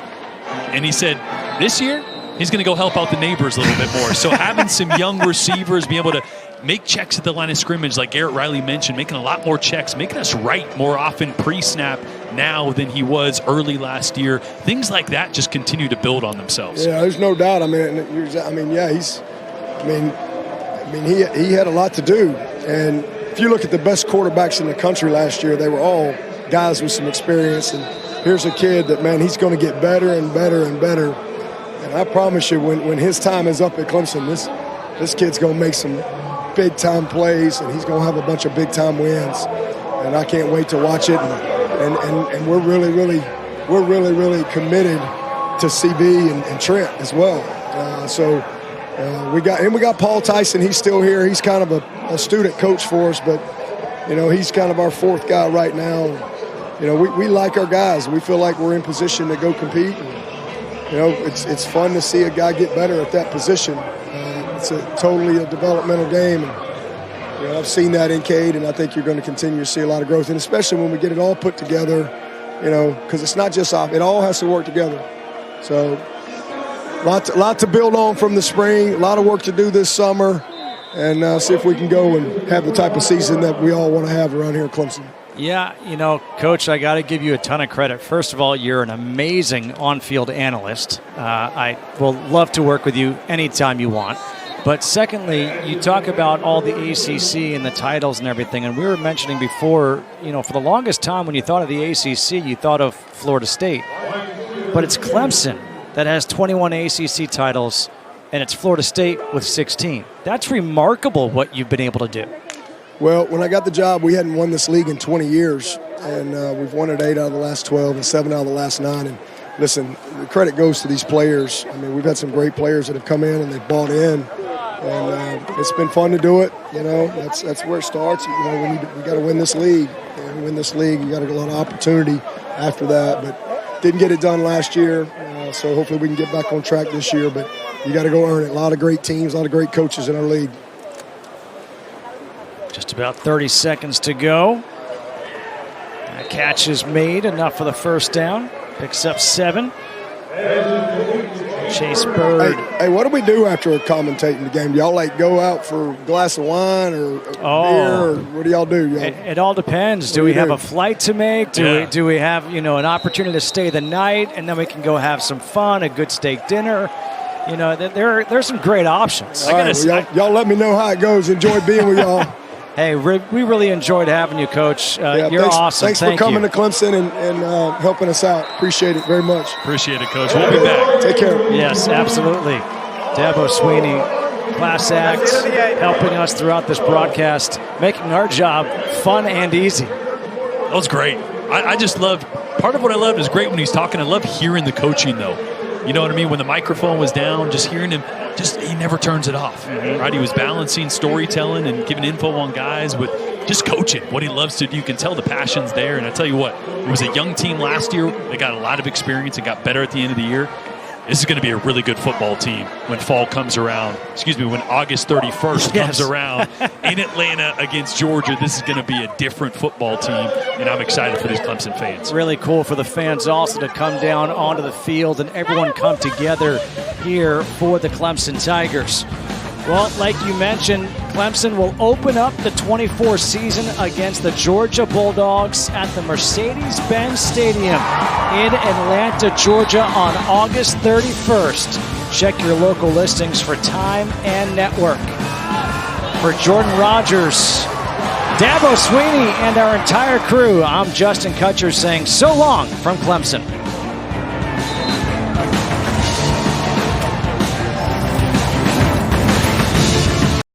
And he said, this year, he's going to go help out the neighbors a little bit more. So having some young receivers be able to make checks at the line of scrimmage, like Garrett Riley mentioned, making a lot more checks, making us right more often pre-snap now than he was early last year. Things like that just continue to build on themselves. Yeah, there's no doubt. He had a lot to do. And if you look at the best quarterbacks in the country last year, they were all guys with some experience. And here's a kid that, man, he's going to get better and better and better. And I promise you, when his time is up at Clemson, this kid's going to make some big-time plays, and he's going to have a bunch of big-time wins. And I can't wait to watch it. And we're really, really committed to CB and Trent as well. We got Paul Tyson. He's still here. He's kind of a student coach for us, but he's kind of our 4th guy right now. We like our guys. We feel like we're in position to go compete. And, it's fun to see a guy get better at that position. It's totally a developmental game. And, I've seen that in Cade, and I think you're going to continue to see a lot of growth, and especially when we get it all put together. Because it's not just off; it all has to work together. So. Lot to build on from the spring, a lot of work to do this summer, and see if we can go and have the type of season that we all want to have around here at Clemson. Yeah, Coach, I got to give you a ton of credit. First of all, you're an amazing on-field analyst. I will love to work with you anytime you want. But secondly, you talk about all the ACC and the titles and everything, and we were mentioning before, for the longest time when you thought of the ACC, you thought of Florida State. But it's Clemson that has 21 ACC titles, and it's Florida State with 16. That's remarkable what you've been able to do. Well, when I got the job, we hadn't won this league in 20 years, and we've won it 8 out of the last 12 and 7 out of the last 9. And listen, the credit goes to these players. I mean, we've had some great players that have come in and they've bought in, and it's been fun to do it. That's where it starts. We got to win this league. And win this league, you got a lot of opportunity after that, but didn't get it done last year. So hopefully we can get back on track this year, but you got to go earn it. A lot of great teams, a lot of great coaches in our league. Just about 30 seconds to go. That catch is made, enough for the first down. Picks up 7. Chase Bird. Hey, what do we do after commentating the game? Do y'all go out for a glass of wine or beer, or what do y'all do? It all depends. Do we have a flight to make? Do we have an opportunity to stay the night, and then we can go have some fun, a good steak dinner? There's some great options. Y'all let me know how it goes. Enjoy being with y'all. Hey, we really enjoyed having you, Coach. You're awesome. Thanks for coming to Clemson and helping us out. Appreciate it very much. Appreciate it, Coach. We'll be back. Take care. Yes, absolutely. Dabo Sweeney, class act, helping us throughout this broadcast, making our job fun and easy. That was great. I just love, part of what I loved is great when he's talking. I love hearing the coaching, though. You know what I mean? When the microphone was down, just hearing him, he never turns it off, right? He was balancing storytelling and giving info on guys with just coaching, what he loves to do. You can tell the passion's there. And I tell you what, it was a young team last year. They got a lot of experience and got better at the end of the year. This is going to be a really good football team when fall comes around. When August 31st comes around in Atlanta against Georgia. This is going to be a different football team, and I'm excited for these Clemson fans. Really cool for the fans also to come down onto the field and everyone come together here for the Clemson Tigers. Well, like you mentioned, Clemson will open up the 24 season against the Georgia Bulldogs at the Mercedes-Benz Stadium in Atlanta, Georgia on August 31st. Check your local listings for time and network. For Jordan Rogers, Dabo Sweeney, and our entire crew, I'm Justin Kutcher saying so long from Clemson.